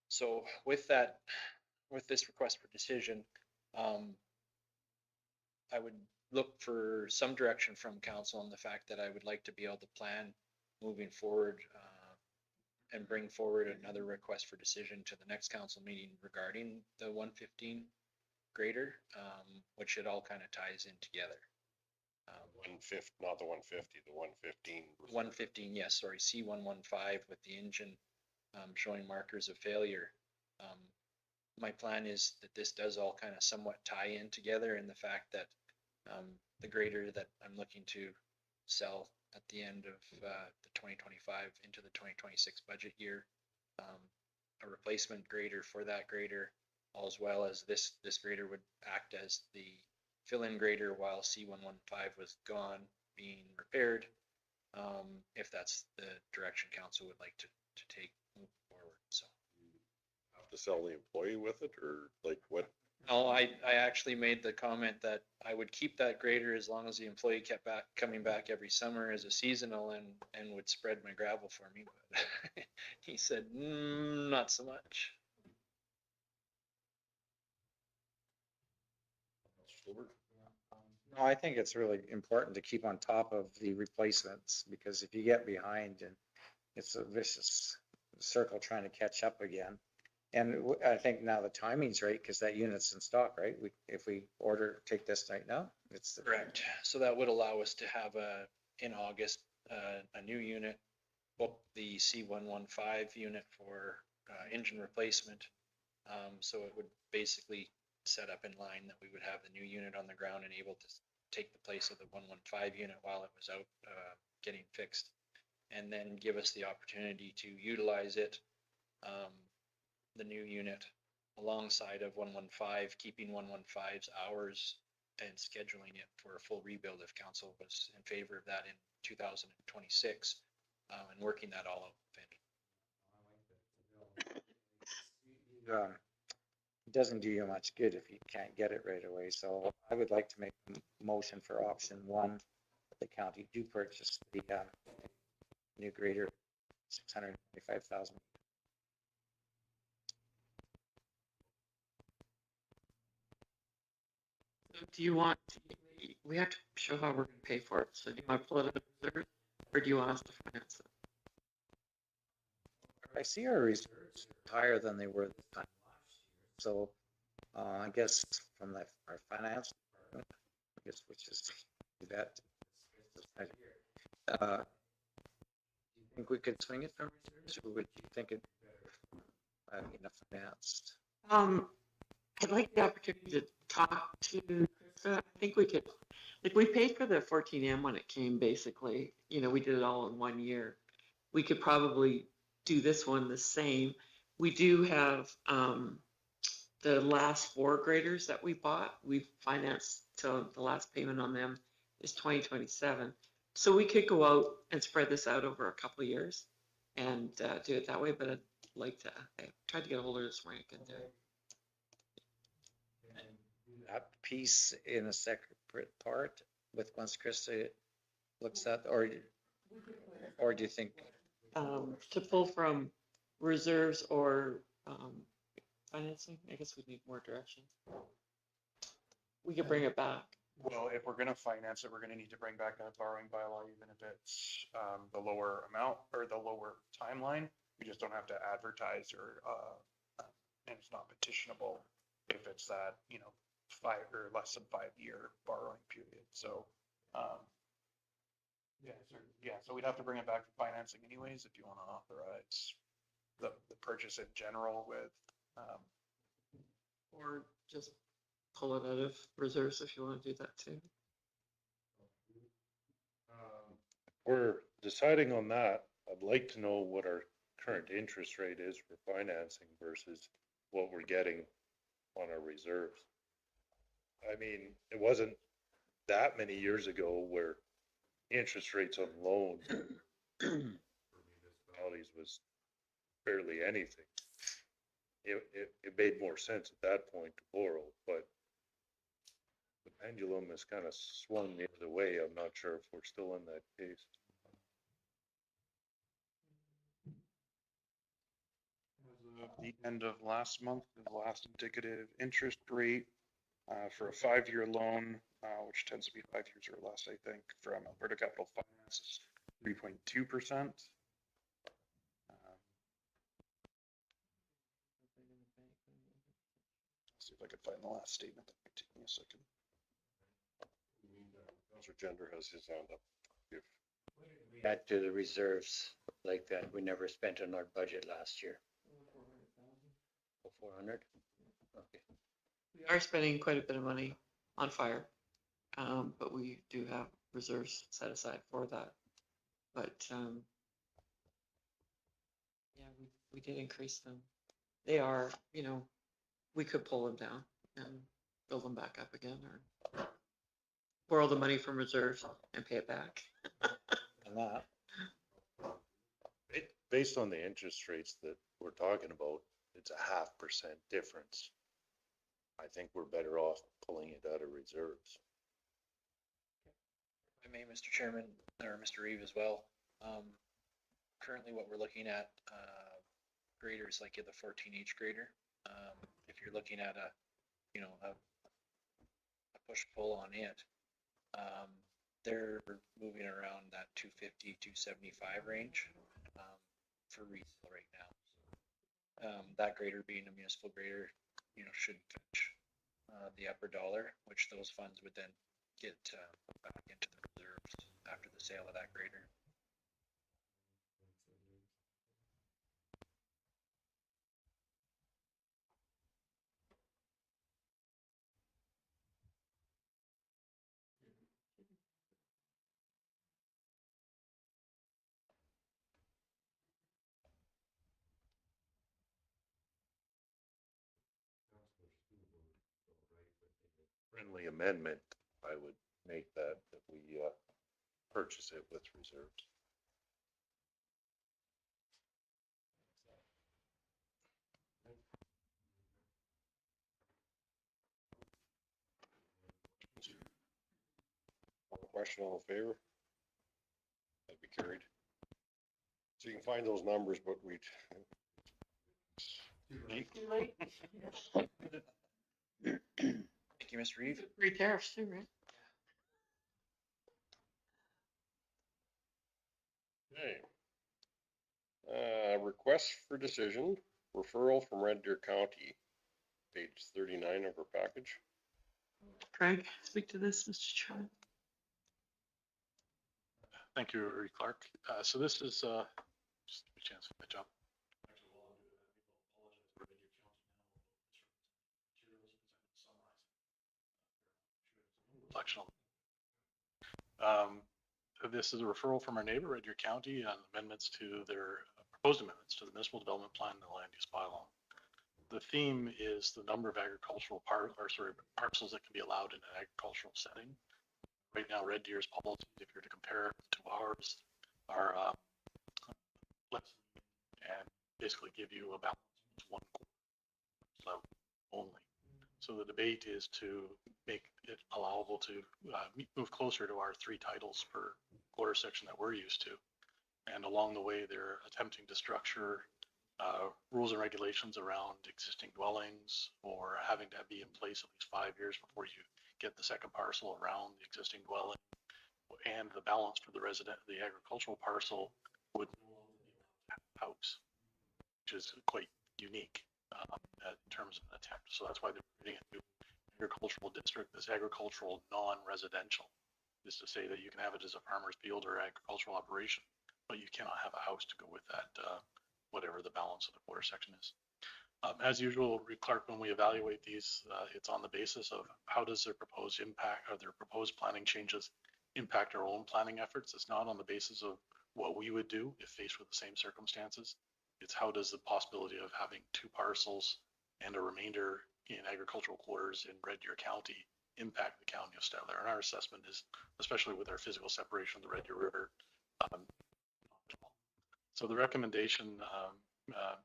So with that, with this request for decision, I would look for some direction from council on the fact that I would like to be able to plan moving forward and bring forward another request for decision to the next council meeting regarding the 115 grader, which it all kind of ties in together. 150, not the 150, the 115. 115, yes, sorry, C115 with the engine showing markers of failure. My plan is that this does all kind of somewhat tie in together in the fact that the grader that I'm looking to sell at the end of the 2025 into the 2026 budget year, a replacement grader for that grader, as well as this grader would act as the fill-in grader while C115 was gone being repaired, if that's the direction council would like to take moving forward. So Have to sell the employee with it, or like what? no, I actually made the comment that I would keep that grader as long as the employee kept coming back every summer as a seasonal and would spread my gravel for me. But he said, not so much. No, I think it's really important to keep on top of the replacements, because if you get behind, and it's a vicious circle trying to catch up again. And I think now the timing's right, because that unit's in stock, right? If we take this right now, it's Correct. So that would allow us to have in August, a new unit, book the C115 unit for engine replacement. So it would basically set up in line that we would have the new unit on the ground and able to take the place of the 115 unit while it was out getting fixed, and then give us the opportunity to utilize it, the new unit, alongside of 115, keeping 115's hours and scheduling it for a full rebuild if council was in favor of that in 2026, and working that all out. it doesn't do you much good if you can't get it right away. So I would like to make a motion for option 1, that the county do purchase the new grader, $625,000. Do you want, we have to show how we're going to pay for it. So do you want to pull it out of reserve, or do you want us to finance it? I see our reserves higher than they were this time last year. So I guess from our finance department, which is that, do you think we could swing it from reserves, or would you think it'd be better financed? I'd like the opportunity to talk to Krista. I think we could, like, we paid for the 14M when it came, basically. We did it all in 1 year. We could probably do this one the same. We do have the last 4 graders that we bought. We financed till the last payment on them is 2027. So we could go out and spread this out over a couple of years and do it that way. But I'd like to, I tried to get a hold of her this morning. I couldn't do it. That piece in a separate part with once Krista looks at, or do you think? To pull from reserves or financing, I guess we need more direction. We could bring it back. Well, if we're going to finance it, we're going to need to bring back that borrowing bylaw, even if it's the lower amount or the lower timeline. We just don't have to advertise and it's not petitionable if it's that, 5 or less than 5 year borrowing period. So, so we'd have to bring it back to financing anyways, if you want to authorize the purchase in general with, Or just pull it out of reserves if you want to do that too. We're deciding on that. I'd like to know what our current interest rate is for financing versus what we're getting on our reserves. I mean, it wasn't that many years ago where interest rates on loans for municipalities was barely anything. It made more sense at that point to borrow, but the pendulum has kind of swung the other way. I'm not sure if we're still in that case. As of the end of last month, the last indicative interest rate for a 5-year loan, which tends to be 5 years or less, I think, from Alberta Capital Finance is 3.2%. See if I can find the last statement. That might take me a second. Councilor Gender has his hand up. If Add to the reserves like that we never spent in our budget last year. 400? Okay. We are spending quite a bit of money on fire, but we do have reserves set aside for that. But yeah, we did increase them. They are, we could pull them down and build them back up again, or borrow the money from reserves and pay it back. And that, Based on the interest rates that we're talking about, it's a 0.5% difference. I think we're better off pulling it out of reserves. If I may, Mr. Chairman, or Mr. Reeve as well. Currently what we're looking at, graders like the 14H grader. If you're looking at a push-pull on it, they're moving around that 250, 275 range for resale right now. That grader being a municipal grader, should fetch the upper dollar, which those funds would then get back into the reserves after the sale of that grader. Friendly amendment, I would make that we purchase it with reserves. question, all in favor? That'd be carried. So you can find those numbers, but we. Thank you, Mr. Reeve. Free tariffs too, right? Okay. Request for decision, referral from Red Deer County, page 39 of our package. Craig, speak to this, Mr. Chairman. Thank you, Reeve Clark. So this is just a chance for my job. This is a referral from our neighbor, Red Deer County, on amendments to their proposed amendments to the municipal development plan and the land use bylaw. The theme is the number of agricultural parcels that can be allowed in an agricultural setting. Right now, Red Deer's policy, if you're to compare it to ours, are less and basically give you a balance of 1/4 level only. So the debate is to make it allowable to move closer to our 3 titles per quarter section that we're used to. And along the way, they're attempting to structure rules and regulations around existing dwellings or having to be in place at least 5 years before you get the second parcel around the existing dwelling. And the balance for the agricultural parcel would no longer be a house, which is quite unique in terms of an attempt. So that's why they're creating a new agricultural district that's agricultural non-residential. Is to say that you can have it as a farmer's field or agricultural operation, but you cannot have a house to go with that, whatever the balance of the quarter section is. As usual, Clark, when we evaluate these, it's on the basis of how does their proposed impact or their proposed planning changes impact our own planning efforts. It's not on the basis of what we would do if faced with the same circumstances. It's how does the possibility of having two parcels and a remainder in agricultural quarters in Red Deer County impact the county of Stettler? And our assessment is, especially with our physical separation of the Red Deer River. So the recommendation,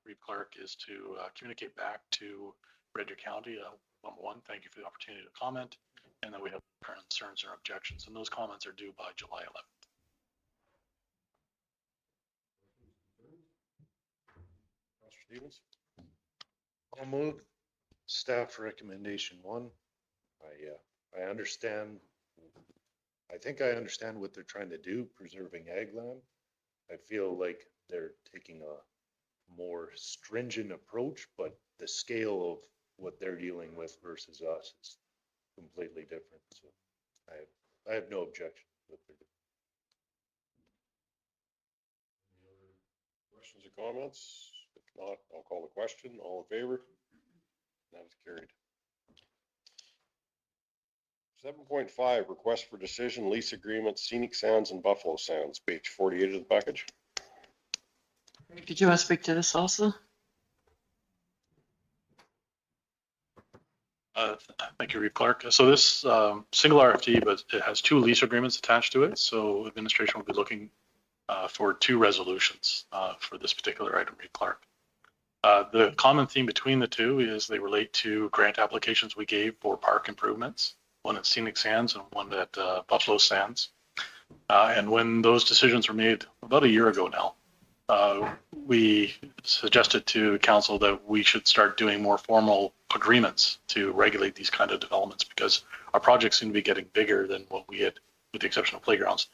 Reeve Clark, is to communicate back to Red Deer County. Number one, thank you for the opportunity to comment, and that we have concerns or objections, and those comments are due by July 11th. Councilor Stevens? I'll move staff recommendation 1. I understand, I think I understand what they're trying to do, preserving ag land. I feel like they're taking a more stringent approach, but the scale of what they're dealing with versus us is completely different. So I have no objection to what they're doing. Any other questions or comments? If not, I'll call the question. All in favor? That is carried. 7.5, request for decision, lease agreement, Scenic Sands and Buffalo Sands, page 48 of the package. Did you want to speak to this also? Thank you, Reeve Clark. So this single RFT, but it has 2 lease agreements attached to it. So administration will be looking for 2 resolutions for this particular item, Reeve Clark. The common theme between the 2 is they relate to grant applications we gave for park improvements, one at Scenic Sands and one at Buffalo Sands. And when those decisions were made about a year ago now, we suggested to council that we should start doing more formal agreements to regulate these kind of developments, because our projects seem to be getting bigger than what we had, with the exception of playgrounds,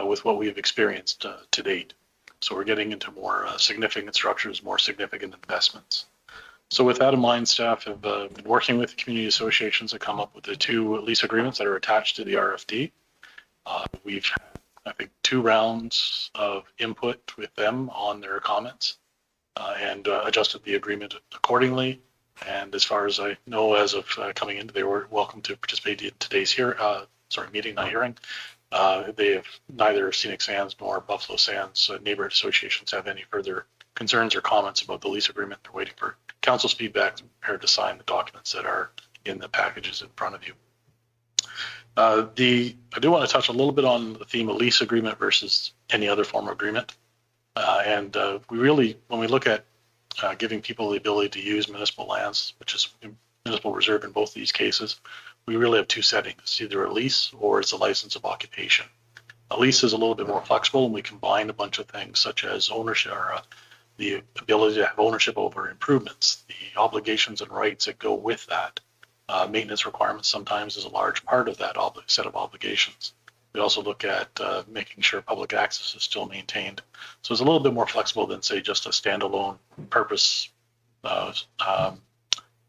with what we've experienced to date. So we're getting into more significant structures, more significant investments. So with that in mind, staff have been working with the community associations to come up with the 2 lease agreements that are attached to the RFD. We've had, I think, 2 rounds of input with them on their comments and adjusted the agreement accordingly. And as far as I know, as of coming in, they were welcome to participate in today's meeting, not hearing. They have neither Scenic Sands nor Buffalo Sands neighborhood associations have any further concerns or comments about the lease agreement. They're waiting for council's feedback, prepared to sign the documents that are in the packages in front of you. I do want to touch a little bit on the theme of lease agreement versus any other form of agreement. We really, when we look at giving people the ability to use municipal lands, which is municipal reserve in both these cases, we really have 2 settings. It's either a lease or it's a license of occupation. A lease is a little bit more flexible, and we combine a bunch of things such as ownership, or the ability to have ownership over improvements, the obligations and rights that go with that. Maintenance requirements sometimes is a large part of that set of obligations. We also look at making sure public access is still maintained. So it's a little bit more flexible than, say, just a standalone purpose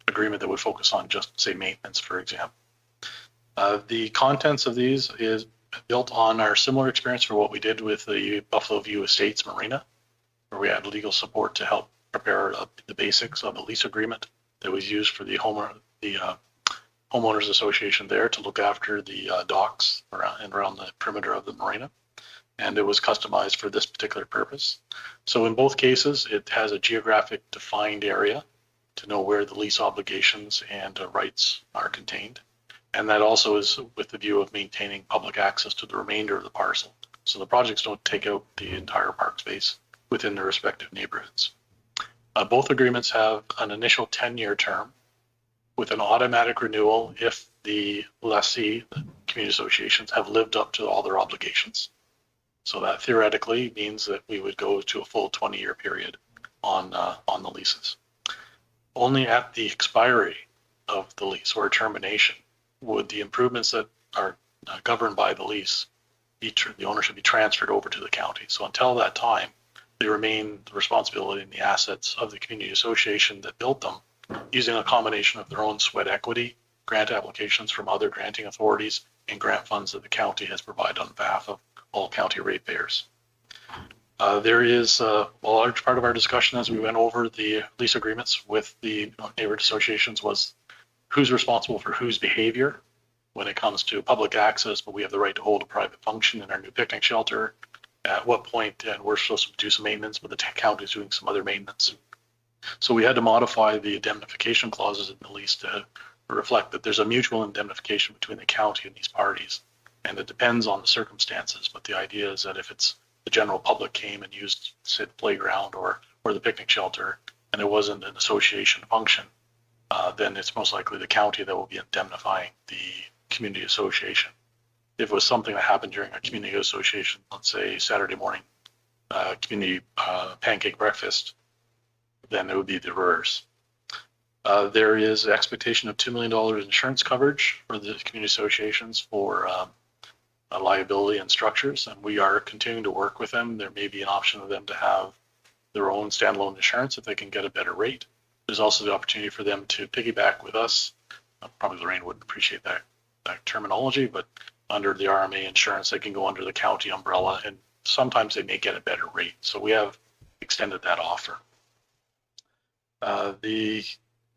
agreement that would focus on just, say, maintenance, for example. The contents of these is built on our similar experience for what we did with the Buffalo View Estates Marina, where we had legal support to help prepare the basics of a lease agreement that was used for the homeowners association there to look after the docks around the perimeter of the marina. And it was customized for this particular purpose. So in both cases, it has a geographic defined area to know where the lease obligations and rights are contained. And that also is with the view of maintaining public access to the remainder of the parcel. So the projects don't take out the entire park space within their respective neighborhoods. Both agreements have an initial 10-year term with an automatic renewal if the lessee, the community associations, have lived up to all their obligations. So that theoretically means that we would go to a full 20-year period on the leases. Only at the expiry of the lease or termination would the improvements that are governed by the lease, the ownership be transferred over to the county. So until that time, they remain the responsibility and the assets of the community association that built them, using a combination of their own sweat equity, grant applications from other granting authorities, and grant funds that the county has provided on behalf of all county ratepayers. There is a large part of our discussion as we went over the lease agreements with the neighborhood associations was who's responsible for whose behavior when it comes to public access, but we have the right to hold a private function in our new picnic shelter, at what point, and we're supposed to do some maintenance, but the county is doing some other maintenance. So we had to modify the indemnification clauses in the lease to reflect that there's a mutual indemnification between the county and these parties. And it depends on the circumstances, but the idea is that if it's the general public came and used, say, the playground or the picnic shelter, and it wasn't an association function, then it's most likely the county that will be indemnifying the community association. If it was something that happened during a community association, let's say Saturday morning community pancake breakfast, then it would be the reverse. There is an expectation of $2 million insurance coverage for the community associations for liability and structures, and we are continuing to work with them. There may be an option of them to have their own standalone insurance if they can get a better rate. There's also the opportunity for them to piggyback with us. Probably Lorraine wouldn't appreciate that terminology, but under the RMA insurance, they can go under the county umbrella, and sometimes they may get a better rate. So we have extended that offer. The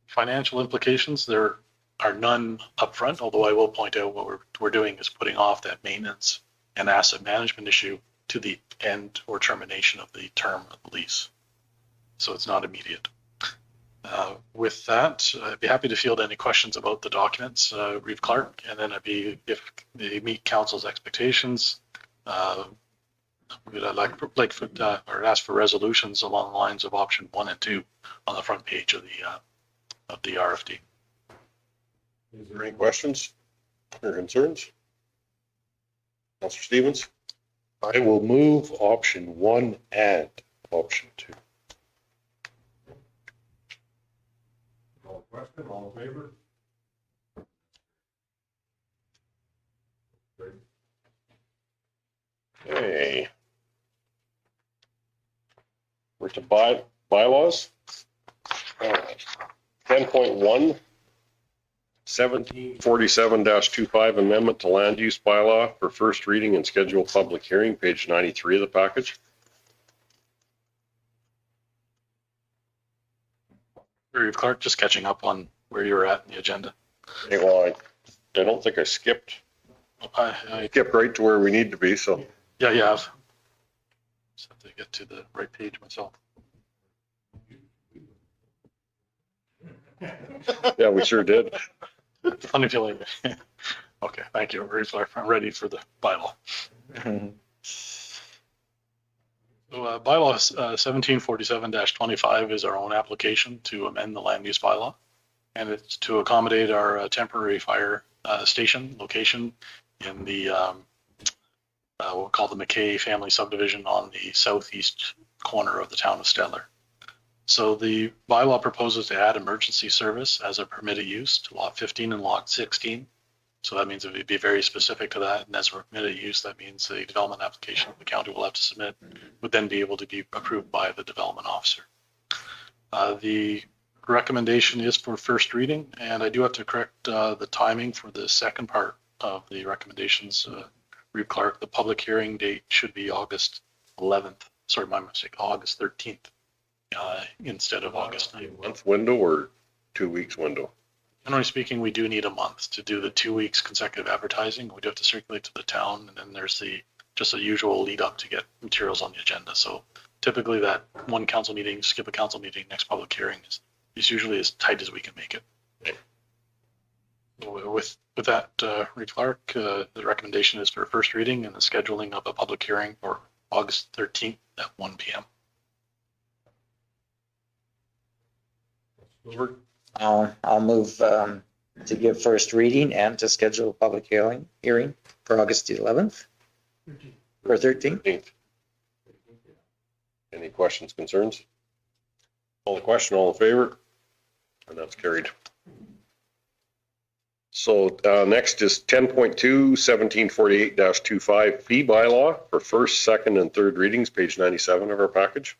financial implications, there are none upfront, although I will point out what we're doing is putting off that maintenance and asset management issue to the end or termination of the term of the lease. So it's not immediate. With that, I'd be happy to field any questions about the documents, Reeve Clark, and then if they meet council's expectations, we'd or ask for resolutions along the lines of option 1 and 2 on the front page of the RFD. Is there any questions or concerns? Councilor Stevens? I will move option 1 and option 2. Call the question, all in favor? Okay. We're to bylaws. 10.1, 1747-25 amendment to land use bylaw for first reading and scheduled public hearing, page 93 of the package. Reeve Clark, just catching up on where you were at in the agenda. Okay, well, I don't think I skipped. I Skipped right to where we need to be, so. Yeah, you have. Just have to get to the right page myself. Yeah, we sure did. Funny feeling. Okay, thank you. I'm ready for the bylaw. So bylaw 1747-25 is our own application to amend the land use bylaw. And it's to accommodate our temporary fire station location in the, we'll call the McKay family subdivision on the southeast corner of the town of Stettler. So the bylaw proposes to add emergency service as a permitted use to lot 15 and lot 16. So that means it would be very specific to that. And as a permitted use, that means the development application the county will have to submit would then be able to be approved by the development officer. The recommendation is for first reading, and I do have to correct the timing for the second part of the recommendations. Reeve Clark, the public hearing date should be August 11th. Sorry, my mistake, August 13th. Instead of August 9th. Month window or 2 weeks window? Generally speaking, we do need a month to do the 2 weeks consecutive advertising. We do have to circulate to the town, and then there's just a usual lead up to get materials on the agenda. So typically that one council meeting, skip a council meeting, next public hearing is usually as tight as we can make it. Okay. With that, Reeve Clark, the recommendation is for first reading and the scheduling of a public hearing for August 13th at 1 p.m. I'll move to give first reading and to schedule a public hearing for August 11th or 13th. Any questions, concerns? Call the question, all in favor? And that's carried. So next is 10.2, 1748-25 fee bylaw for first, second, and third readings, page 97 of our package.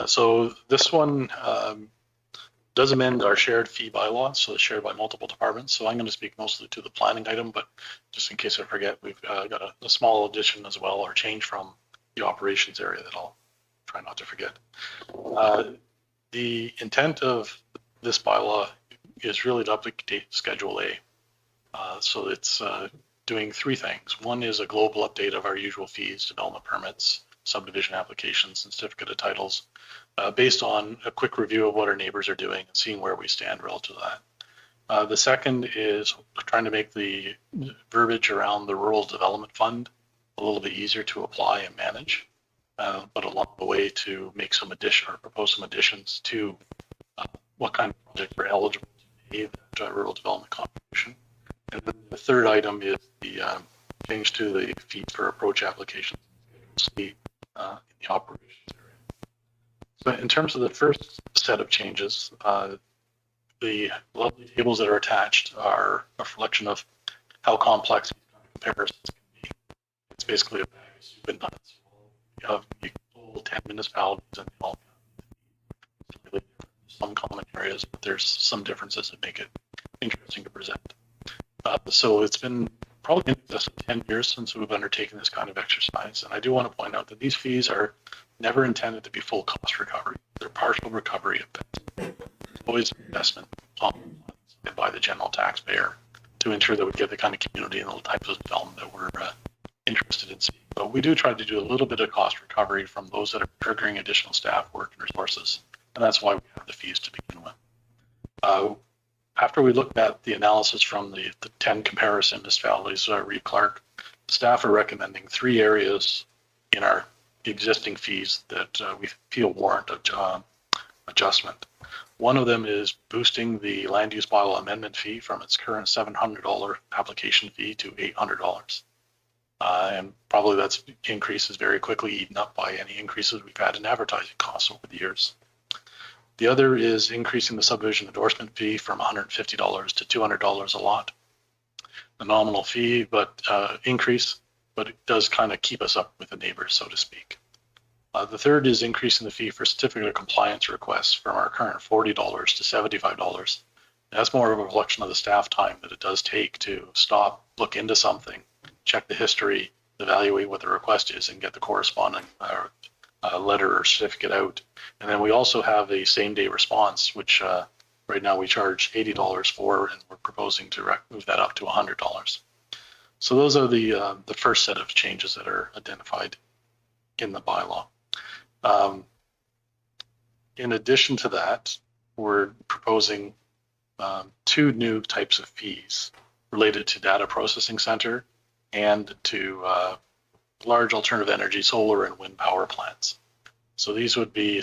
So this one does amend our shared fee bylaw, so it's shared by multiple departments. So I'm going to speak mostly to the planning item, but just in case I forget, we've got a small addition as well, or change from the operations area that I'll try not to forget. The intent of this bylaw is really to update Schedule A. So it's doing three things. One is a global update of our usual fees, development permits, subdivision applications, and certificate of titles, based on a quick review of what our neighbors are doing and seeing where we stand relative to that. The second is trying to make the verbiage around the Rural Development Fund a little bit easier to apply and manage, but along the way to make some addition or propose some additions to what kind of projects are eligible to pay that rural development contribution. And then the third item is the change to the fee for approach applications in the operations area. So in terms of the first set of changes, the lovely tables that are attached are a reflection of how complex comparisons can be. It's basically a bag of soup and nuts. You have the whole 10 municipalities and they all have really some common areas, but there's some differences that make it interesting to present. So it's been probably in excess of 10 years since we've undertaken this kind of exercise. And I do want to point out that these fees are never intended to be full cost recovery. They're partial recovery of it's always investment by the general taxpayer to ensure that we get the kind of community and the types of development that we're interested in seeing. But we do try to do a little bit of cost recovery from those that are triggering additional staff work and resources. And that's why we have the fees to begin with. After we looked at the analysis from the 10 comparison municipalities, Reed Clark, staff are recommending 3 areas in our existing fees that we feel warrant adjustment. One of them is boosting the land use bylaw amendment fee from its current $700 application fee to $800. And probably that's increases very quickly eaten up by any increases we've had in advertising costs over the years. The other is increasing the subdivision endorsement fee from $150 to $200 a lot. The nominal fee, but increase, but it does kind of keep us up with the neighbors, so to speak. The third is increasing the fee for certificate of compliance requests from our current $40 to $75. That's more of a reflection of the staff time that it does take to stop, look into something, check the history, evaluate what the request is, and get the corresponding letter or certificate out. And then we also have a same-day response, which right now we charge $80 for, and we're proposing to move that up to $100. So those are the first set of changes that are identified in the bylaw. In addition to that, we're proposing 2 new types of fees related to data processing center and to large alternative energy, solar and wind power plants. So these would be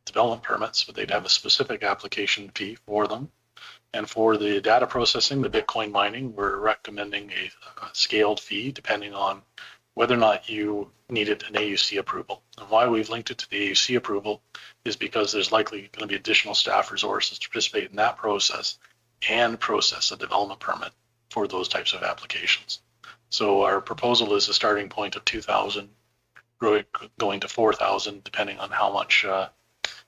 development permits, but they'd have a specific application fee for them. And for the data processing, the Bitcoin mining, we're recommending a scaled fee depending on whether or not you needed an AUC approval. And why we've linked it to the AUC approval is because there's likely going to be additional staff resources to participate in that process and process a development permit for those types of applications. So our proposal is a starting point of 2,000, going to 4,000, depending on how much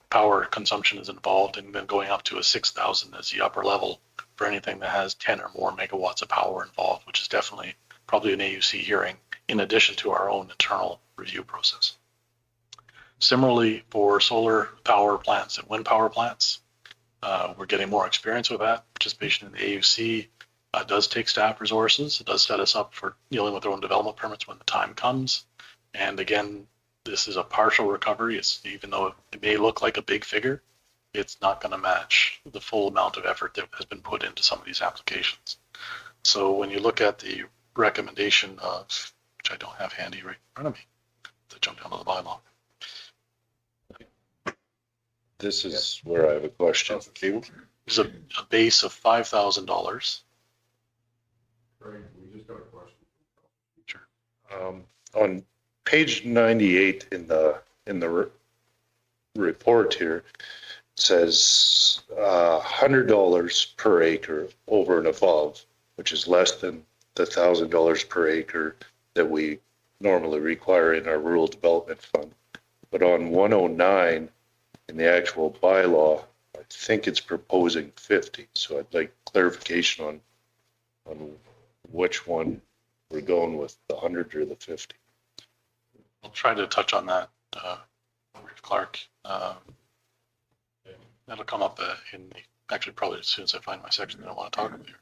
power consumption is involved, and then going up to a 6,000 as the upper level for anything that has 10 or more megawatts of power involved, which is definitely probably an AUC hearing in addition to our own internal review process. Similarly, for solar power plants and wind power plants, we're getting more experience with that. Participation in the AUC does take staff resources. It does set us up for dealing with our own development permits when the time comes. And again, this is a partial recovery. It's, even though it may look like a big figure, it's not going to match the full amount of effort that has been put into some of these applications. So when you look at the recommendation of, which I don't have handy right in front of me, to jump down to the bylaw. This is where I have a question. There's a base of $5,000. Craig, we just got a question. Sure. On page 98 in the report here, it says $100 per acre over and above, which is less than the $1,000 per acre that we normally require in our rural development fund. But on 109 in the actual bylaw, I think it's proposing 50. So I'd like clarification on which one we're going with, the 100 or the 50. I'll try to touch on that, Clark. That'll come up in the, actually probably as soon as I find my section that I want to talk about here.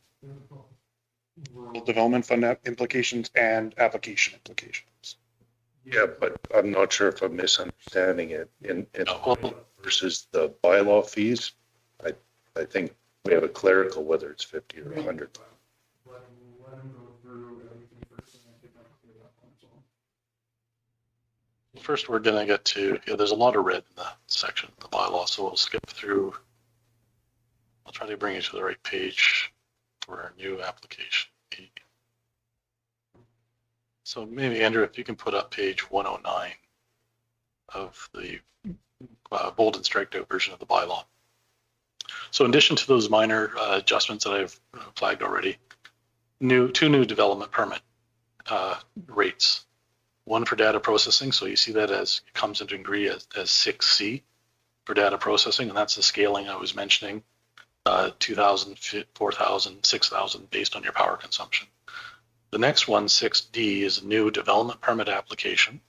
rural development fund implications and application implications. Yeah, but I'm not sure if I'm misunderstanding it. In versus the bylaw fees, I think we have a clerical, whether it's 50 or 100. Let him go through everything first and I think I'll clear that one, so. First, we're gonna get to, there's a lot of red in that section, the bylaw, so we'll skip through. I'll try to bring you to the right page for our new application. So maybe Andrew, if you can put up page 109 of the bold and striked out version of the bylaw. So in addition to those minor adjustments that I've flagged already, two new development permit rates. One for data processing, so you see that as it comes into degree as 6C for data processing, and that's the scaling I was mentioning, 2,000, 4,000, 6,000 based on your power consumption. The next one, 6D, is a new development permit application.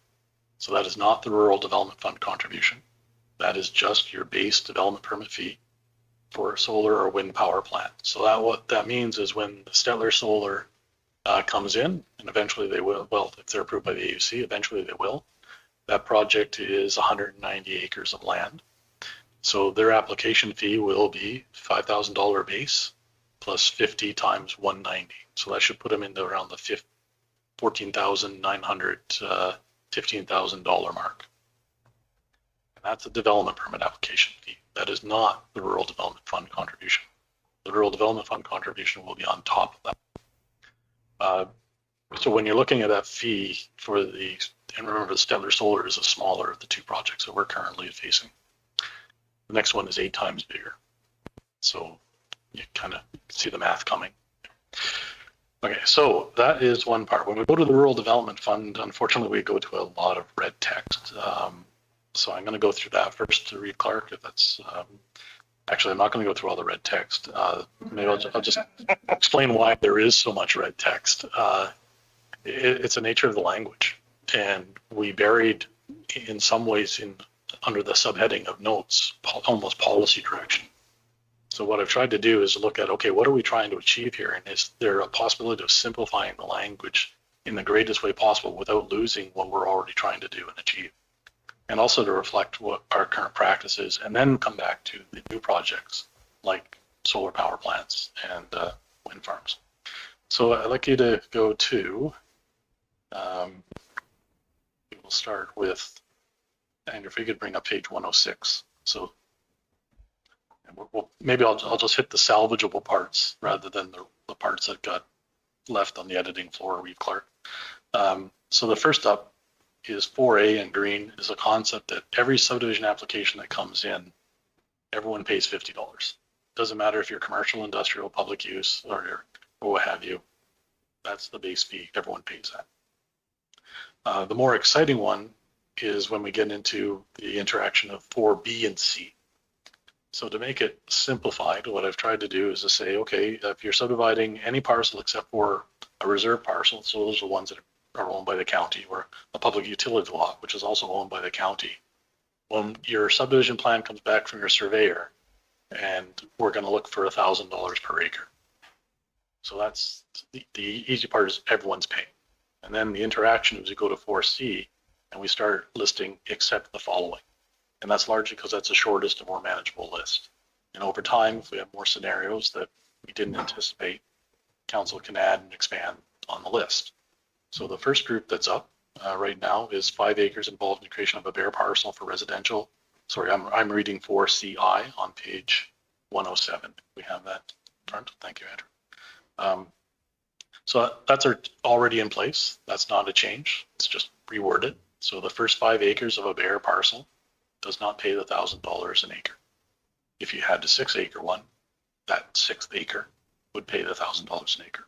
So that is not the Rural Development Fund contribution. That is just your base development permit fee for a solar or wind power plant. So what that means is when the Stettler Solar comes in, and eventually they will, well, if they're approved by the AUC, eventually they will. That project is 190 acres of land. So their application fee will be $5,000 base plus 50 times 190. So that should put them into around the $14,900, $15,000 mark. And that's a development permit application fee. That is not the Rural Development Fund contribution. The Rural Development Fund contribution will be on top of that. So when you're looking at that fee for the, and remember the Stettler Solar is a smaller of the two projects that we're currently facing. The next one is 8 times bigger. So you kind of see the math coming. Okay, so that is one part. When we go to the Rural Development Fund, unfortunately, we go to a lot of red text. So I'm going to go through that first to read Clark, if that's, actually, I'm not going to go through all the red text. Maybe I'll just explain why there is so much red text. It's the nature of the language. And we buried, in some ways, under the subheading of notes, almost policy direction. So what I've tried to do is look at, okay, what are we trying to achieve here? And is there a possibility of simplifying the language in the greatest way possible without losing what we're already trying to do and achieve? And also to reflect what our current practice is, and then come back to the new projects like solar power plants and wind farms. So I'd like you to go to, we'll start with, and if we could bring up page 106. So maybe I'll just hit the salvageable parts rather than the parts that got left on the editing floor, Reeve Clark. So the first up is 4A in green is a concept that every subdivision application that comes in, everyone pays $50. Doesn't matter if you're commercial, industrial, public use, or what have you. That's the base fee. Everyone pays that. The more exciting one is when we get into the interaction of 4B and C. So to make it simplified, what I've tried to do is to say, okay, if you're subdividing any parcel except for a reserve parcel, so those are the ones that are owned by the county, or a public utility lot, which is also owned by the county. When your subdivision plan comes back from your surveyor, and we're going to look for $1,000 per acre. So that's the easy part, is everyone's paying. And then the interaction is we go to 4C and we start listing except the following. And that's largely because that's the shortest and more manageable list. And over time, if we have more scenarios that we didn't anticipate, council can add and expand on the list. So the first group that's up right now is 5 acres involved in the creation of a bare parcel for residential. Sorry, I'm reading 4CI on page 107. We have that in front. Thank you, Andrew. So that's already in place. That's not a change. It's just reworded. So the first 5 acres of a bare parcel does not pay the $1,000 an acre. If you had the 6 acre one, that 6th acre would pay the $1,000 an acre.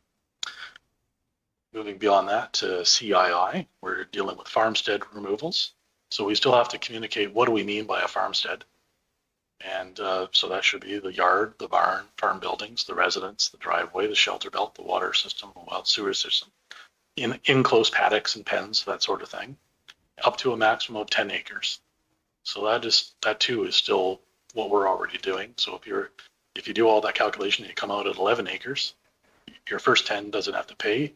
Moving beyond that to CII, we're dealing with farmstead removals. So we still have to communicate what do we mean by a farmstead. And so that should be the yard, the barn, farm buildings, the residence, the driveway, the shelter belt, the water system, the wild sewer system, enclosed paddocks and pens, that sort of thing, up to a maximum of 10 acres. So that too is still what we're already doing. So if you do all that calculation and you come out at 11 acres, your first 10 doesn't have to pay.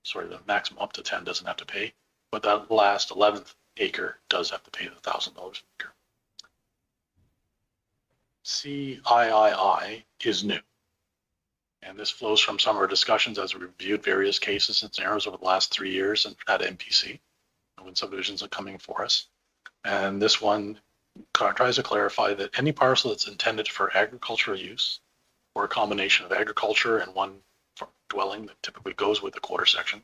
Sorry, the maximum up to 10 doesn't have to pay, but that last 11th acre does have to pay the $1,000 an acre. CIII is new. And this flows from some of our discussions as we reviewed various cases and scenarios over the last 3 years and at MPC when subdivisions are coming for us. And this one tries to clarify that any parcel that's intended for agricultural use or a combination of agriculture and one dwelling that typically goes with the quarter section,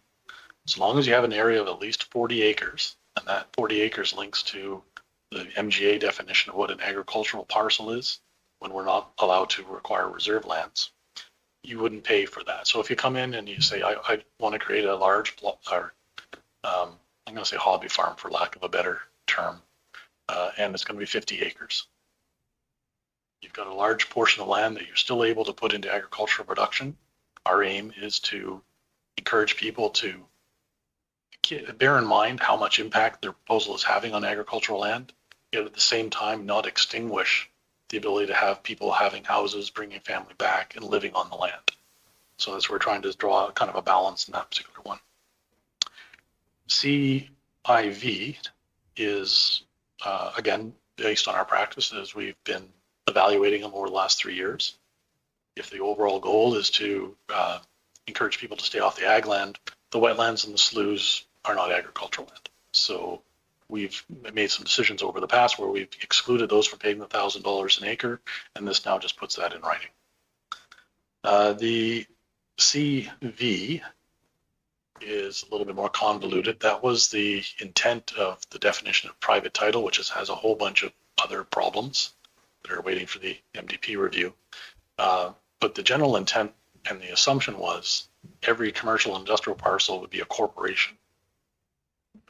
as long as you have an area of at least 40 acres, and that 40 acres links to the MGA definition of what an agricultural parcel is when we're not allowed to require reserve lands, you wouldn't pay for that. So if you come in and you say, I want to create a large, I'm going to say hobby farm for lack of a better term, and it's going to be 50 acres. You've got a large portion of land that you're still able to put into agricultural production. Our aim is to encourage people to bear in mind how much impact their proposal is having on agricultural land, yet at the same time not extinguish the ability to have people having houses, bringing family back and living on the land. So that's where we're trying to draw kind of a balance in that particular one. CIV is, again, based on our practices, we've been evaluating them over the last 3 years. If the overall goal is to encourage people to stay off the ag land, the wetlands and the sloughs are not agricultural land. So we've made some decisions over the past where we've excluded those from paying the $1,000 an acre, and this now just puts that in writing. The CV is a little bit more convoluted. That was the intent of the definition of private title, which has a whole bunch of other problems that are waiting for the MDP review. But the general intent and the assumption was every commercial industrial parcel would be a corporation.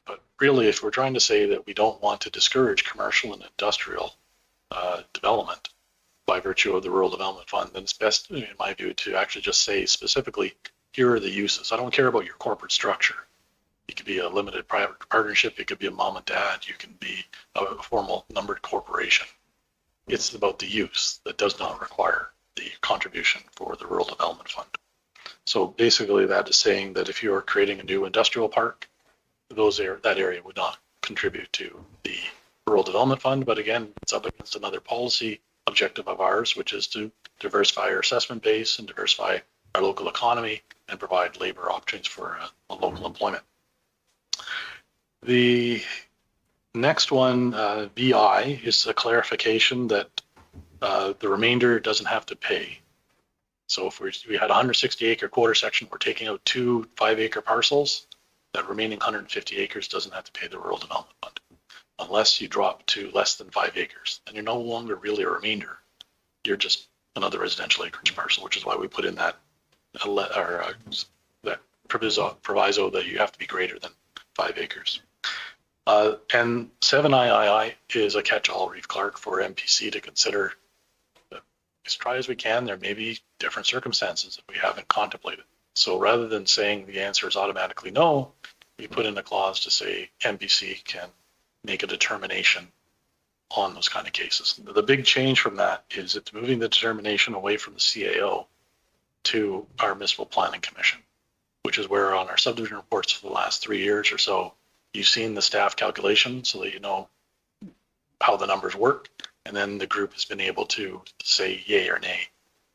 But really, if we're trying to say that we don't want to discourage commercial and industrial development by virtue of the Rural Development Fund, then it's best, in my view, to actually just say specifically, here are the uses. I don't care about your corporate structure. It could be a limited private partnership. It could be a mom and dad. You can be a formal numbered corporation. It's about the use that does not require the contribution for the Rural Development Fund. So basically that is saying that if you are creating a new industrial park, that area would not contribute to the Rural Development Fund. But again, it's up against another policy objective of ours, which is to diversify our assessment base and diversify our local economy and provide labor opportunities for local employment. The next one, VI, is a clarification that the remainder doesn't have to pay. So if we had a 160 acre quarter section, we're taking out 2 5-acre parcels, that remaining 150 acres doesn't have to pay the Rural Development Fund unless you drop to less than 5 acres. And you're no longer really a remainder. You're just another residential acreage parcel, which is why we put in that that proviso that you have to be greater than 5 acres. And 7III is a catch-all, Reeve Clark, for MPC to consider. As try as we can, there may be different circumstances that we haven't contemplated. So rather than saying the answer is automatically no, we put in a clause to say MPC can make a determination on those kind of cases. The big change from that is it's moving the determination away from the CAO to our Municipal Planning Commission, which is where on our subdivision reports for the last 3 years or so, you've seen the staff calculation so that you know how the numbers work. And then the group has been able to say yay or nay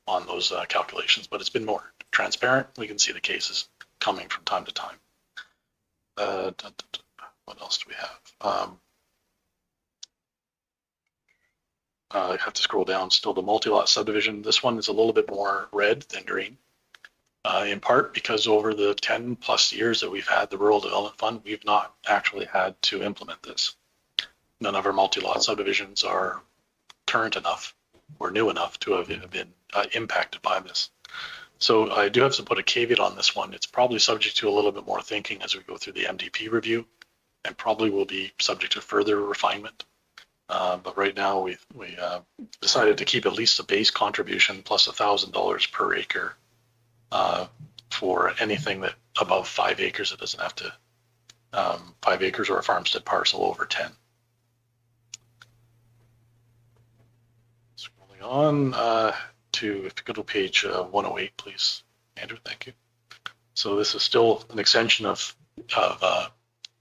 on those calculations, but it's been more transparent. We can see the cases coming from time to time. What else do we have? I have to scroll down still. The multi-lot subdivision, this one is a little bit more red than green, in part because over the 10 plus years that we've had the Rural Development Fund, we've not actually had to implement this. None of our multi-lot subdivisions are current enough or new enough to have been impacted by this. So I do have to put a caveat on this one. It's probably subject to a little bit more thinking as we go through the MDP review, and probably will be subject to further refinement. But right now we decided to keep at least a base contribution plus $1,000 per acre for anything that above 5 acres. It doesn't have to 5 acres or a farmstead parcel over 10. Scrolling on to, if you go to page 108, please, Andrew, thank you. So this is still an extension of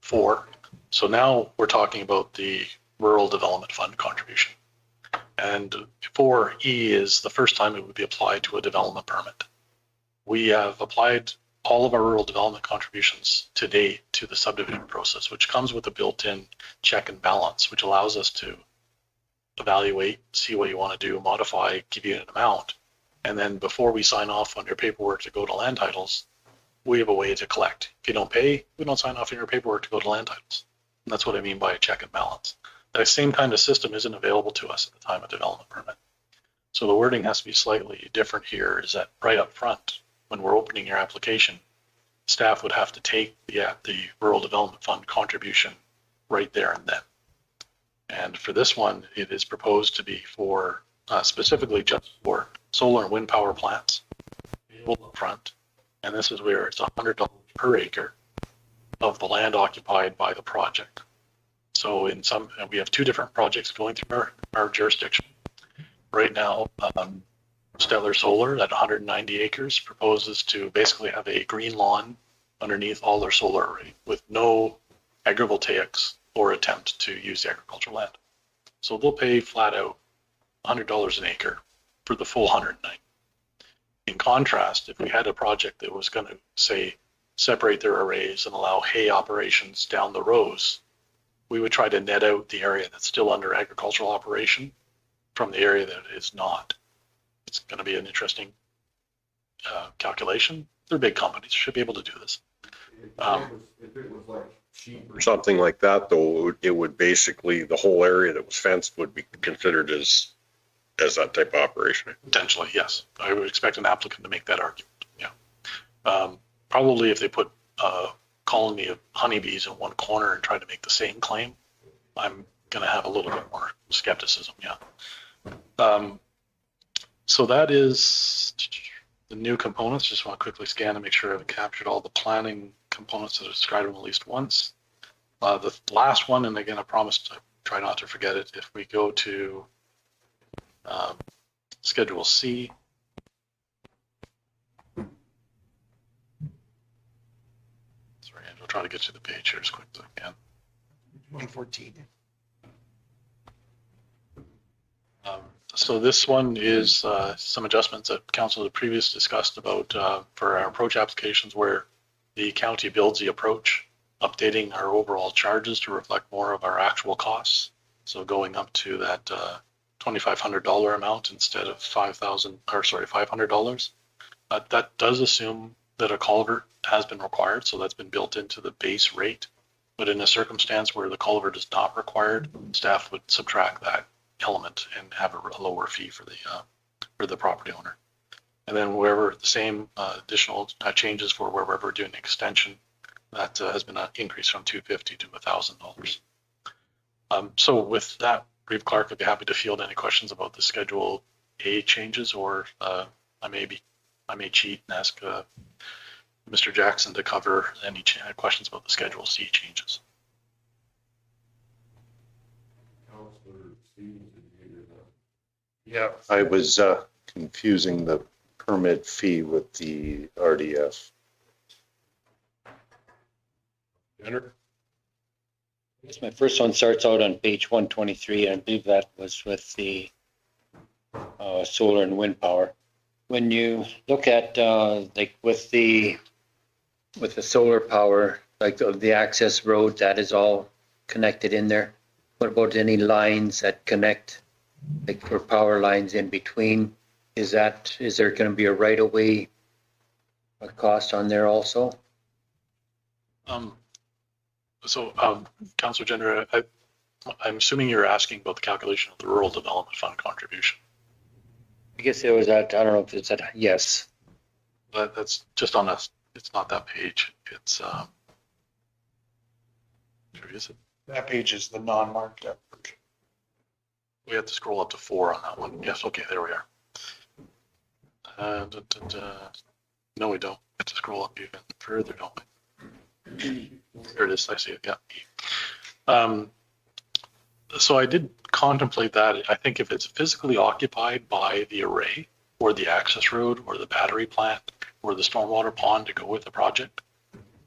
4. So now we're talking about the Rural Development Fund contribution. And 4E is the first time it would be applied to a development permit. We have applied all of our rural development contributions to date to the subdivision process, which comes with a built-in check and balance, which allows us to evaluate, see what you want to do, modify, give you an amount. And then before we sign off on your paperwork to go to land titles, we have a way to collect. If you don't pay, we don't sign off on your paperwork to go to land titles. And that's what I mean by a check and balance. That same kind of system isn't available to us at the time of development permit. So the wording has to be slightly different here, is that right up front, when we're opening your application, staff would have to take the Rural Development Fund contribution right there and then. And for this one, it is proposed to be for specifically just for solar and wind power plants up front. And this is where it's $100 per acre of the land occupied by the project. So in some, we have 2 different projects going through our jurisdiction. Right now, Stettler Solar at 190 acres proposes to basically have a green lawn underneath all their solar array with no agrivoltaics or attempt to use the agricultural land. So they'll pay flat out $100 an acre for the full 190. In contrast, if we had a project that was going to, say, separate their arrays and allow hay operations down the rows, we would try to net out the area that's still under agricultural operation from the area that is not. It's going to be an interesting calculation. They're big companies, should be able to do this. If it was like sheep or something like that, though, it would basically, the whole area that was fenced would be considered as that type of operation. Potentially, yes. I would expect an applicant to make that argument, yeah. Probably if they put a colony of honeybees in one corner and try to make the same claim, I'm going to have a little bit more skepticism, yeah. So that is the new components. Just want to quickly scan to make sure I've captured all the planning components that are described them at least once. The last one, and again, I promised to try not to forget it, if we go to Schedule C. Sorry, I'll try to get to the page here as quick as I can. 2014. So this one is some adjustments that council had previously discussed about for our approach applications, where the county builds the approach, updating our overall charges to reflect more of our actual costs. So going up to that $2,500 amount instead of $500. That does assume that a culvert has been required, so that's been built into the base rate. But in a circumstance where the culvert is not required, staff would subtract that element and have a lower fee for the property owner. And then wherever the same additional changes for wherever we're doing an extension, that has been increased from $250 to $1,000. So with that, Reeve Clark, I'd be happy to field any questions about the Schedule A changes, or I may cheat and ask Mr. Jackson to cover any questions about the Schedule C changes. Yeah, I was confusing the permit fee with the RDF. Jenner? Yes, my first one starts out on page 123. I believe that was with the solar and wind power. When you look at like with the solar power, like the access road, that is all connected in there. What about any lines that connect, like for power lines in between? Is there going to be a right of way cost on there also? Councilor Jenner, I'm assuming you're asking about the calculation of the Rural Development Fund contribution. I guess there was that, I don't know if it's that, yes. That's just on us. It's not that page. It's, where is it? That page is the non-marked up version. We have to scroll up to 4 on that one. Yes, okay, there we are. No, we don't. We have to scroll up even further, don't we? There it is. I see it. Yeah. So I did contemplate that. I think if it's physically occupied by the array or the access road or the battery plant or the stormwater pond to go with the project,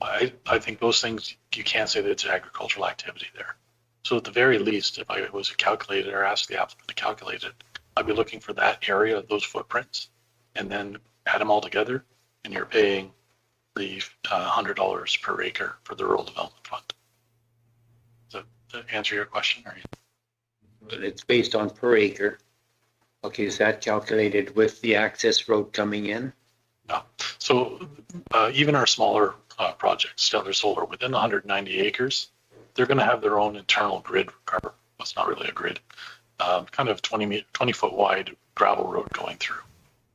I think those things, you can't say that it's agricultural activity there. So at the very least, if I was to calculate it or ask the applicant to calculate it, I'd be looking for that area, those footprints, and then add them all together, and you're paying the $100 per acre for the rural development fund. Does that answer your question? Or But it's based on per acre. Okay, is that calculated with the access road coming in? no. So even our smaller projects, Stettler Solar, within 190 acres, they're going to have their own internal grid, or well, it's not really a grid, kind of 20 foot wide gravel road going through.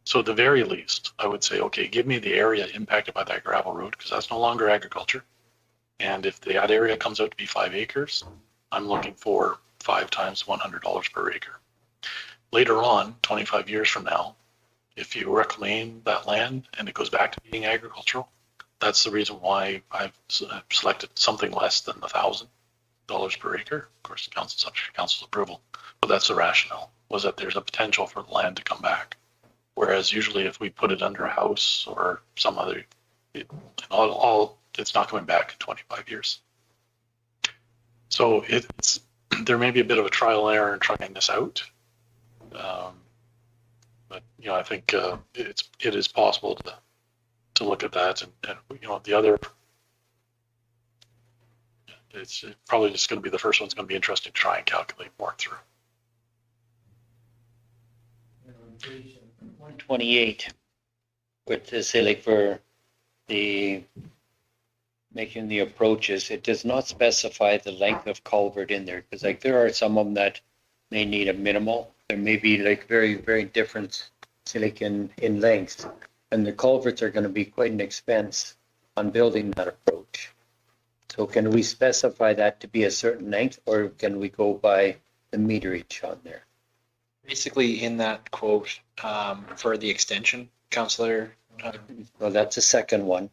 So at the very least, I would say, okay, give me the area impacted by that gravel road, because that's no longer agriculture. And if that area comes out to be 5 acres, I'm looking for 5 times $100 per acre. Later on, 25 years from now, if you reclaim that land and it goes back to being agricultural, that's the reason why I've selected something less than $1,000 per acre. Of course, subject to council's approval, but that's the rationale, was that there's a potential for the land to come back. Whereas usually if we put it under a house or some other, it's not coming back in 25 years. So there may be a bit of a trial and error in trying this out. But I think it is possible to look at that, and the other, it's probably just going to be the first one's going to be interesting to try and calculate more through. 128, which is say like for the making the approaches, it does not specify the length of culvert in there, because like there are some of them that may need a minimal. There may be like very, very different, say like in length, and the culverts are going to be quite an expense on building that approach. So can we specify that to be a certain length, or can we go by the meterage on there? Basically, in that quote for the extension, Councillor. Well, that's the second one.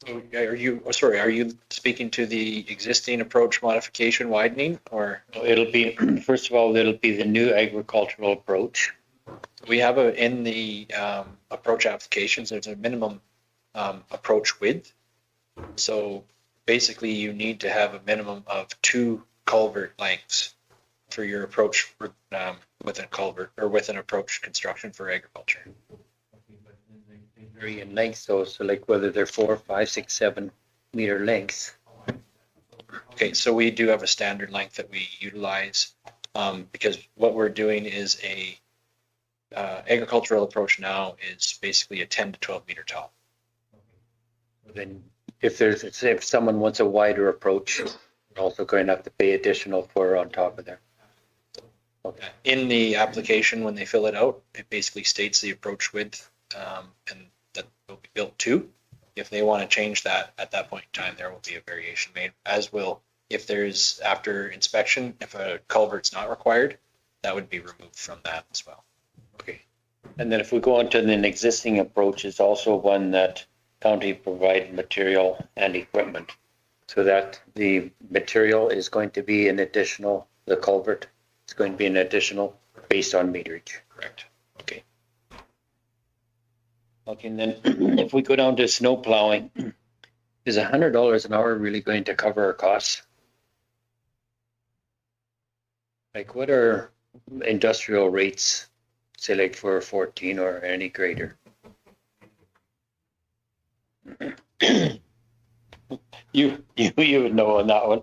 Are you speaking to the existing approach modification widening, or? It'll be, first of all, it'll be the new agricultural approach. We have in the approach applications, there's a minimum approach width. So basically you need to have a minimum of 2 culvert lengths for your approach with a culvert or with an approach construction for agriculture. Vary in length, so like whether they're 4, 5, 6, 7 meter lengths. Okay, so we do have a standard length that we utilize because what we're doing is a agricultural approach now is basically a 10 to 12 meter tall. Then if someone wants a wider approach, we're also going to have to pay additional for on top of there. Okay. In the application, when they fill it out, it basically states the approach width and that will be built to. If they want to change that at that point in time, there will be a variation made, as will if there's after inspection, if a culvert's not required, that would be removed from that as well. Okay. And then if we go on to an existing approach, it's also one that county provide material and equipment. So that the material is going to be an additional, the culvert, it's going to be an additional based on meterage. Correct. Okay. Okay, and then if we go down to snow plowing, is $100 an hour really going to cover our costs? Like what are industrial rates, say like for 14 or any greater? You would know on that one.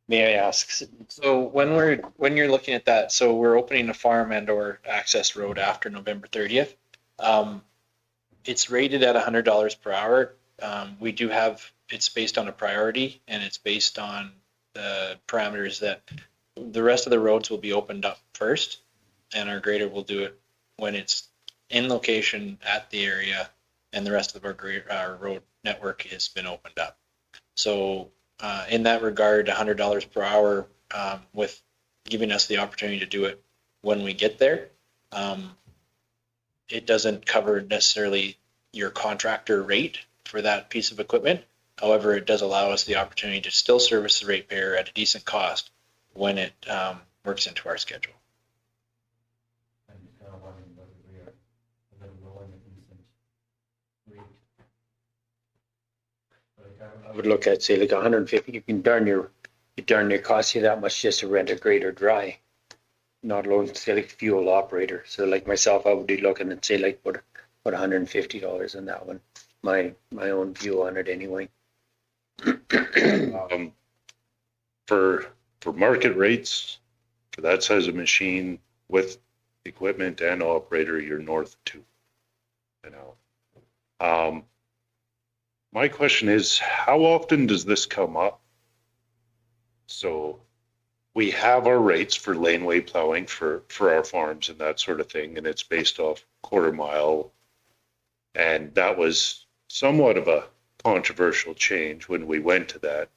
May I ask? So when you're looking at that, so we're opening a farm and or access road after November 30th. It's rated at $100 per hour. We do have, it's based on a priority and it's based on the parameters that the rest of the roads will be opened up first, and our grader will do it when it's in location at the area and the rest of our road network has been opened up. So in that regard, $100 per hour with giving us the opportunity to do it when we get there. It doesn't cover necessarily your contractor rate for that piece of equipment. However, it does allow us the opportunity to still service the ratepayer at a decent cost when it works into our schedule. I would look at, say, like 150, you darn near cost you that much just to rent a grader dry, not alone, say, like fuel operator. So like myself, I would be looking at, say, like, what $150 in that one. My own view on it anyway. For market rates, for that size of machine with equipment and operator, you're north of 2. You know. My question is, how often does this come up? So we have our rates for laneway plowing for our farms and that sort of thing, and it's based off quarter mile. And that was somewhat of a controversial change when we went to that,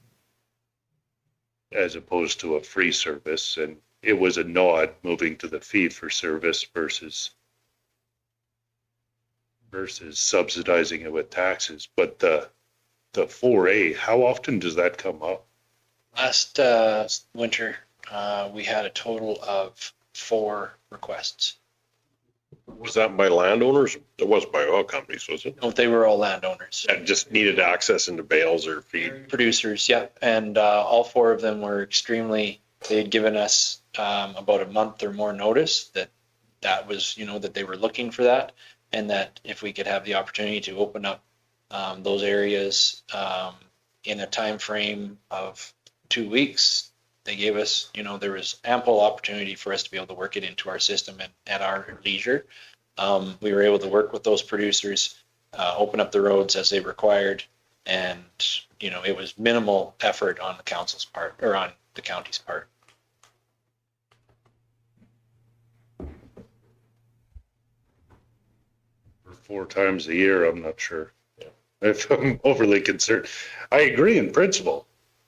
as opposed to a free service. And it was a nod moving to the fee for service versus subsidizing it with taxes. But the 4A, how often does that come up? Last winter, we had a total of 4 requests. Was that by landowners? It was by oil companies, was it? No, they were all landowners. That just needed access into bales or feed. Producers, yeah. And all 4 of them were extremely, they had given us about a month or more notice that was, that they were looking for that. And that if we could have the opportunity to open up those areas in a time frame of 2 weeks, they gave us, there was ample opportunity for us to be able to work it into our system at our leisure. We were able to work with those producers, open up the roads as they required, and it was minimal effort on the council's part, or on the county's part. For 4 times a year, I'm not sure if I'm overly concerned. I agree in principle.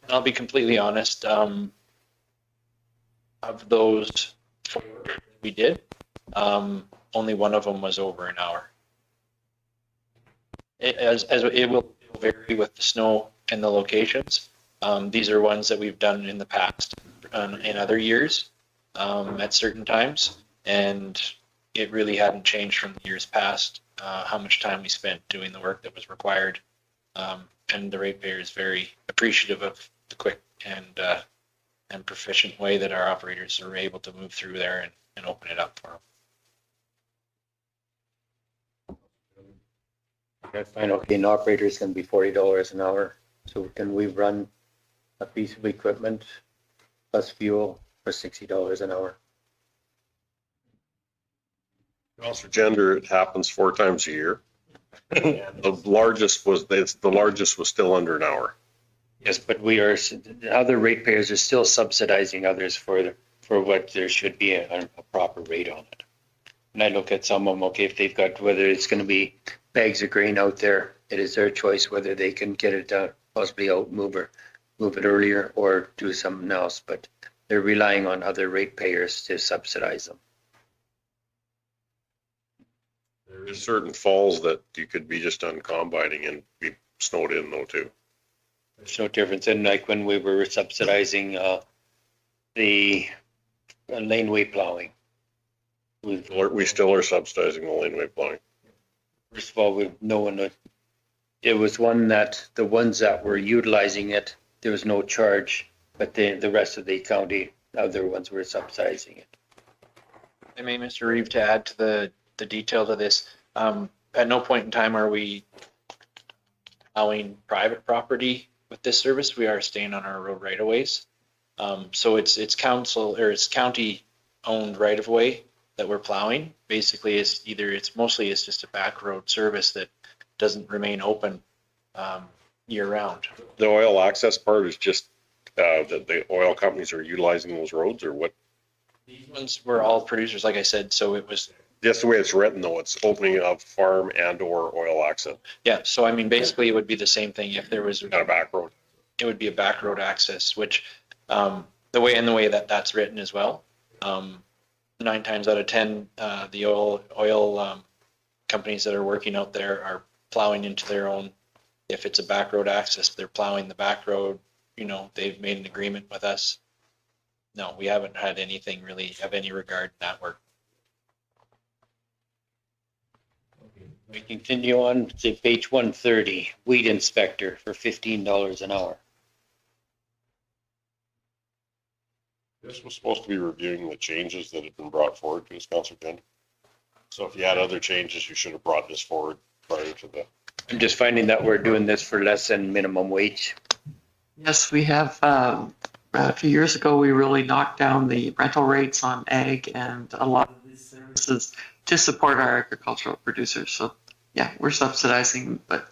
I'll be completely honest. Of those 4 we did, only one of them was over an hour. As it will vary with the snow and the locations. These are ones that we've done in the past, in other years, at certain times, and it really hadn't changed from the years past. How much time we spent doing the work that was required, and the ratepayer is very appreciative of the quick and proficient way that our operators are able to move through there and open it up for them. I find, okay, an operator is going to be $40 an hour. So can we run a piece of equipment plus fuel for $60 an hour? Also, gender, it happens 4 times a year. The largest was still under an hour. Yes, but other ratepayers are still subsidizing others for what there should be a proper rate on it. And I look at some of them, okay, if they've got, whether it's going to be bags of grain out there, it is their choice whether they can get it possibly out, move it earlier or do something else, but they're relying on other ratepayers to subsidize them. There's certain falls that you could be just done combining and be snowed in though too. There's no difference in like when we were subsidizing the laneway plowing. We still are subsidizing the laneway plowing. First of all, it was the ones that were utilizing it, there was no charge, but the rest of the county, other ones were subsidizing it. I mean, Mr. Reeve, to add to the detail of this, at no point in time are we allowing private property with this service. We are staying on our road right of ways. So it's county owned right of way that we're plowing. Basically, it's just a back road service that doesn't remain open year round. The oil access part is just that the oil companies are utilizing those roads, or what? These ones were all producers, like I said, so it was. Just the way it's written though, it's opening of farm and or oil access. Yeah, so I mean, basically it would be the same thing if there was. Not a back road. It would be a back road access, which the way that that's written as well. 9 times out of 10, the oil companies that are working out there are plowing into their own. If it's a back road access, they're plowing the back road. They've made an agreement with us. No, we haven't had anything really of any regard in that work. We continue on to page 130, weed inspector for $15 an hour. This was supposed to be reviewing the changes that had been brought forward to us, Councilor Jen. So if you had other changes, you should have brought this forward prior to the. I'm just finding that we're doing this for less than minimum wage. Yes, we have, a few years ago, we really knocked down the rental rates on ag and a lot of these services to support our agricultural producers. So yeah, we're subsidizing, but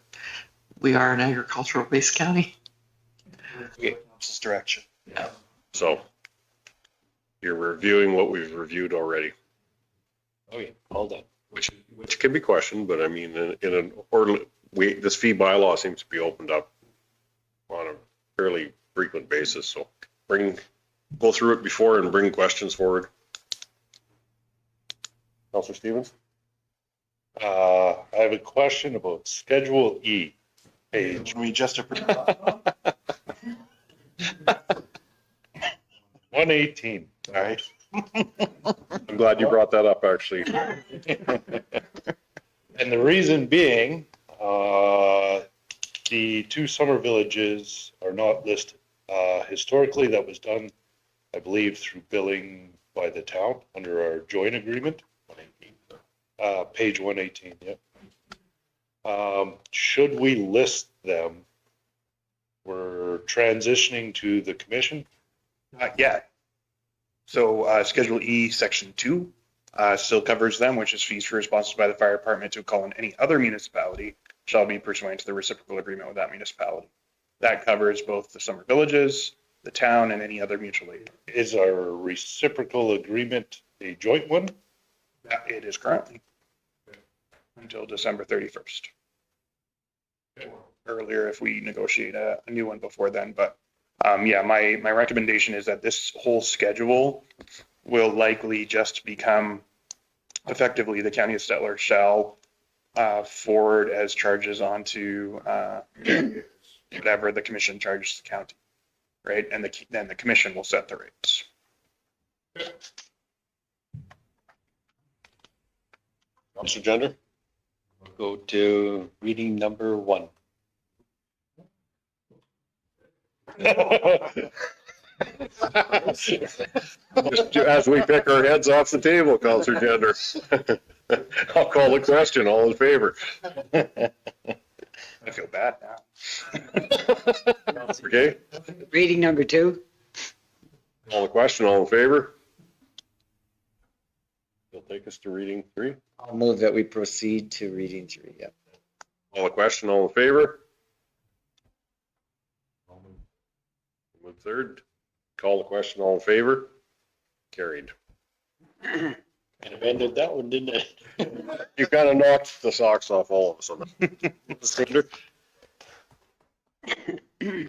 we are an agricultural based county. Council's direction. So you're reviewing what we've reviewed already, Okay, hold on. which can be questioned, but I mean, in an orderly, this fee bylaw seems to be opened up on a fairly frequent basis. So go through it before and bring questions forward. Councilor Stevens? I have a question about Schedule E, page. We just approved. 118, all right? I'm glad you brought that up, actually. And the reason being, the two summer villages are not listed. Historically, that was done, I believe, through billing by the town under our joint agreement. Page 118, yeah. Should we list them? We're transitioning to the commission. Yeah. So Schedule E, Section 2 still covers them, which is fees for responses by the fire department to call in any other municipality shall be pursuant to the reciprocal agreement with that municipality. That covers both the summer villages, the town, and any other mutual aid. Is our reciprocal agreement a joint one? It is currently until December 31st. Earlier if we negotiate a new one before then, but yeah, my recommendation is that this whole schedule will likely just become effectively the county of Stettler shall forward as charges onto whatever the commission charges the county, right? And then the commission will set the rates. Councilor Gender? Go to reading number 1. Just as we pick our heads off the table, Councilor Gender. I'll call the question. All in favor? I feel bad now. Okay, Reading number 2. call the question. All in favor? You'll take us to reading 3. I'll move that we proceed to reading 3, yeah. Call the question. All in favor? Move third. Call the question. All in favor? Carried. Kind of ended that one, didn't it? You kind of knocked the socks off all of us on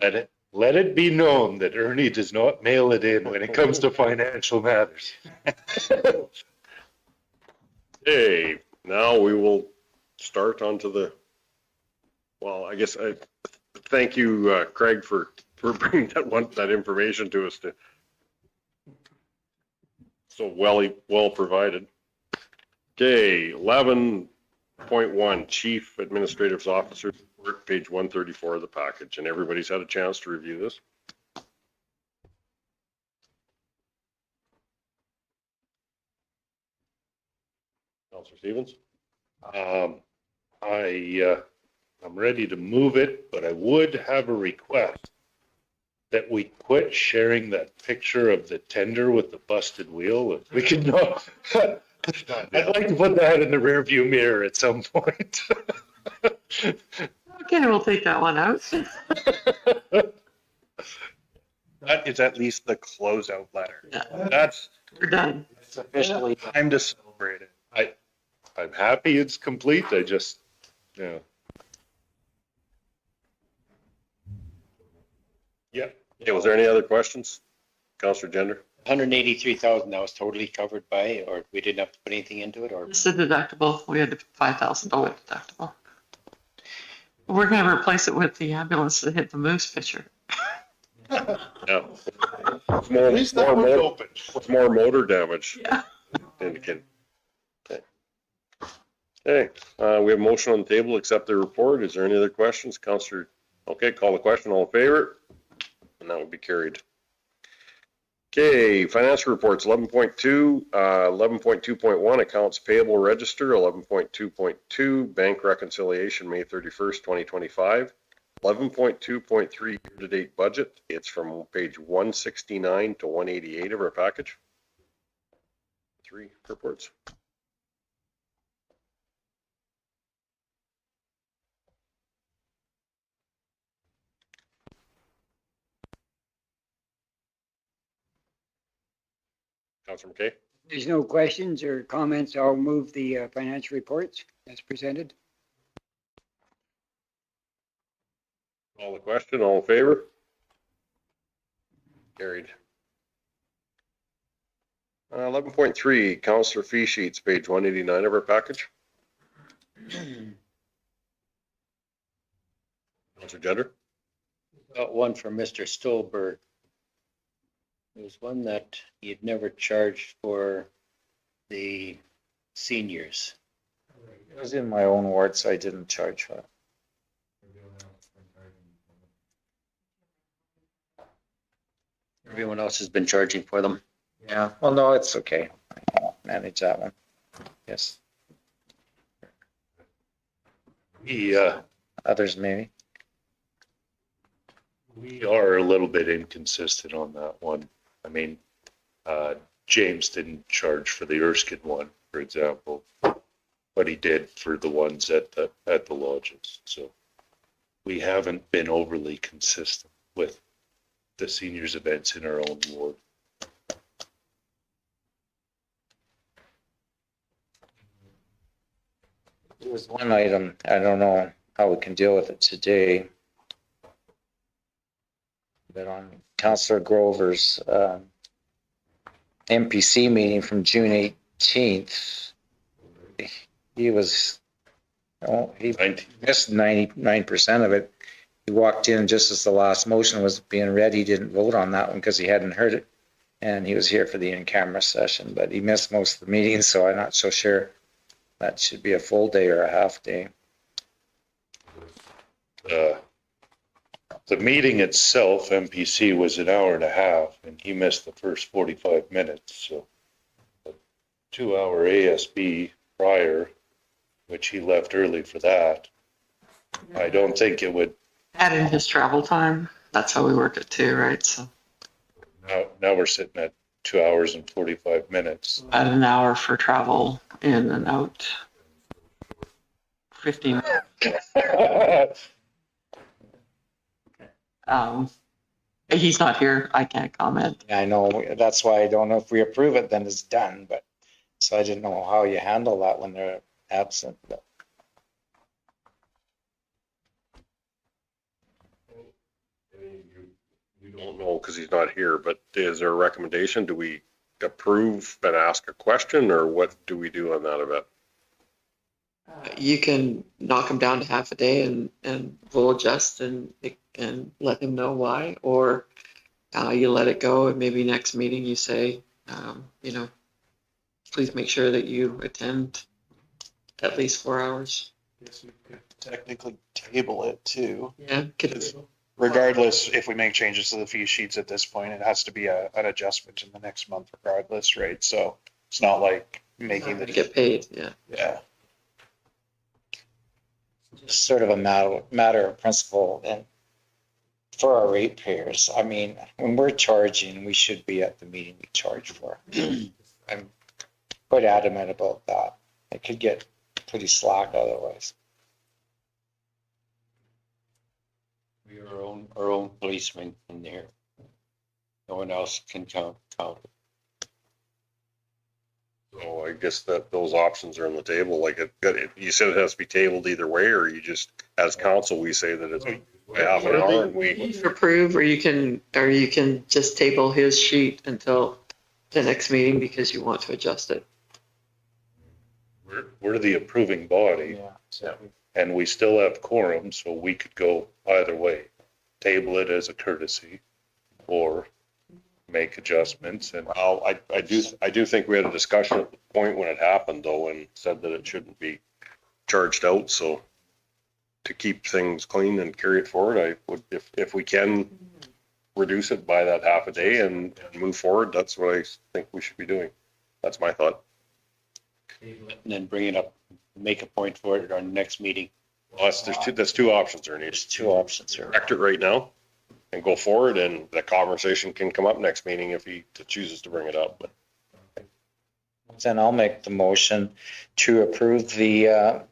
that. Let it be known that Ernie does not mail it in when it comes to financial matters. Okay, now we will start onto the, well, I guess I thank you, Craig, for bringing that information to us so well provided. Okay, 11.1 Chief Administrative Officer Report, page 134 of the package, and everybody's had a chance to review this. Councilor Stevens? I'm ready to move it, but I would have a request that we quit sharing that picture of the tender with the busted wheel. If we could not, I'd like to put that in the rearview mirror at some point. Okay, we'll take that one out. That is at least the closeout letter. Yeah. That's We're done. It's officially. time to celebrate it. I'm happy it's complete. I just, yeah. Yeah. Okay, was there any other questions? Councilor Gender? 183,000, that was totally covered by, or we didn't have to put anything into it, or? It's a deductible. We had a $5,000 deductible. We're going to replace it with the ambulance that hit the moose picture. Yeah. It's more, At least that one's open. It's more motor damage. Yeah. Indicated. Okay. Okay, we have a motion on the table, accept the report. Is there any other questions? Counselor, okay, call the question, all in favor? And that would be carried. Okay, financial reports, 11.2, 11.2.1, accounts payable register, 11.2.2, bank reconciliation, May 31st, 2025. 11.2.3 year-to-date budget. It's from page 169 to 188 of our package. 3 reports. Councilor McKay? There's no questions or comments. I'll move the financial reports as presented. Call the question, all in favor? Carried. 11.3, Councilor fee sheets, page 189 of our package. Councilor Gender? Got one from Mr. Stolberg. There was one that he had never charged for the seniors. It was in my own ward, so I didn't charge for it. Everyone else has been charging for them. Yeah, well, no, it's okay. I'll manage that one. Yes, others maybe. We are a little bit inconsistent on that one. I mean, James didn't charge for the Erskine one, for example, but he did for the ones at the lodges. So we haven't been overly consistent with the seniors events in our own ward. There was one item, I don't know how we can deal with it today. But on Councillor Grover's MPC meeting from June 18th, he was, he missed 99% of it. He walked in just as the last motion was being read. He didn't vote on that one because he hadn't heard it. And he was here for the in-camera session, but he missed most of the meetings, so I'm not so sure that should be a full day or a half day. The meeting itself, MPC, was an hour and a half, and he missed the first 45 minutes. So a 2-hour ASB prior, which he left early for that, I don't think it would. Add in his travel time. That's how we work it too, right? So Now we're sitting at 2 hours and 45 minutes. add an hour for travel in and out. 15. He's not here. I can't comment. I know, that's why I don't know if we approve it, then it's done, but, so I didn't know how you handle that when they're absent, but. We don't know because he's not here, but is there a recommendation? Do we approve and ask a question, or what do we do on that event? You can knock him down to half a day and we'll adjust and let him know why, or you let it go and maybe next meeting you say, please make sure that you attend at least 4 hours. Yes, we could technically table it too. Yeah. Regardless, if we make changes to the fee sheets at this point, it has to be an adjustment in the next month regardless, right? So it's not like making the. Get paid, yeah. Yeah. Just sort of a matter of principle, and for our ratepayers, I mean, when we're charging, we should be at the meeting we charge for. I'm quite adamant about that. It could get pretty slack otherwise. We are our own policeman in there. No one else can count it. So I guess that those options are on the table. Like you said, it has to be tabled either way, or you just, as council, we say that it's half an hour and we. You can approve, or you can just table his sheet until the next meeting because you want to adjust it. We're the approving body. Yeah. And we still have quorum, so we could go either way. Table it as a courtesy or make adjustments. And Well, I do think we had a discussion at the point when it happened though, and said that it shouldn't be charged out, so to keep things clean and carry it forward, I would, if we can reduce it by that half a day and move forward, that's what I think we should be doing. That's my thought. And then bring it up, make a point for it at our next meeting. Well, that's two options, Ernie. There's two options here. Correct it right now and go forward, and the conversation can come up next meeting if he chooses to bring it up, but. Then I'll make the motion to approve the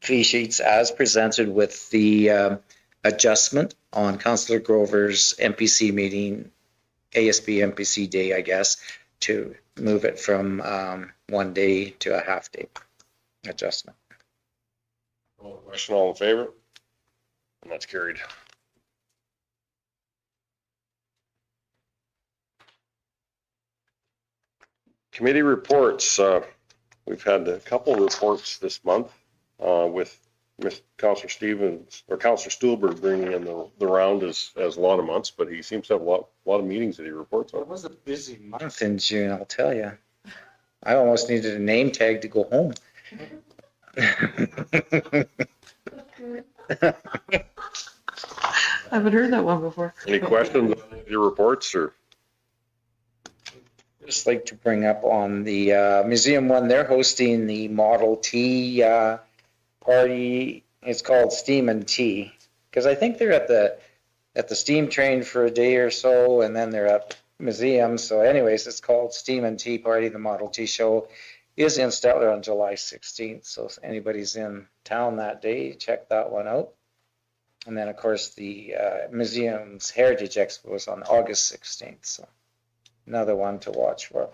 fee sheets as presented with the adjustment on Councillor Grover's MPC meeting, ASB MPC day, I guess, to move it from 1 day to a half day adjustment. Question, all in favor? And that's carried. Committee reports. We've had a couple reports this month with Councillor Stevens or Councillor Stuhlberg bringing in the round as a lot of months, but he seems to have a lot of meetings that he reports on. It was a busy month in June, I'll tell you. I almost needed a name tag to go home. I haven't heard that one before. Any questions on your reports or? Just like to bring up on the Museum One, they're hosting the Model T party. It's called Steam and Tea, because I think they're at the steam train for a day or so, and then they're at museum. So anyways, it's called Steam and Tea Party. The Model T show is in Stettler on July 16th. So if anybody's in town that day, check that one out. And then of course the museum's Heritage Expo is on August 16th. So another one to watch for.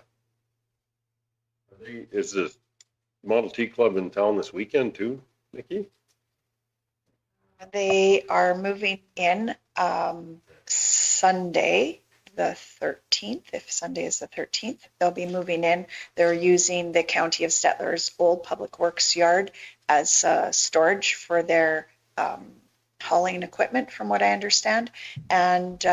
Is the Model T Club in town this weekend too, Nikki? They are moving in Sunday, the 13th. If Sunday is the 13th, they'll be moving in. They're using the County of Stettler's old Public Works yard as storage for their hauling equipment, from what I understand. And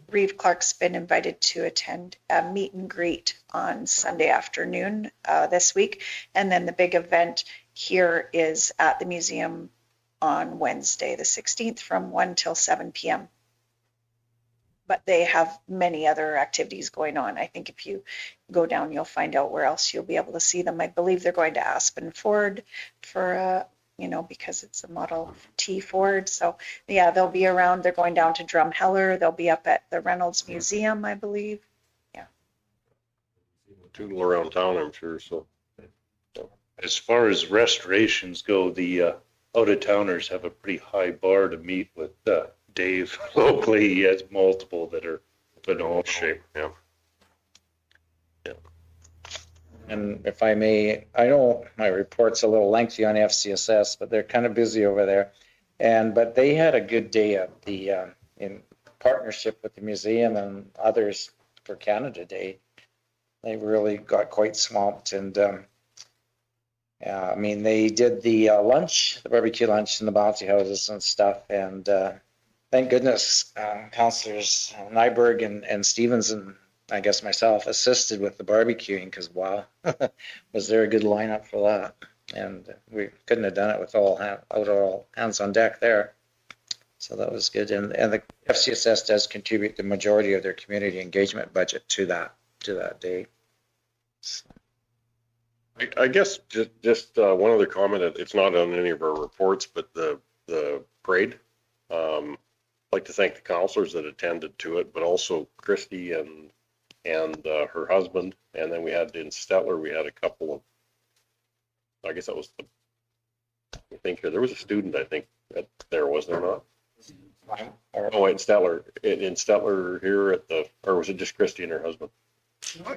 Reeve Clark's been invited to attend a meet and greet on Sunday afternoon this week. And then the big event here is at the museum on Wednesday, the 16th, from 1 till 7 p.m. But they have many other activities going on. I think if you go down, you'll find out where else you'll be able to see them. I believe they're going to Aspen Ford for because it's a Model T Ford. So yeah, they'll be around. They're going down to Drumheller. They'll be up at the Reynolds Museum, I believe. Yeah. Tootle around town, I'm sure, so. As far as restorations go, the out-of-towners have a pretty high bar to meet with Dave locally. He has multiple that are phenomenal. Shape, yeah. And if I may, I know my report's a little lengthy on FCSS, but they're kind of busy over there. But they had a good day at the in partnership with the museum and others for Canada Day. They really got quite swamped, and they did the lunch, the barbecue lunch in the bouncy houses and stuff. And thank goodness, councillors Nyberg and Stevens and I guess myself assisted with the barbecuing, because wow, was there a good lineup for that. And we couldn't have done it with all hands on deck there. So that was good. And the FCSS does contribute the majority of their community engagement budget to that day. So. I guess just one other comment. It's not on any of our reports, but the parade. I'd like to thank the councillors that attended to it, but also Christy and her husband. And then we had in Stettler, we had a couple of, I guess that was I think there was a student, I think, there, was there not? Oh, wait, in Stettler here or was it just Christy and her husband?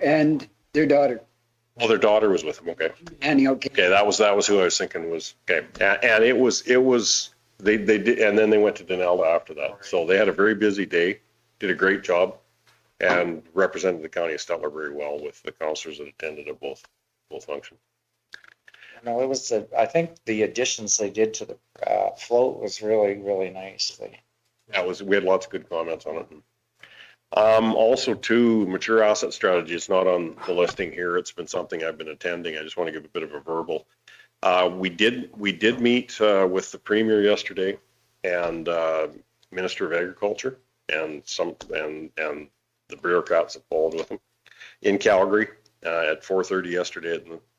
And their daughter. Oh, their daughter was with them. Okay. Annie, okay. Okay, that was who I was thinking was okay. And it was they did, and then they went to Denelda after that. So they had a very busy day, did a great job, and represented the county of Stettler very well with the councillors that attended at both functions. No, it was I think the additions they did to the float was really, really nice. We had lots of good comments on it. Also too, mature asset strategy, it's not on the listing here. It's been something I've been attending. I just want to give a bit of a verbal. We did meet with the Premier yesterday and Minister of Agriculture and the bureaucrats that followed with him in Calgary at 4:30 yesterday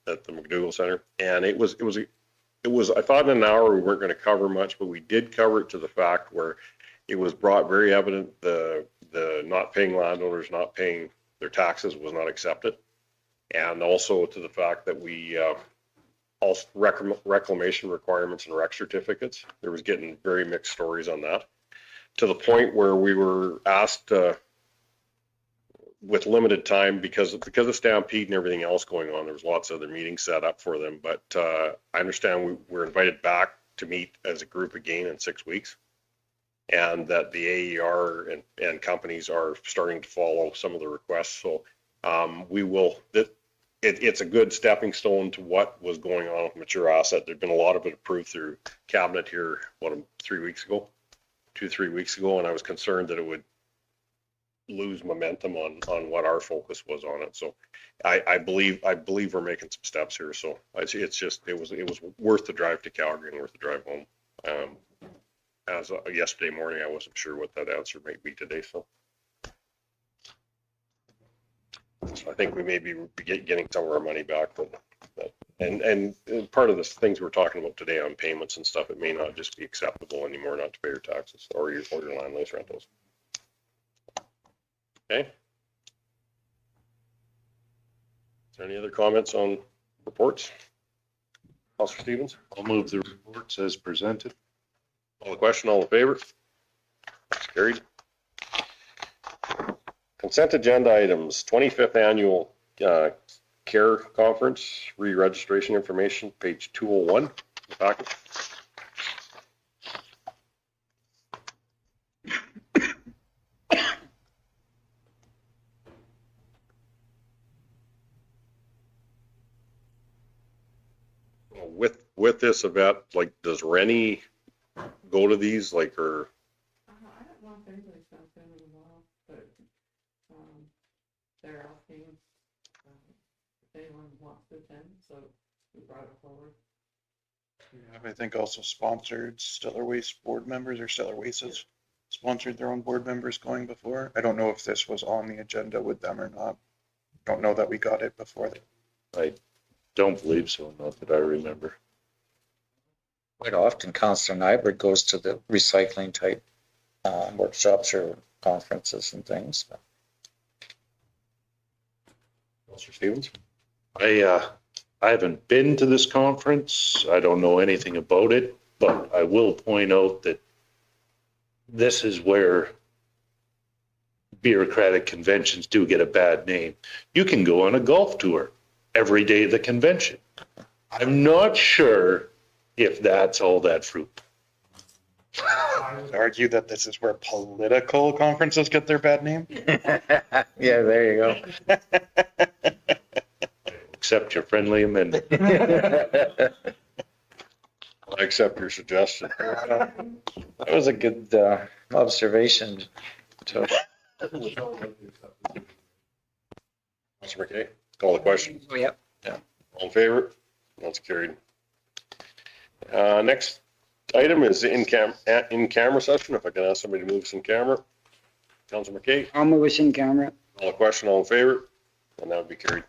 at the McDougall Center. And it was, I thought in an hour we weren't going to cover much, but we did cover it to the fact where it was brought very evident the not paying landowners not paying their taxes was not accepted. And also to the fact that we also reclamation requirements and rec certificates. There was getting very mixed stories on that, to the point where we were asked with limited time because of Stampede and everything else going on. There was lots of other meetings set up for them, but I understand we were invited back to meet as a group again in 6 weeks, and that the AER and companies are starting to follow some of the requests. So we will. It's a good stepping stone to what was going on with mature asset. There'd been a lot of it approved through cabinet here, 3 weeks ago, 2-3 weeks ago, and I was concerned that it would lose momentum on what our focus was on it. So I believe we're making some steps here. So it was worth the drive to Calgary and worth the drive home. As yesterday morning, I wasn't sure what that answer might be today. So I think we may be getting some of our money back, and part of the things we're talking about today on payments and stuff, it may not just be acceptable anymore not to pay your taxes or your land lease rentals. Okay. Is there any other comments on reports? Councilor Stevens? I'll move the reports as presented. All the question, all in favor? That's carried. Consent agenda items, 25th annual CARE conference, re-registration information, page 201 in the packet. With this event, like, does Rennie go to these, like, or? I don't know if anybody's been to them in a while, but they're asking if anyone wants to attend, so we brought it forward. I think also sponsored Stettler Waste board members, or Stettler Waste has sponsored their own board members going before. I don't know if this was on the agenda with them or not. Don't know that we got it before. I don't believe so, not that I remember. Quite often, Councillor Nyberg goes to the recycling type workshops or conferences and things. Councilor Stevens? I haven't been to this conference. I don't know anything about it, but I will point out that this is where bureaucratic conventions do get a bad name. You can go on a golf tour every day of the convention. I'm not sure if that's all that fruitful. I would argue that this is where political conferences get their bad name. Yeah, there you go. Accept your friendly amendment. I accept your suggestion. That was a good observation. Councilor McKay, call the question. Oh, yep. All in favor? That's carried. Next item is in-camera session. If I can ask somebody to move us in camera. Councilor McKay, I'll move us in camera. call the question, all in favor? And that would be carried.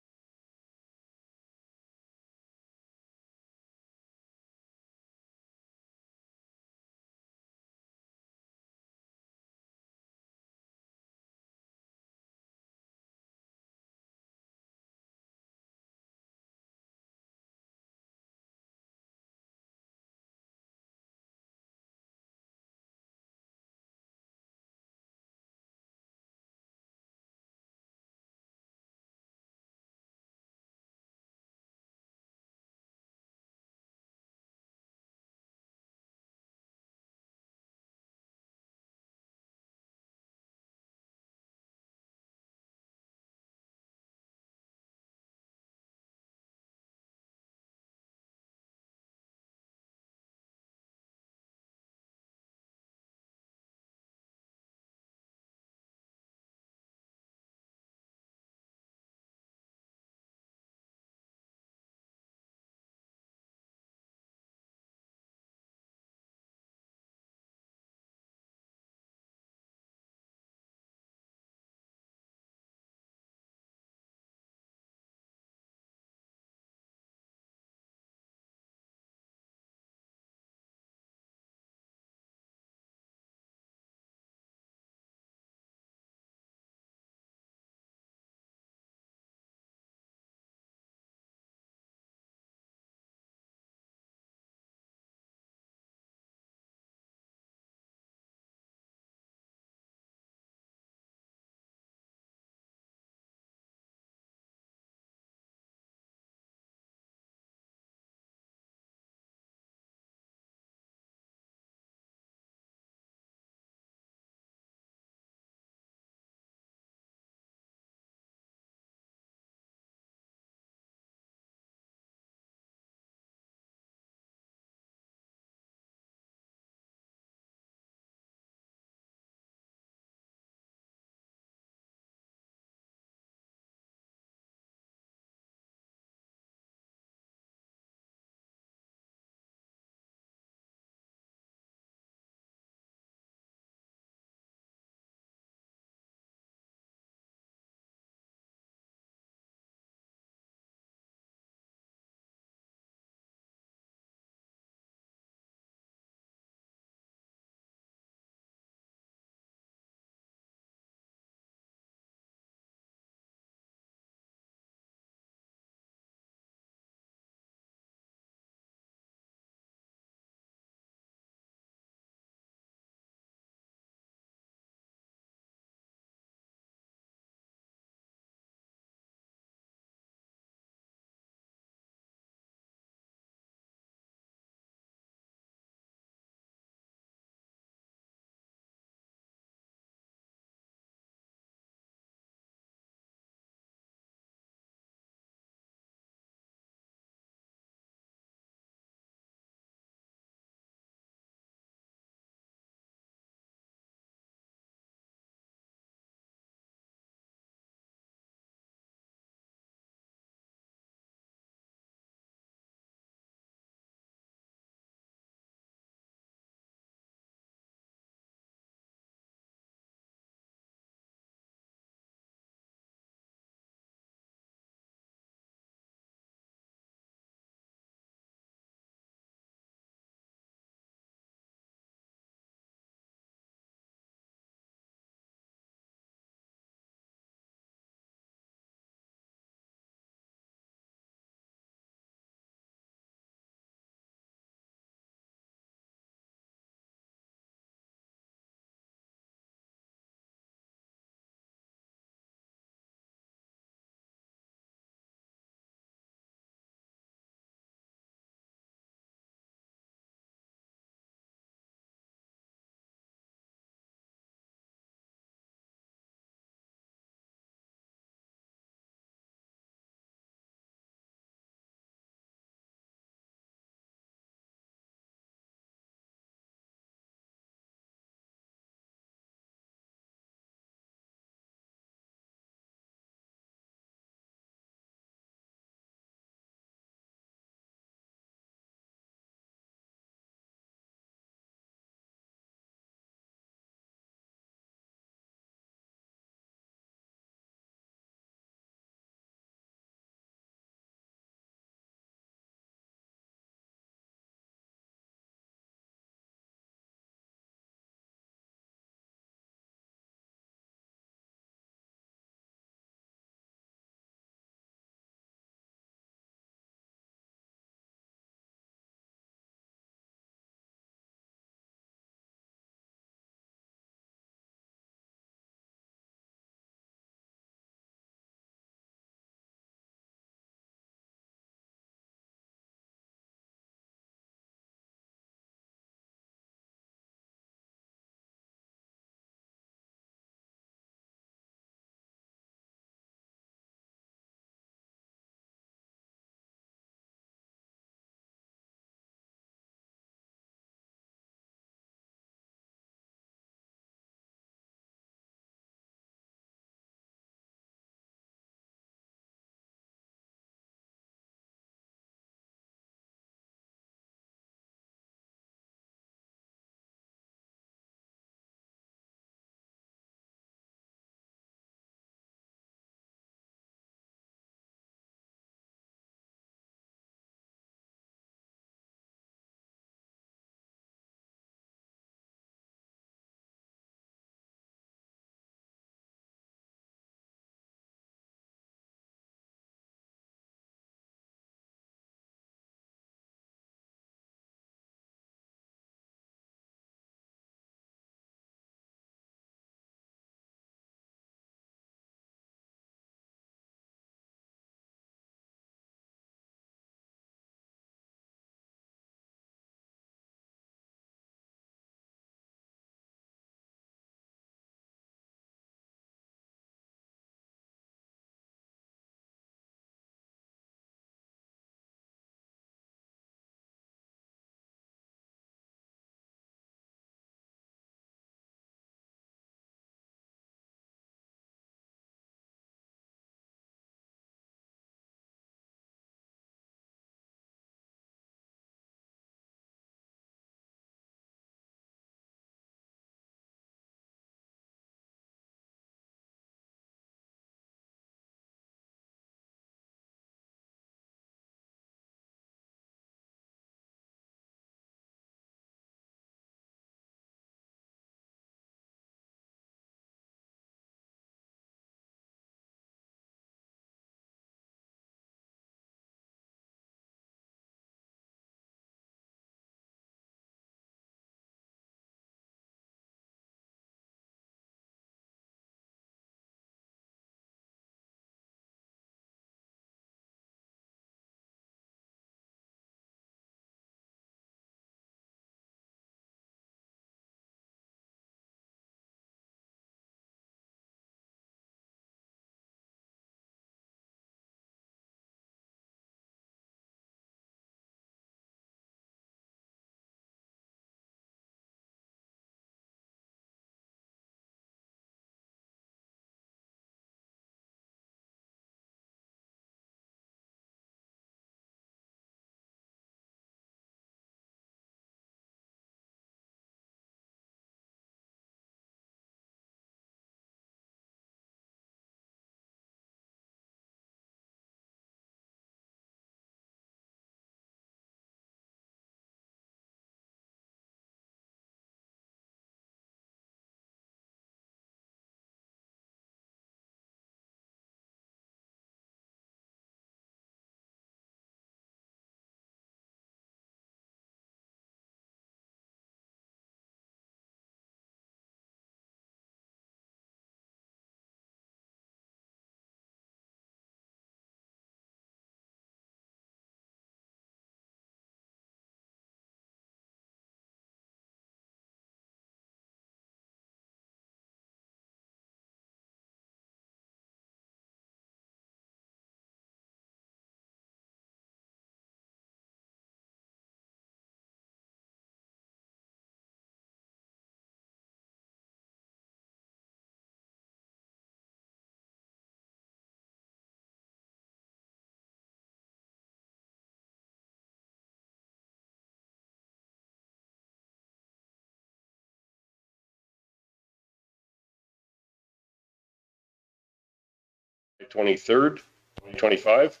23rd, 2025.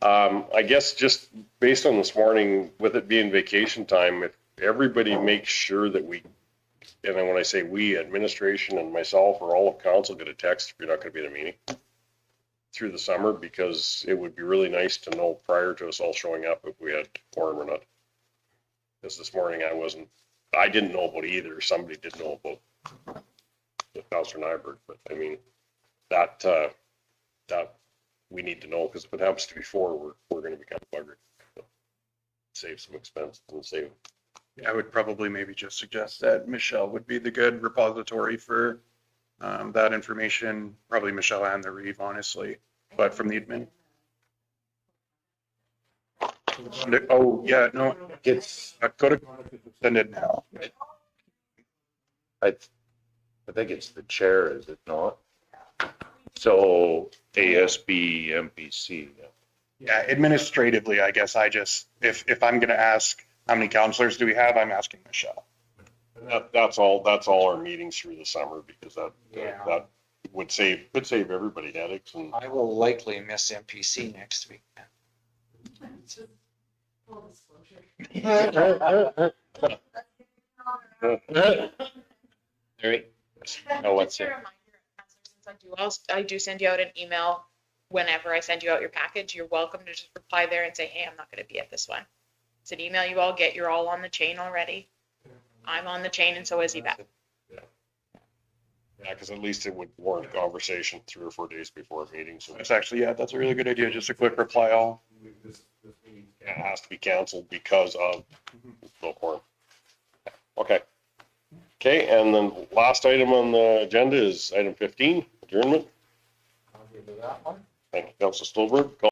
I guess just based on this morning, with it being vacation time, if everybody makes sure that we, and then when I say we, administration and myself or all of council get a text if you're not gonna be at a meeting through the summer, because it would be really nice to know prior to us all showing up if we had quorum or not. Because this morning I didn't know about either. Somebody did know about Councilor Nyberg, but I mean, that we need to know, because if it happens to be 4, we're gonna be kind of buggered. So, save some expense and save. I would probably maybe just suggest that Michelle would be the good repository for that information, probably Michelle and the Reeve, honestly, but from the admin. Oh, yeah, no, it's, go to, send it now. I think it's the chair, is it not? So ASB, MPC. Yeah, administratively, I guess if I'm gonna ask how many counselors do we have, I'm asking Michelle. That's all our meetings through the summer, because that could save everybody headaches. And I will likely miss MPC next week. No, what's it? I do send you out an email whenever I send you out your package. You're welcome to just reply there and say, hey, I'm not going to be at this one. It's an email you all get. You're all on the chain already. I'm on the chain, and so is Yvette. yeah, because at least it would warrant a conversation 3 or 4 days before a meeting. So That's actually, yeah, that's a really good idea. Just a quick reply all. it has to be canceled because of no quorum. Okay. Okay, and then last item on the agenda is item 15, adjournment. I'll give you that one. Thank you, Councilor Stolberg.